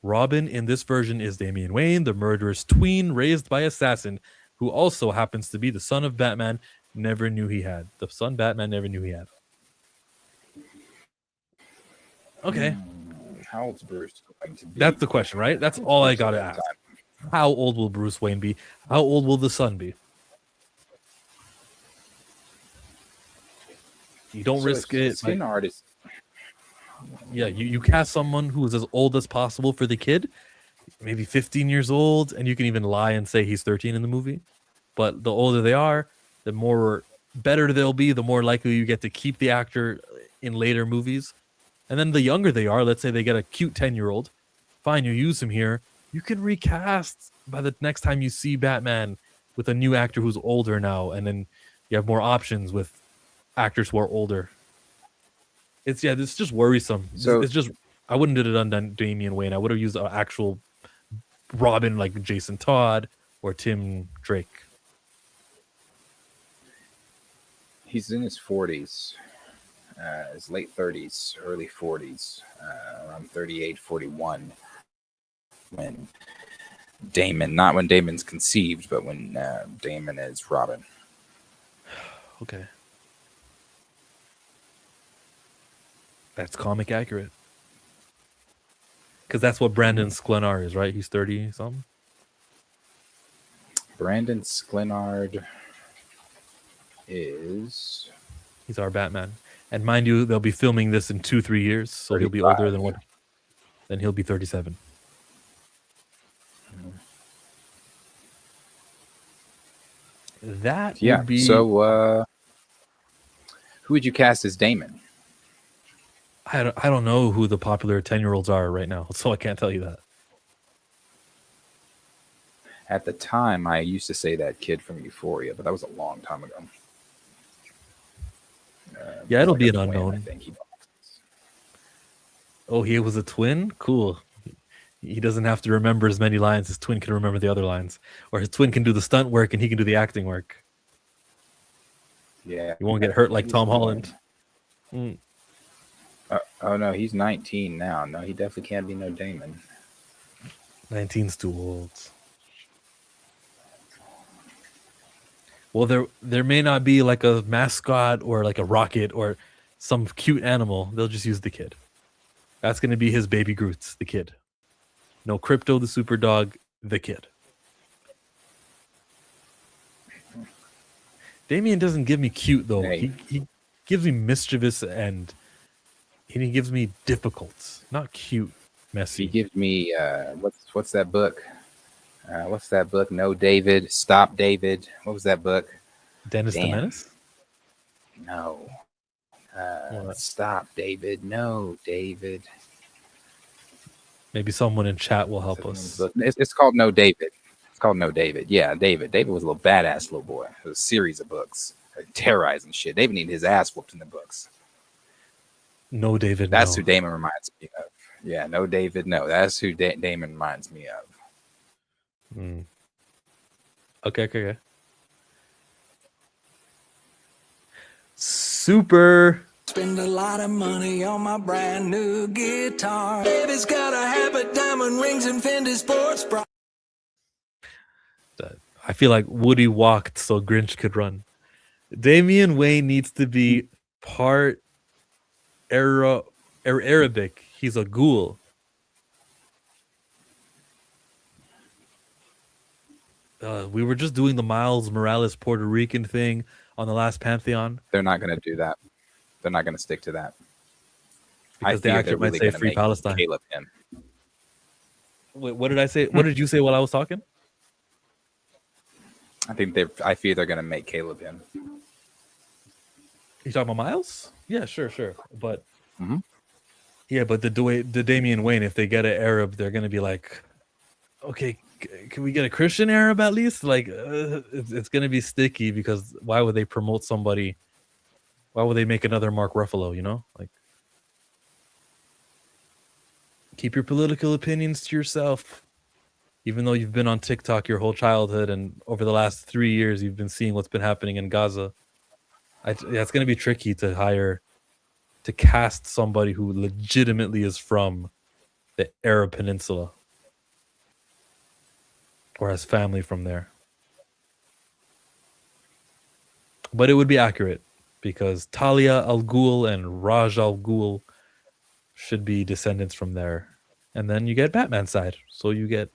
Robin in this version is Damian Wayne, the murderous tween raised by assassin, who also happens to be the son of Batman never knew he had. The son Batman never knew he had. Okay. How old's Bruce going to be? That's the question, right? That's all I gotta ask. How old will Bruce Wayne be? How old will the son be? You don't risk it. Skin artist. Yeah, you cast someone who is as old as possible for the kid, maybe 15 years old, and you can even lie and say he's 13 in the movie. But the older they are, the more better they'll be, the more likely you get to keep the actor in later movies. And then the younger they are, let's say they get a cute 10-year-old, fine, you use him here. You can recast by the next time you see Batman with a new actor who's older now, and then you have more options with actors who are older. It's just worrisome. So it's just, I wouldn't have done Damian Wayne. I would have used an actual Robin like Jason Todd or Tim Drake. He's in his 40s. His late 30s, early 40s, around 38, 41, when not when Damon's conceived, but when Damon is Robin. Okay. That's comic accurate. Because that's what Brandon Sklenar is, right? He's 30 something. Brandon Sklenard is... He's our Batman. And mind you, they'll be filming this in 2-3 years, so 35. He'll be older than what? Then he'll be 37. That would be... So, who would you cast as Damon? I don't know who the popular 10-year-olds are right now, so I can't tell you that. At the time, I used to say that kid from Euphoria, but that was a long time ago. Yeah, it'll like be an twin, unknown. I think Oh, he was a twin? Cool. He doesn't have to remember as many lines. His twin can remember the other lines. Or his twin can do the stunt work and he can do the acting work. Yeah. He won't get hurt like Tom Holland. Mm. Oh, no, he's 19 now. No, he definitely can't be no Damon. 19's too old. Well, there may not be like a mascot or like a rocket or some cute animal. They'll just use the kid. That's going to be his baby Groot, the kid. No Crypto, the super dog, the kid. Damien doesn't give me cute, though. Hey. He gives me mischievous and he gives me difficult, not cute, messy. He gives me, what's that book? What's that book? No, David. Stop, David. What was that book? Dennis the Menace? No. Stop, David. No, David. Maybe someone in chat will help us. It's called No David. It's called No David. Yeah, David. David was a little badass little boy. It was a series of books. Terrorizing shit. David needed his ass whooped in the books. No, David. That's no. who Damon reminds me of. Yeah, No David. No, that's who Damon reminds me of. Mm. Okay. Super. Spend a lot of money on my brand new guitar. Baby's got a habit, diamond rings, and Fendi sports bra. I feel like Woody walked so Grinch could run. Damian Wayne needs to be part Arabic. He's a ghoul. We were just doing the Miles Morales Puerto Rican thing on the last Pantheon. They're not going to do that. They're not going to stick to that. Because the actor might say Free Palestine. Caleb him. Wait, what did I say? What did you say while I was talking? I fear they're going to make Caleb him. You talking about Miles? Yeah, sure. But Mhm. Yeah, but the Damian Wayne, if they get an Arab, they're going to be like, okay, can we get a Christian Arab at least? Like, it's gonna be sticky because why would they promote somebody? Why would they make another Mark Ruffalo? You know, like, keep your political opinions to yourself. Even though you've been on TikTok your whole childhood and over the last 3 years you've been seeing what's been happening in Gaza, it's going to be tricky to cast somebody who legitimately is from the Arab Peninsula or has family from there. But it would be accurate because Talia Al Ghul and Raj Al Ghul should be descendants from there. And then you get Batman's side. So you get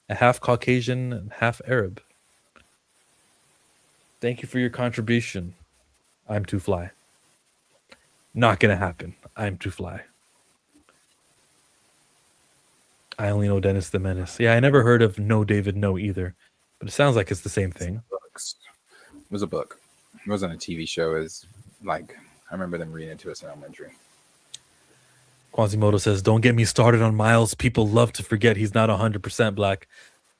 a half Caucasian and half Arab. Thank you for your contribution. I'm too fly. Not gonna happen. I'm too fly. I only know Dennis the Menace. Yeah, I never heard of No David No either, but it sounds like it's the same thing. It was a book. It wasn't a TV show. It was like, I remember them reading it to us in elementary. Quasimodo says, "Don't get me started on Miles. People love to forget he's not 100% black."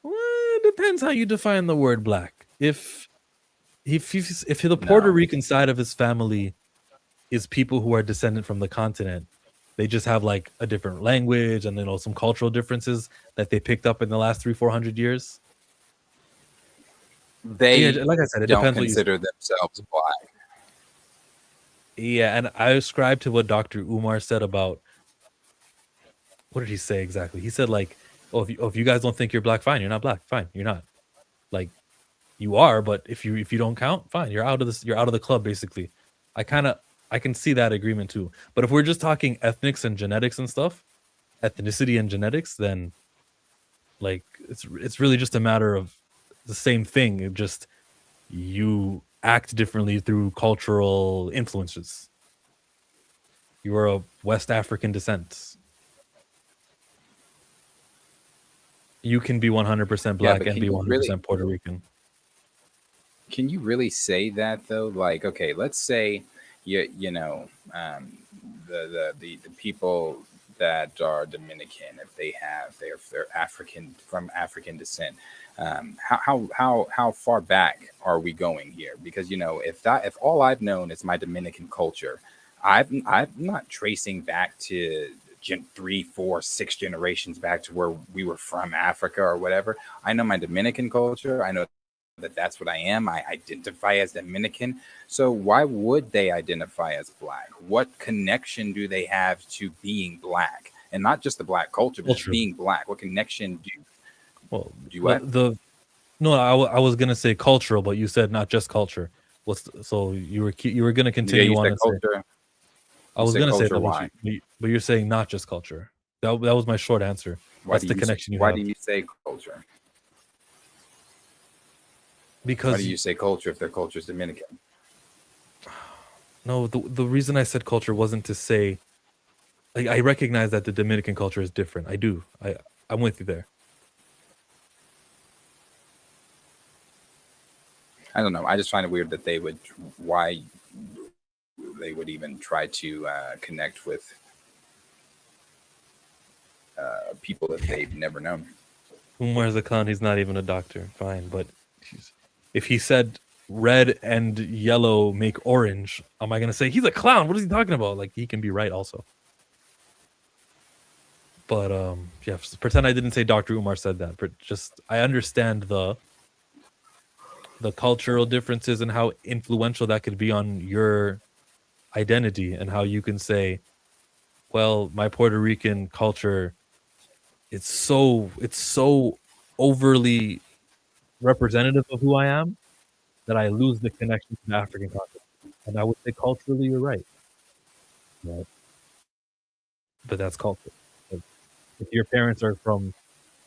Well, it depends how you define the word black. If the Puerto Rican side of his family is people who are descendant from the continent, they just have like a different language and some cultural differences that they picked up in the last 300-400 years. They, like I said, it don't depends consider themselves black. Yeah, and I ascribe to what Dr. Umar said about, what did he say exactly? He said like, "Oh, if you guys don't think you're black, fine, you're not black, fine, you're not. Like, you are, but if you don't count, fine, you're out of this. You're out of the club, basically." I can see that agreement too. But if we're just talking ethnics and genetics and stuff, ethnicity and genetics, then like it's really just a matter of the same thing. It just, you act differently through cultural influences. You are of West African descent. You can be 100% black and be 100% Puerto Rican. Can you really say that though? Like, okay, let's say the people that are Dominican, if they're African, from African descent, how far back are we going here? Because if all I've known is my Dominican culture, I'm not tracing back to 3, 4, 6 generations back to where we were from, Africa or whatever. I know my Dominican culture. I know that's what I am. I identify as Dominican. So why would they identify as black? What connection do they have to being black? And not just the black culture, but just being black. What connection do you have? I was gonna say cultural, but you said not just culture. So you were gonna continue on and culture. say, I was gonna say that, but you're saying not just culture. That was my short answer. That's the connection you have. Why do you say culture? Because why do you say culture if their culture is Dominican? No, the reason I said culture wasn't to say, like, I recognize that the Dominican culture is different. I do. I'm with you there. I don't know. I just find it weird that why they would even try to connect with people that they've never known. Umar's a clown. He's not even a doctor. Fine, but if he said red and yellow make orange, am I gonna say he's a clown? What is he talking about? Like, he can be right also. But yeah, pretend I didn't say Dr. Umar said that. But just, I understand the cultural differences and how influential that could be on your identity, and how you can say, well, my Puerto Rican culture, it's so overly representative of who I am that I lose the connection to the African continent. And I would say culturally, you're right. But that's culture. If your parents are from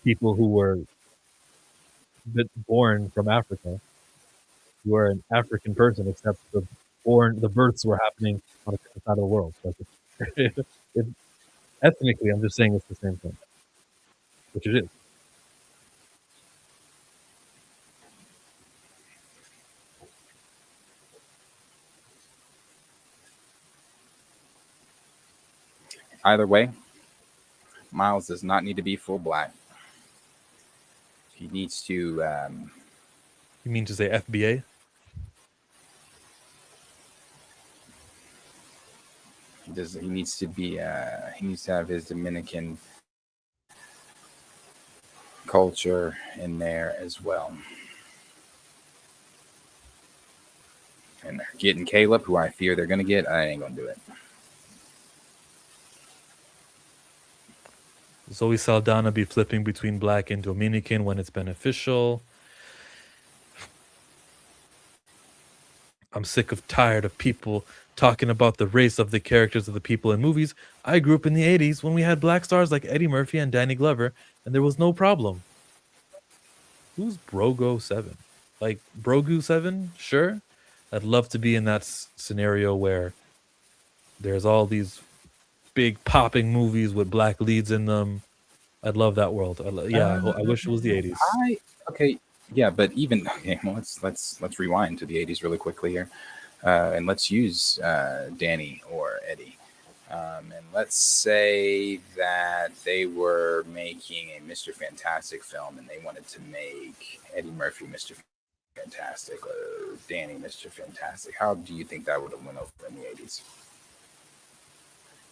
people who were born from Africa, you are an African person, except the births were happening on the other side of the world. Ethnically, I'm just saying it's the same thing, which it is. Either way, Miles does not need to be full black. He needs to. You mean to say FBA? He needs to be. He needs to have his Dominican culture in there as well. And getting Caleb, who I fear they're going to get, I ain't going to do it. Zoe Saldana be flipping between black and Dominican when it's beneficial. I'm tired of people talking about the race of the characters of the people in movies. I grew up in the 80s when we had black stars like Eddie Murphy and Danny Glover, and there was no problem. Who's Brogo 7? Like Brogu 7? Sure. I'd love to be in that scenario where there's all these big popping movies with black leads in them. I'd love that world. I wish it was the 80s. Yeah, but even well, let's rewind to the 80s really quickly here, and let's use Danny or Eddie, and let's say that they were making a Mr. Fantastic film, and they wanted to make Eddie Murphy Mr. Fantastic or Danny Mr. Fantastic. How do you think that would have went over in the 80s?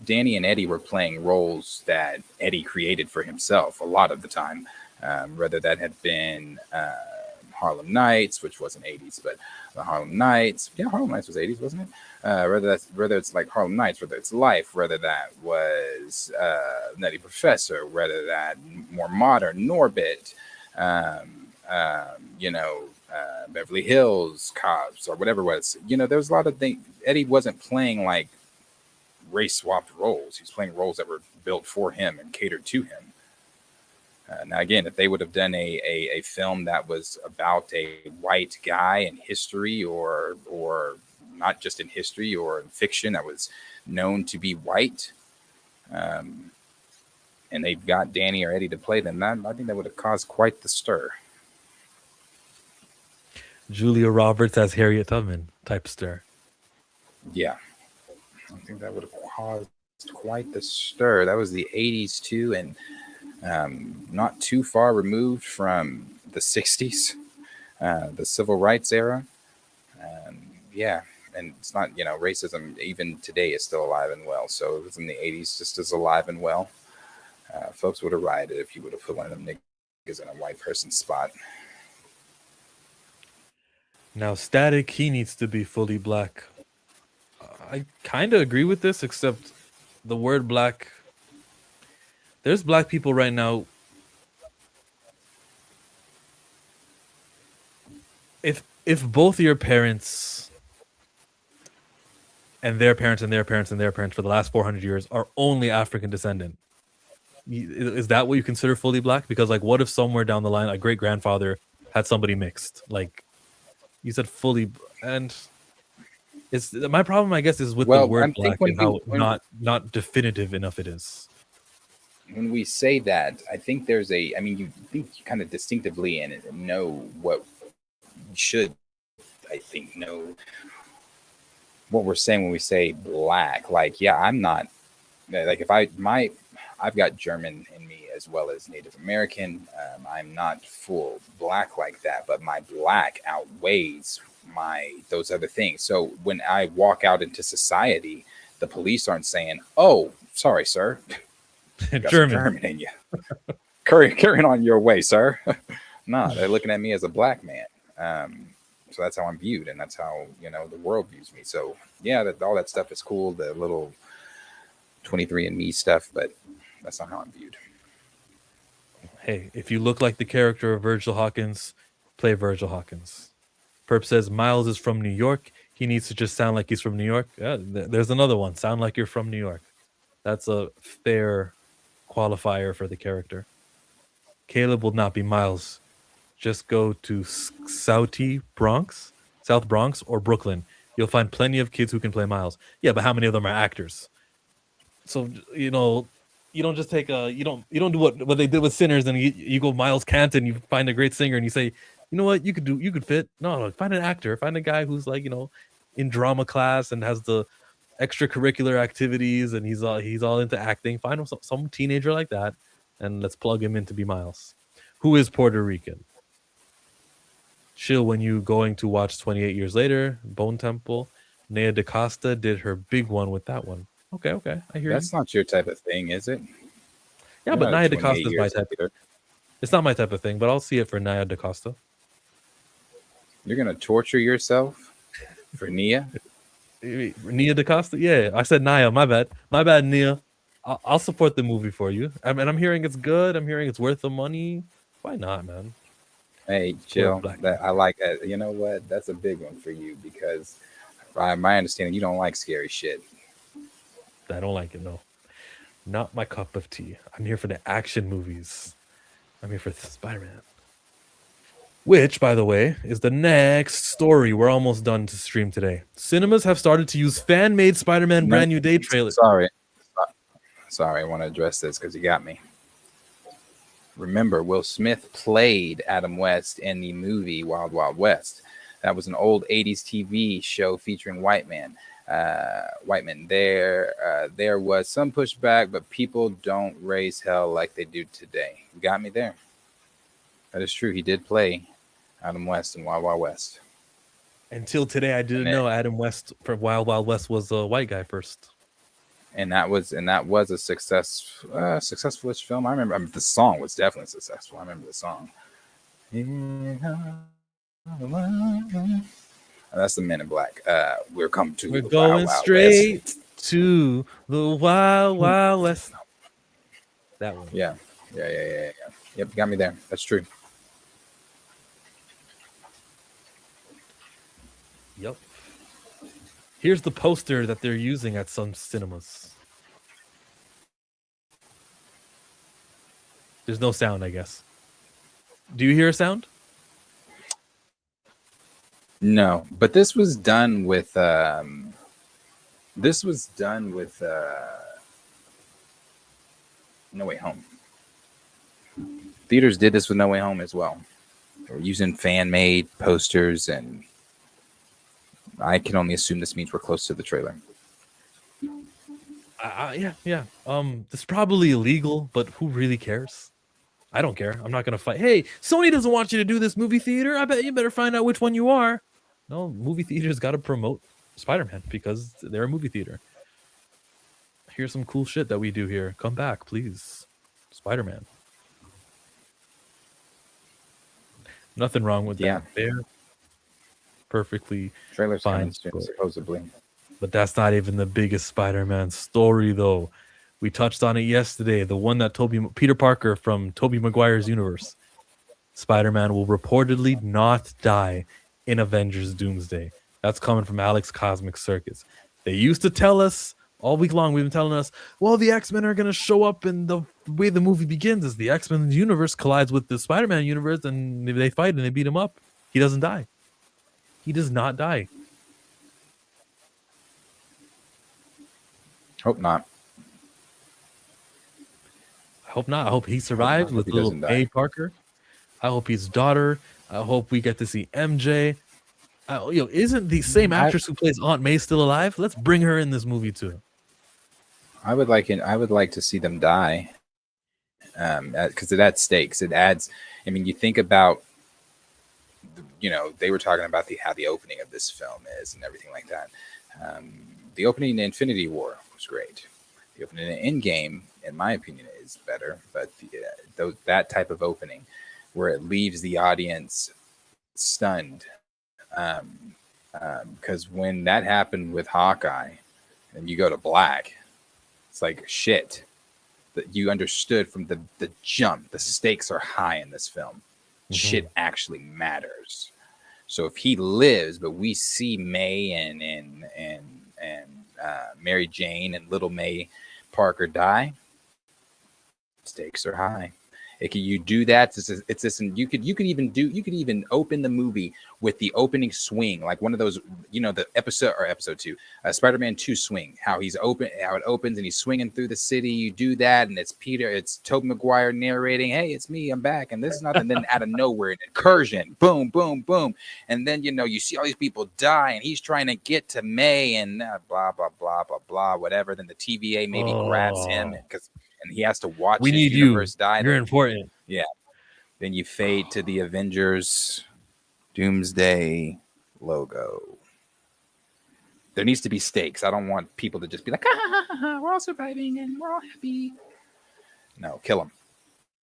Danny and Eddie were playing roles that Eddie created for himself a lot of the time. Whether that had been Harlem Nights, which wasn't 80s, but the Harlem Nights. Yeah, Harlem Nights was 80s, wasn't it? Whether it's like Harlem Nights, whether it's Life, whether that was Nutty Professor, whether that more modern Norbit, Beverly Hills Cops, or whatever it was. There was a lot of things. Eddie wasn't playing like race swapped roles. He was playing roles that were built for him and catered to him. Now, again, if they would have done a film that was about a white guy in history, or not just in history or in fiction, that was known to be white, and they've got Danny or Eddie to play them, I think that would have caused quite the stir. Julia Roberts as Harriet Tubman type stir. Yeah, I think that would have caused quite the stir. That was the 80s too, and not too far removed from the 60s, the civil rights era. And it's not, racism even today is still alive and well. So it was in the 80s, just as alive and well. Folks would have rioted if you would have put one of them niggas in a white person's spot. Now, Static, he needs to be fully black. I kind of agree with this, except the word black. There's black people right now. If both your parents and their parents and their parents and their parents for the last 400 years are only African descendant, is that what you consider fully black? Because like, what if somewhere down the line a great grandfather had somebody mixed? Like, you said fully, and it's my problem, I guess, is with the word black and how not definitive enough it is. When we say that, I think you think kind of distinctively and know what you should, I think, know what we're saying when we say black. Like, yeah, I'm not like, if I've got German in me as well as Native American. I'm not full black like that, but my black outweighs those other things. So when I walk out into society, the police aren't saying, "Oh, sorry, sir, got German in you. Carrying on your way, sir." No, they're looking at me as a black man. So that's how I'm viewed, and that's how the world views me. So yeah, all that stuff is cool. The little 23andMe stuff, but that's not how I'm viewed. Hey, if you look like the character of Virgil Hawkins, play Virgil Hawkins. Perp says Miles is from New York. He needs to just sound like he's from New York. Yeah, there's another one. Sound like you're from New York. That's a fair qualifier for the character. Caleb will not be Miles. Just go to South Bronx or Brooklyn. You'll find plenty of kids who can play Miles. Yeah, but how many of them are actors? So, you don't just take you don't do what they did with Sinners, and you go Miles Canton, you find a great singer and you say, you know what, you could fit. No, find an actor, find a guy who's like, in drama class and has the extracurricular activities, and he's all into acting. Find him some teenager like that, and let's plug him in to be Miles. who is Puerto Rican. Chill when you going to watch 28 Years Later, Bone Temple. Nea DaCosta did her big one with that one. Okay, I hear That's you. not your type of thing, is it? Yeah, You're but not a Naya 28 DaCosta is my years type. later. It's not my type of thing, but I'll see it for Naya DaCosta. You're gonna torture yourself for Nia? Nia DaCosta? Yeah, I said Naya. My bad, Nia. I'll support the movie for you. I mean, I'm hearing it's good. I'm hearing it's worth the money. Why not, man? Hey, Spoiled chill. black. That I like that. You know what? That's a big one for you because, by my understanding, you don't like scary shit. I don't like it. No, not my cup of tea. I'm here for the action movies. I'm here for Spider-Man. Which, by the way, is the next story we're almost done to stream today. Cinemas have started to use fan-made Spider-Man Brand New Day trailer. Sorry, I want to address this because you got me. Remember, Will Smith played Adam West in the movie Wild Wild West. That was an old 80s TV show featuring white men. There was some pushback, but people don't raise hell like they do today. You got me there. That is true. He did play Adam West in Wild Wild West. Until today, I didn't know Adam West for Wild Wild West was a white guy first. And that was a successful-ish film. I remember the song was definitely successful. I remember the song. And that's the Men in Black. We're going Wild, straight West. To the Wild Wild West. That one. Yeah. Yep, you got me there. That's true. Yep. Here's the poster that they're using at some cinemas. There's no sound, I guess. Do you hear a sound? No, but this was done with No Way Home. Theaters did this with No Way Home as well. They were using fan-made posters, and I can only assume this means we're close to the trailer. Yeah. This is probably illegal, but who really cares? I don't care. I'm not gonna fight. Hey, Sony doesn't want you to do this, movie theater. I bet you better find out which one you are. No, movie theaters got to promote Spider-Man because they're a movie theater. Here's some cool shit that we do here. Come back, please. Spider-Man. Nothing wrong with that. They're perfectly Trailer's fine, coming soon, supposedly. But that's not even the biggest Spider-Man story, though. We touched on it yesterday. The one that Peter Parker from Tobey Maguire's universe. Spider-Man will reportedly not die in Avengers Doomsday. That's coming from Alex Cosmic Circus. They used to tell us all week long, we've been telling us, well, the X-Men are going to show up, and the way the movie begins is the X-Men universe collides with the Spider-Man universe, and they fight and they beat him up. He doesn't die. He does not die. Hope not. I hope not. I hope he survives with little May Parker. I hope his daughter. I hope we get to see MJ. Isn't the same actress who plays Aunt May still alive? Let's bring her in this movie too. I would like to see them die, because it adds stakes. It adds. I mean, you think about, they were talking about how the opening of this film is and everything like that. The opening in Infinity War was great. The opening in Endgame, in my opinion, is better. But that type of opening, where it leaves the audience stunned, because when that happened with Hawkeye, and you go to black, it's like shit. That you understood from the jump. The stakes are high in this film. Mm-hmm. Shit actually matters. So if he lives, but we see May and Mary Jane and little May Parker die, stakes are high. You do that. It's this. You could even open the movie with the opening swing, like one of those, the episode 2, Spider-Man 2 swing. How it opens and he's swinging through the city. You do that, and it's Tobey Maguire narrating, "Hey, it's me, I'm back," and this is nothing. Then out of nowhere, an incursion, boom, boom, boom, and then you see all these people die, and he's trying to get to May, and blah blah blah blah blah, whatever. Then the TVA maybe grabs him and he has to watch. We need universe you. Die. You're important. Yeah. Then you fade to the Avengers Doomsday logo. There needs to be stakes. I don't want people to just be like, we're all surviving and we're all happy. No, kill them.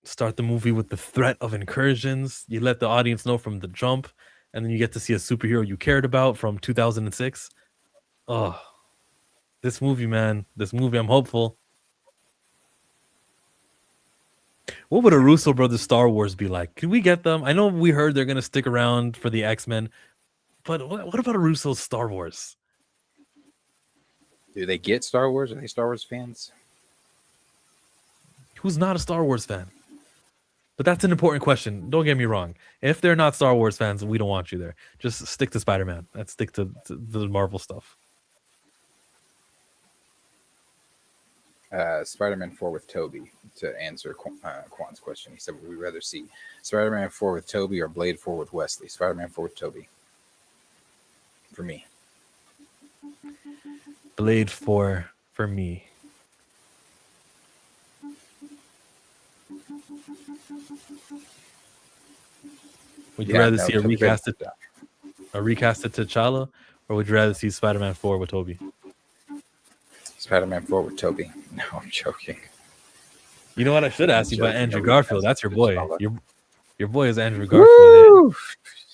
Start the movie with the threat of incursions. You let the audience know from the jump, and then you get to see a superhero you cared about from 2006. Oh, this movie, man. This movie, I'm hopeful. What would a Russo brothers Star Wars be like? Can we get them? I know we heard they're going to stick around for the X-Men, but what about a Russo Star Wars? Do they get Star Wars? Are they Star Wars fans? Who's not a Star Wars fan? But that's an important question. Don't get me wrong. If they're not Star Wars fans, we don't want you there. Just stick to Spider-Man. Let's stick to the Marvel stuff. Spider-Man 4 with Tobey, to answer Quan's question. He said, would we rather see Spider-Man 4 with Tobey or Blade 4 with Wesley? Spider-Man 4 with Tobey. For me. Blade 4 for me. Would you rather see a recasted T'Challa, or would you rather see Spider-Man 4 with Tobey? Spider-Man 4 with Tobey. No, I'm joking. You know what? I should ask you about Andrew Garfield. That's your boy. Your boy is Andrew Garfield.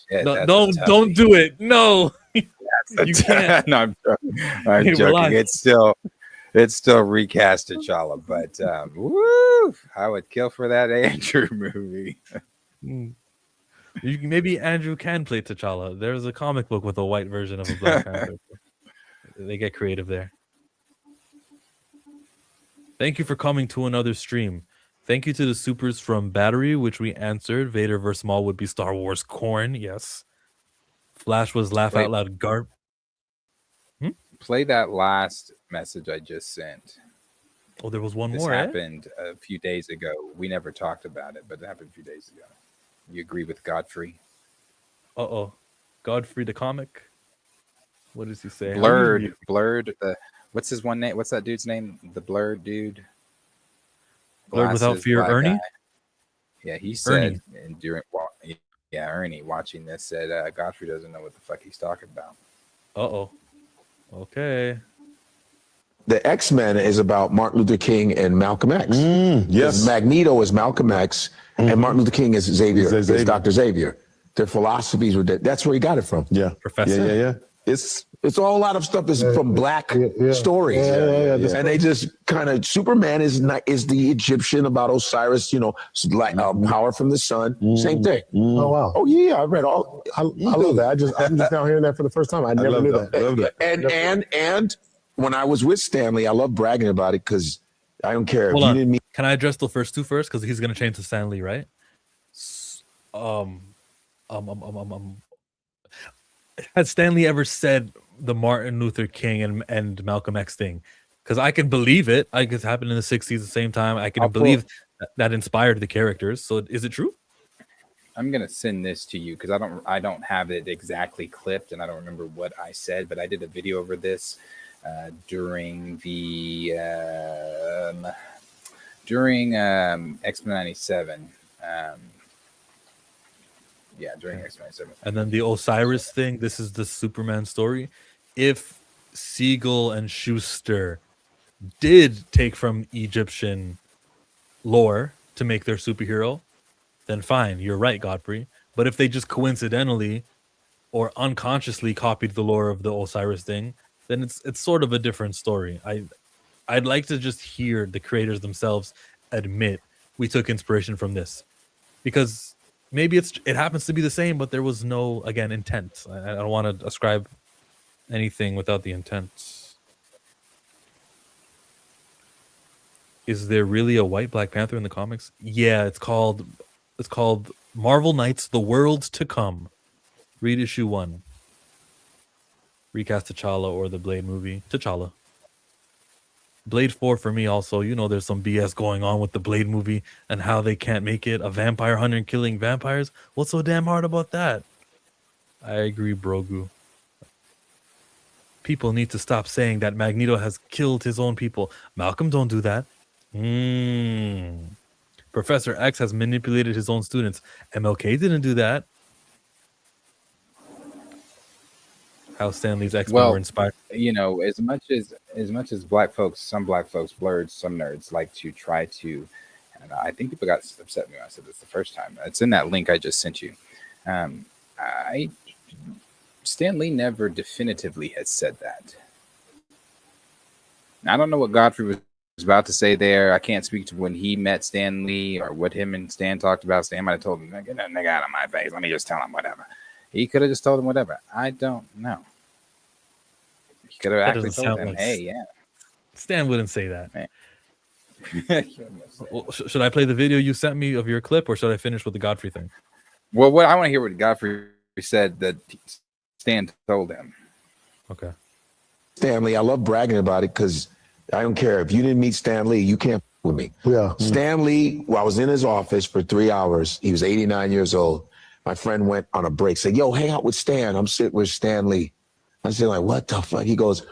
Yeah, no, don't do it. No, you can't. No, I'm joking. Relax. It's still recast T'Challa, but I would kill for that Andrew movie. Maybe Andrew can play T'Challa. There's a comic book with a white version of a Black Panther. They get creative there. Thank you for coming to another stream. Thank you to the supers from Battery, which we answered. Vader vs. Maul would be Star Wars corn. Yes. Flash was laugh out loud garb. Play that last message I just sent. Oh, there was one this more. This happened a few days ago. We never talked about it, but it happened a few days ago. You agree with Godfrey? Godfrey the comic. What does he say? Blurred. What's his one name? What's that dude's name? The blurred dude. Blurred Without Fear, Ernie. Guy. Yeah, he said Ernie watching this said Godfrey doesn't know what the fuck he's talking about. Okay. The X-Men is about Martin Luther King and Malcolm X. Yes. Magneto is Malcolm X, and Martin Luther King is Xavier. Is Dr. Xavier. Their philosophies were that's where he got it from. Yeah. Professor. Yeah. It's all a lot of stuff is from black stories. And they just kind of Superman is the Egyptian about Osiris, like power from the sun. Same thing. Oh wow. Oh yeah, I read all. I love that. I'm just now hearing that for the first time. I never knew that. And when I was with Stanley, I love bragging about it because I don't care. Hold on. Can I address the first two first? Because he's gonna change to Stanley, right? Has Stanley ever said the Martin Luther King and Malcolm X thing? Because I can believe it. Like it's happened in the 60s at the same time. I can believe that inspired the characters. So is it true? I'm gonna send this to you because I don't have it exactly clipped and I don't remember what I said, but I did a video over this during X-Men 97. During X-Men 97. And then the Osiris thing. This is the Superman story. If Siegel and Schuster did take from Egyptian lore to make their superhero, then fine, you're right, Godfrey. But if they just coincidentally or unconsciously copied the lore of the Osiris thing, then it's sort of a different story. I'd like to just hear the creators themselves admit we took inspiration from this, because maybe it happens to be the same, but there was no, again, intent. I don't want to ascribe anything without the intent. Is there really a white Black Panther in the comics? Yeah, it's called Marvel Knights: The World to Come. Read issue 1. Recast T'Challa or the Blade movie. T'Challa. Blade 4 for me also. There's some BS going on with the Blade movie and how they can't make it a vampire hunter killing vampires. What's so damn hard about that? I agree, Brogu. People need to stop saying that Magneto has killed his own people. Malcolm, don't do that. Professor X has manipulated his own students. MLK didn't do that. How Stanley's X-Men were inspired. You know, as much as black folks, some black folks, blurs, some nerds like to try to, and I think people got upset with me when I said this the first time. It's in that link I just sent you. Stan Lee never definitively had said that. I don't know what Godfrey was about to say there. I can't speak to when he met Stan Lee or what him and Stan talked about. Stan might have told him, "Get that nigga out of my face. Let me just tell him whatever." He could have just told him whatever. I don't know. He could have actually told him, "Hey, yeah." Stan wouldn't say that. Well, should I play the video you sent me of your clip, or should I finish with the Godfrey thing? Well, what I want to hear what Godfrey said that Stan told him. Okay. Stan Lee, I love bragging about it because I don't care. If you didn't meet Stan Lee, you can't with me. Yeah. Stan Lee, I was in his office for 3 hours. He was 89 years old. My friend went on a break, said, "Yo, hang out with Stan." I'm sitting with Stan Lee. I said, like, "What the fuck?" He goes,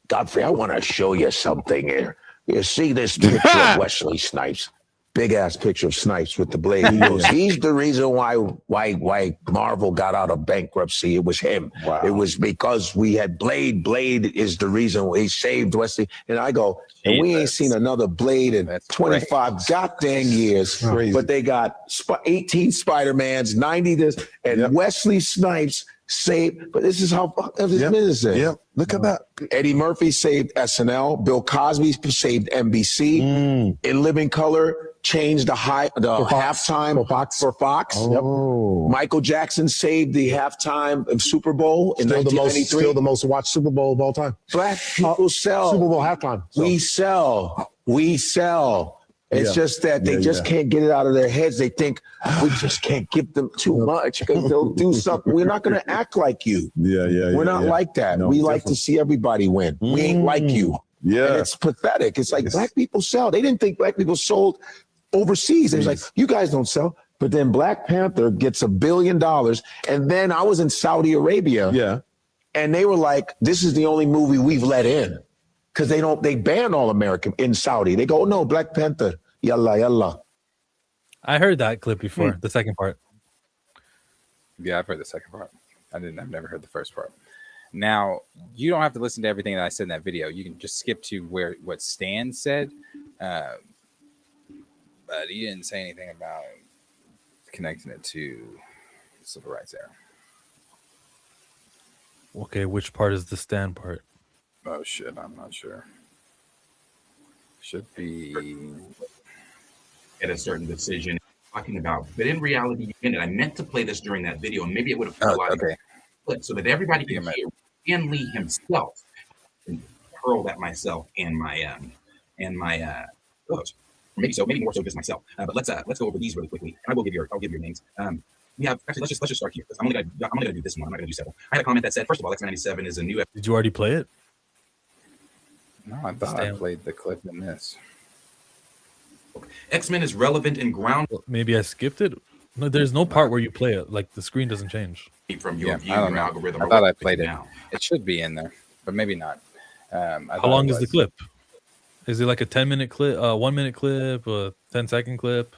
"Godfrey, I want to show you something here. You see this picture of Wesley Snipes? Big ass picture of Snipes with the blade." He goes, "He's the reason why Marvel got out of bankruptcy. It was him. Wow. It was because we had Blade. Blade is the reason he saved Wesley." And I go, "And we ain't seen another Blade in 25 goddamn years." But they got 18 Spider-Mans, 90 this, and Wesley Snipes saved. But this is how this business is. Yeah, look at that. Eddie Murphy saved SNL. Bill Cosby saved NBC. In Living Color, changed the halftime for Fox. Oh. Michael Jackson saved the halftime of Super Bowl in 1993. Still the most watched Super Bowl of all time. Black people sell. Super Bowl halftime. So. We sell. It's just that they just can't get it out of their heads. They think we just can't give them too much because they'll do something. We're not going to act like you. We're not like that. No, we like to see everybody win. We ain't like you. Yeah. And it's pathetic. It's like black people sell. They didn't think black people sold overseas. It was like, you guys don't sell. But then Black Panther gets $1 billion. And then I was in Saudi Arabia. Yeah. And they were like, this is the only movie we've let in. Because they ban all American in Saudi. They go, "Oh, no, Black Panther. Yalla, yalla." I heard that clip before, the second part. Yeah, I've heard the second part. I've never heard the first part. Now, you don't have to listen to everything that I said in that video. You can just skip to what Stan said. But he didn't say anything about connecting it to civil rights era. Okay, which part is the Stan part? Oh, shit, I'm not sure. Should be at a certain decision talking about, but in reality, and I meant to play this during that video, and maybe it would have put a lot of clip so that everybody can hear Stan Lee himself and hurl that myself and my maybe more so just myself. But let's go over these really quickly. And I'll give your names. We have actually let's just start here because I'm only gonna do this one. I'm not gonna do several. I had a comment that said, first of all, X-97 is a new. Did you already play it? No, I thought I played the clip in this. X-Men is relevant in ground. Maybe I skipped it. No, there's no part where you play it. Like the screen doesn't change. From your view, I don't your know. algorithm. I thought I played it. It should be in there, but maybe not. How long is the clip? Is it like a 10-minute clip, 1 minute clip, a 10-second clip?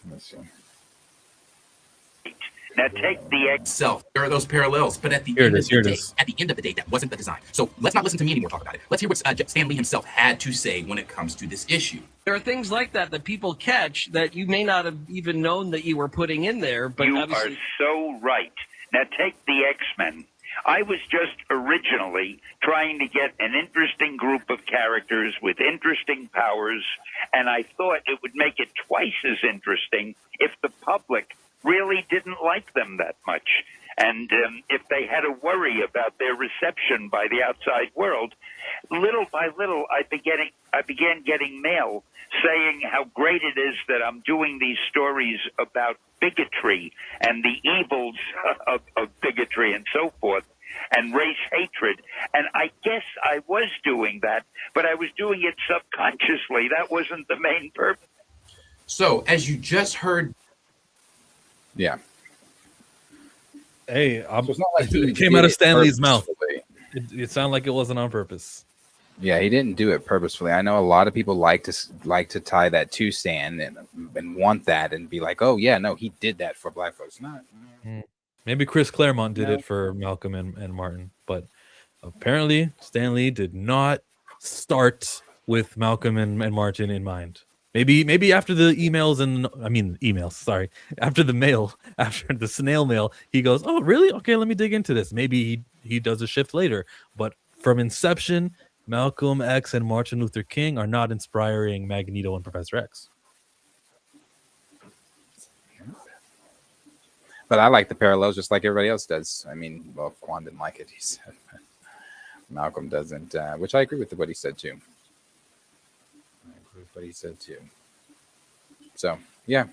Let's see. Now take the itself. There are those parallels, but at the end of the day, that wasn't the design. So let's not listen to me anymore talk about it. Let's hear what Stan Lee himself had to say when it comes to this issue. There are things like that people catch that you may not have even known that you were putting in there. But you are so right. Now take the X-Men. I was just originally trying to get an interesting group of characters with interesting powers, and I thought it would make it twice as interesting if the public really didn't like them that much. And if they had to worry about their reception by the outside world, little by little, I began getting mail saying how great it is that I'm doing these stories about bigotry and the evils of bigotry and so forth, and race hatred. And I guess I was doing that, but I was doing it subconsciously. That wasn't the main purpose. So, as you just heard... Yeah. Hey, so it's not like it came out of Stan Lee's mouth. It sounded like it wasn't on purpose. Yeah, he didn't do it purposefully. I know a lot of people like to tie that to Stan and want that and be like, oh yeah, no, he did that for black folks. Not Maybe Chris Claremont did No. it for Malcolm and Martin, but apparently Stan Lee did not start with Malcolm and Martin in mind. Maybe after the emails, sorry, after the mail, after the snail mail, he goes, oh really? Okay, let me dig into this. Maybe he does a shift later, but from inception, Malcolm X and Martin Luther King are not inspiring Magneto and Professor X. But I like the parallels just like everybody else does. I mean, well, Quan didn't like it. He said Malcolm doesn't, which I agree with what he said too. So yeah,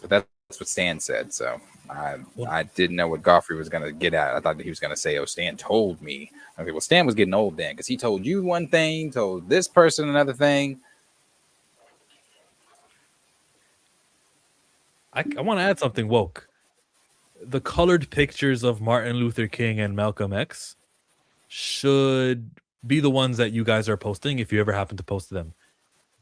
but that's what Stan said. So I didn't know what Godfrey was going to get at. I thought that he was going to say, "Oh, Stan told me." Okay, well, Stan was getting old then because he told you one thing, told this person another thing. I want to add something woke. The colored pictures of Martin Luther King and Malcolm X should be the ones that you guys are posting if you ever happen to post them.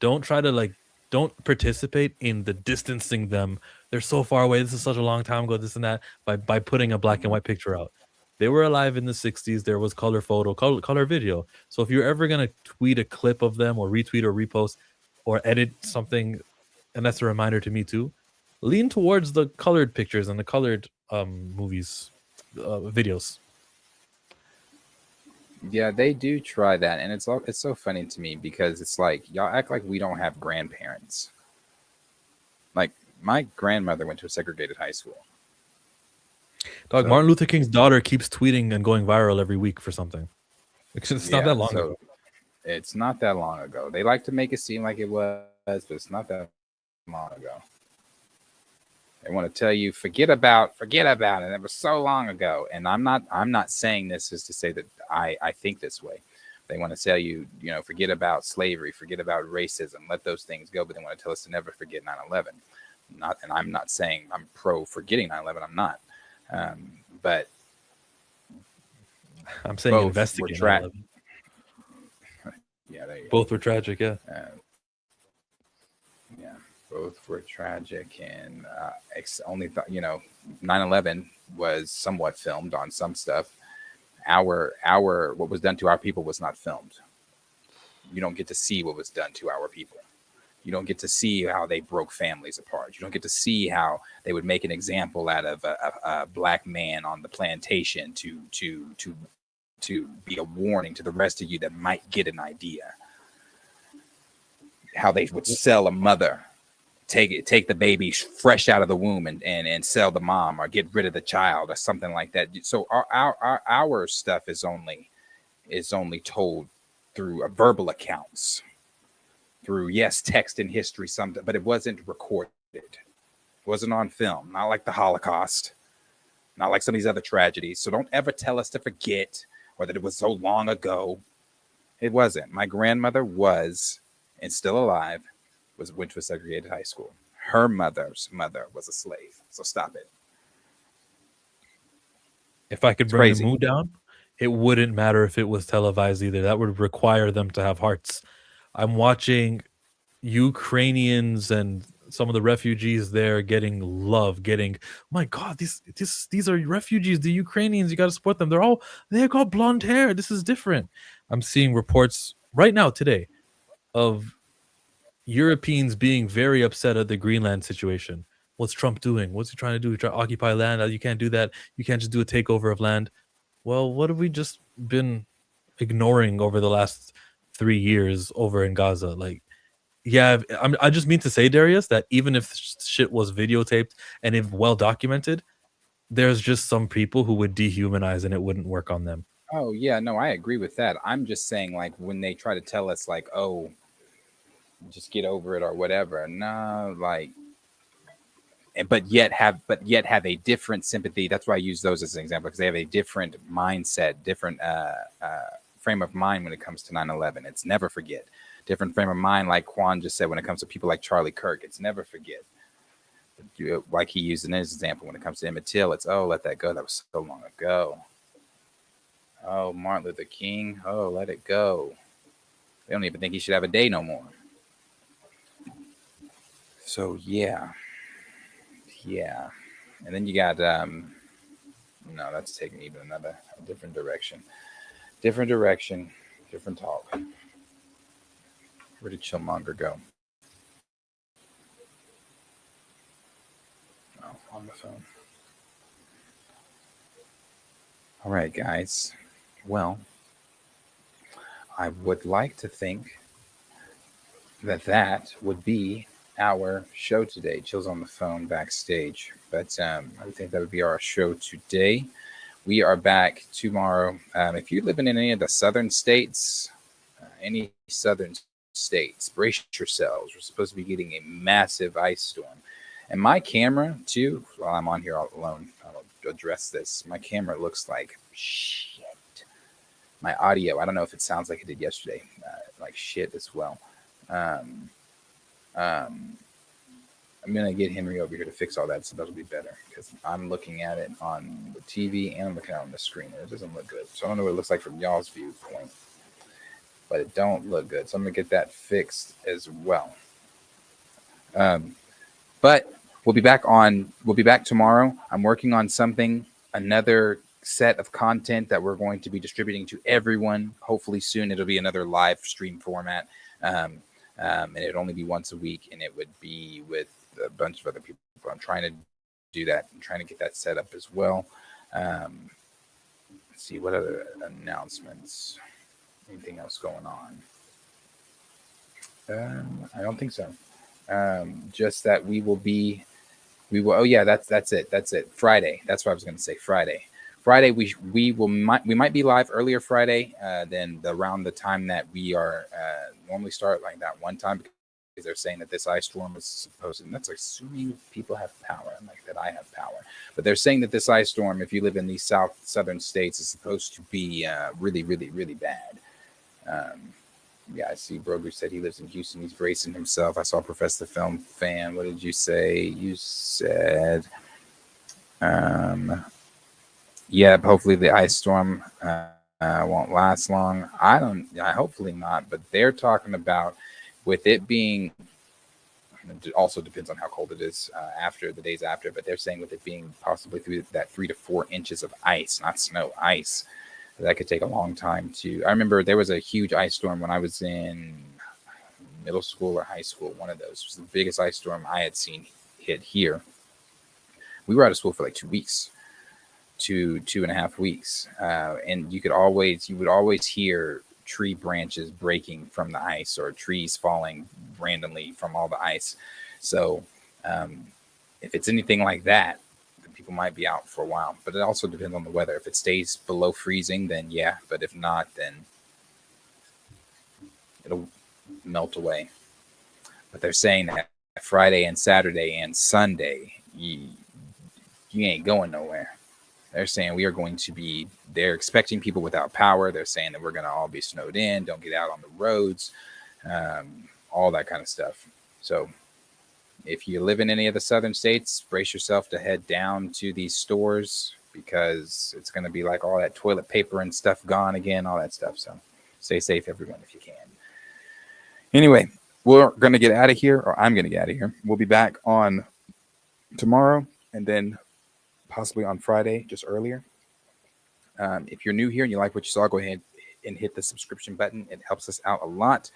Don't try to don't participate in the distancing them. They're so far away. This is such a long time ago, this and that, by putting a black and white picture out. They were alive in the 60s. There was color photo, color video. So if you're ever going to tweet a clip of them or retweet or repost or edit something, and that's a reminder to me too, lean towards the colored pictures and the colored movies, videos. Yeah, they do try that, and it's so funny to me because it's like y'all act like we don't have grandparents. Like my grandmother went to a segregated high school. Dog, Martin Luther King's daughter keeps tweeting and going viral every week for something. It's not that long ago. It's not that long ago. They like to make it seem like it was, but it's not that long ago. They want to tell you, forget about it. It was so long ago. And I'm not saying this is to say that I think this way. They want to tell you, forget about slavery, forget about racism, let those things go. But they want to tell us to never forget 9/11. And I'm not saying I'm pro forgetting 9/11. I'm not. But I'm saying investigate 9/11. Yeah, there you both were tragic. Yeah. Yeah. Both were tragic, and only 9/11 was somewhat filmed on some stuff. Our what was done to our people was not filmed. You don't get to see what was done to our people. You don't get to see how they broke families apart. You don't get to see how they would make an example out of a black man on the plantation to be a warning to the rest of you that might get an idea. How they would sell a mother. Take the baby fresh out of the womb and sell the mom, or get rid of the child, or something like that. So our stuff is only told through verbal accounts, through text and history, something, but it wasn't recorded. It wasn't on film. Not like the Holocaust, not like some of these other tragedies. So don't ever tell us to forget or that it was so long ago. It wasn't. My grandmother was, and still alive, went to a segregated high school. Her mother's mother was a slave. So stop it. If I could bring the mood down, it wouldn't matter if it was televised either. That would require them to have hearts. I'm watching Ukrainians and some of the refugees there getting love, my God, these are refugees, the Ukrainians, you got to support them. They've got blonde hair. This is different. I'm seeing reports right now today of Europeans being very upset at the Greenland situation. What's Trump doing? What's he trying to do? He trying to occupy land. You can't do that. You can't just do a takeover of land. Well, what have we just been ignoring over the last 3 years over in Gaza? I just mean to say, Darius, that even if shit was videotaped and if well documented, there's just some people who would dehumanize and it wouldn't work on them. Oh yeah, no, I agree with that. I'm just saying, when they try to tell us oh, just get over it or whatever. No, but yet have a different sympathy. That's why I use those as an example, because they have a different mindset, different frame of mind when it comes to 9/11. It's never forget. Different frame of mind, like Quan just said, when it comes to people like Charlie Kirk. It's never forget. like he used in his example when it comes to Emmett Till, it's, oh, let that go. That was so long ago. Oh, Martin Luther King. Oh, let it go. They don't even think he should have a day no more. So, yeah. Yeah. And then you got, no, that's taking even a different direction. Different direction. Different talk. Where did Chillmonger go? Oh, on the phone. All right, guys. Well, I would like to think that would be our show today. Chill's on the phone backstage. But I think that would be our show today. We are back tomorrow. If you live in any of the southern states, brace yourselves. We're supposed to be getting a massive ice storm. And my camera, too, while I'm on here all alone, I'll address this. My camera looks like shit. My audio, I don't know if it sounds like it did yesterday, like shit as well. I'm going to get Henry over here to fix all that, so that'll be better, because I'm looking at it on the TV and I'm looking at it on the screen, and it doesn't look good. So I don't know what it looks like from y'all's viewpoint, but it don't look good. So I'm going to get that fixed as well. But we'll be back tomorrow. I'm working on another set of content that we're going to be distributing to everyone. Hopefully soon. It'll be another live stream format. And it'd only be once a week, and it would be with a bunch of other people. I'm trying to do that. I'm trying to get that set up as well. Let's see, what other announcements? Anything else going on? I don't think so. Just that we will. Oh yeah, that's it. Friday. That's what I was going to say. Friday, we might be live earlier Friday than around the time that we are normally start, like that one time, because they're saying that this ice storm is supposed to, and that's assuming people have power, and like that I have power. But they're saying that this ice storm, if you live in these southern states, is supposed to be really, really, really bad. Yeah, I see Broger said he lives in Houston. He's bracing himself. I saw Professor the Film Fan. What did you say? You said, yeah, hopefully the ice storm won't last long. Hopefully not, but they're talking about with it being, it also depends on how cold it is after the days after, but they're saying with it being possibly through that 3 to 4 inches of ice, not snow, ice, that could take a long time to. I remember there was a huge ice storm when I was in middle school or high school. One of those was the biggest ice storm I had seen hit here. We were out of school for like 2 weeks, 2.5 weeks, and you would always hear tree branches breaking from the ice or trees falling randomly from all the ice. So if it's anything like that, people might be out for a while, but it also depends on the weather. If it stays below freezing, then yeah, but if not, then it'll melt away. But they're saying that Friday and Saturday and Sunday, you ain't going nowhere. They're saying they're expecting people without power. They're saying that we're going to all be snowed in, don't get out on the roads, all that kind of stuff. So if you live in any of the southern states, brace yourself to head down to these stores, because it's going to be like all that toilet paper and stuff gone again, all that stuff. So stay safe, everyone, if you can. Anyway, we're going to get out of here, or I'm going to get out of here. We'll be back on tomorrow and then possibly on Friday, just earlier. If you're new here and you like what you saw, go ahead and hit the subscription button. It helps us out a lot.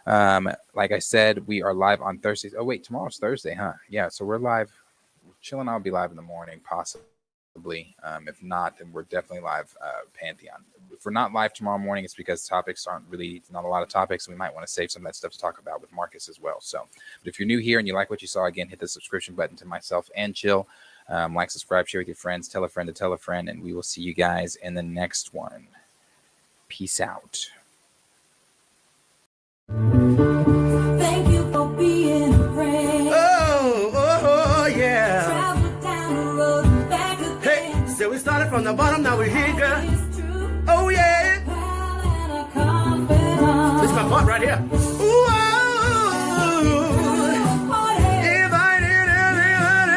Like I said, we are live on Thursdays. Oh, wait, tomorrow's Thursday, huh? Yeah, so we're live. Chillin' I'll be live in the morning, possibly. If not, then we're definitely live Pantheon. If we're not live tomorrow morning, it's because topics aren't really, not a lot of topics. And we might want to save some of that stuff to talk about with Marcus as well. So, but if you're new here and you like what you saw, again, hit the subscription button to myself and Chill. Like, subscribe, share with your friends, tell a friend to tell a friend, and we will see you guys in the next one. Peace out. Thank you for being a friend. Oh, yeah. Travel down the road and back again. Hey, so we started from the bottom, now we're here, girl. Oh, yeah. This is my part right here. Ooh, if I did everything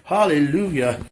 Hallelujah.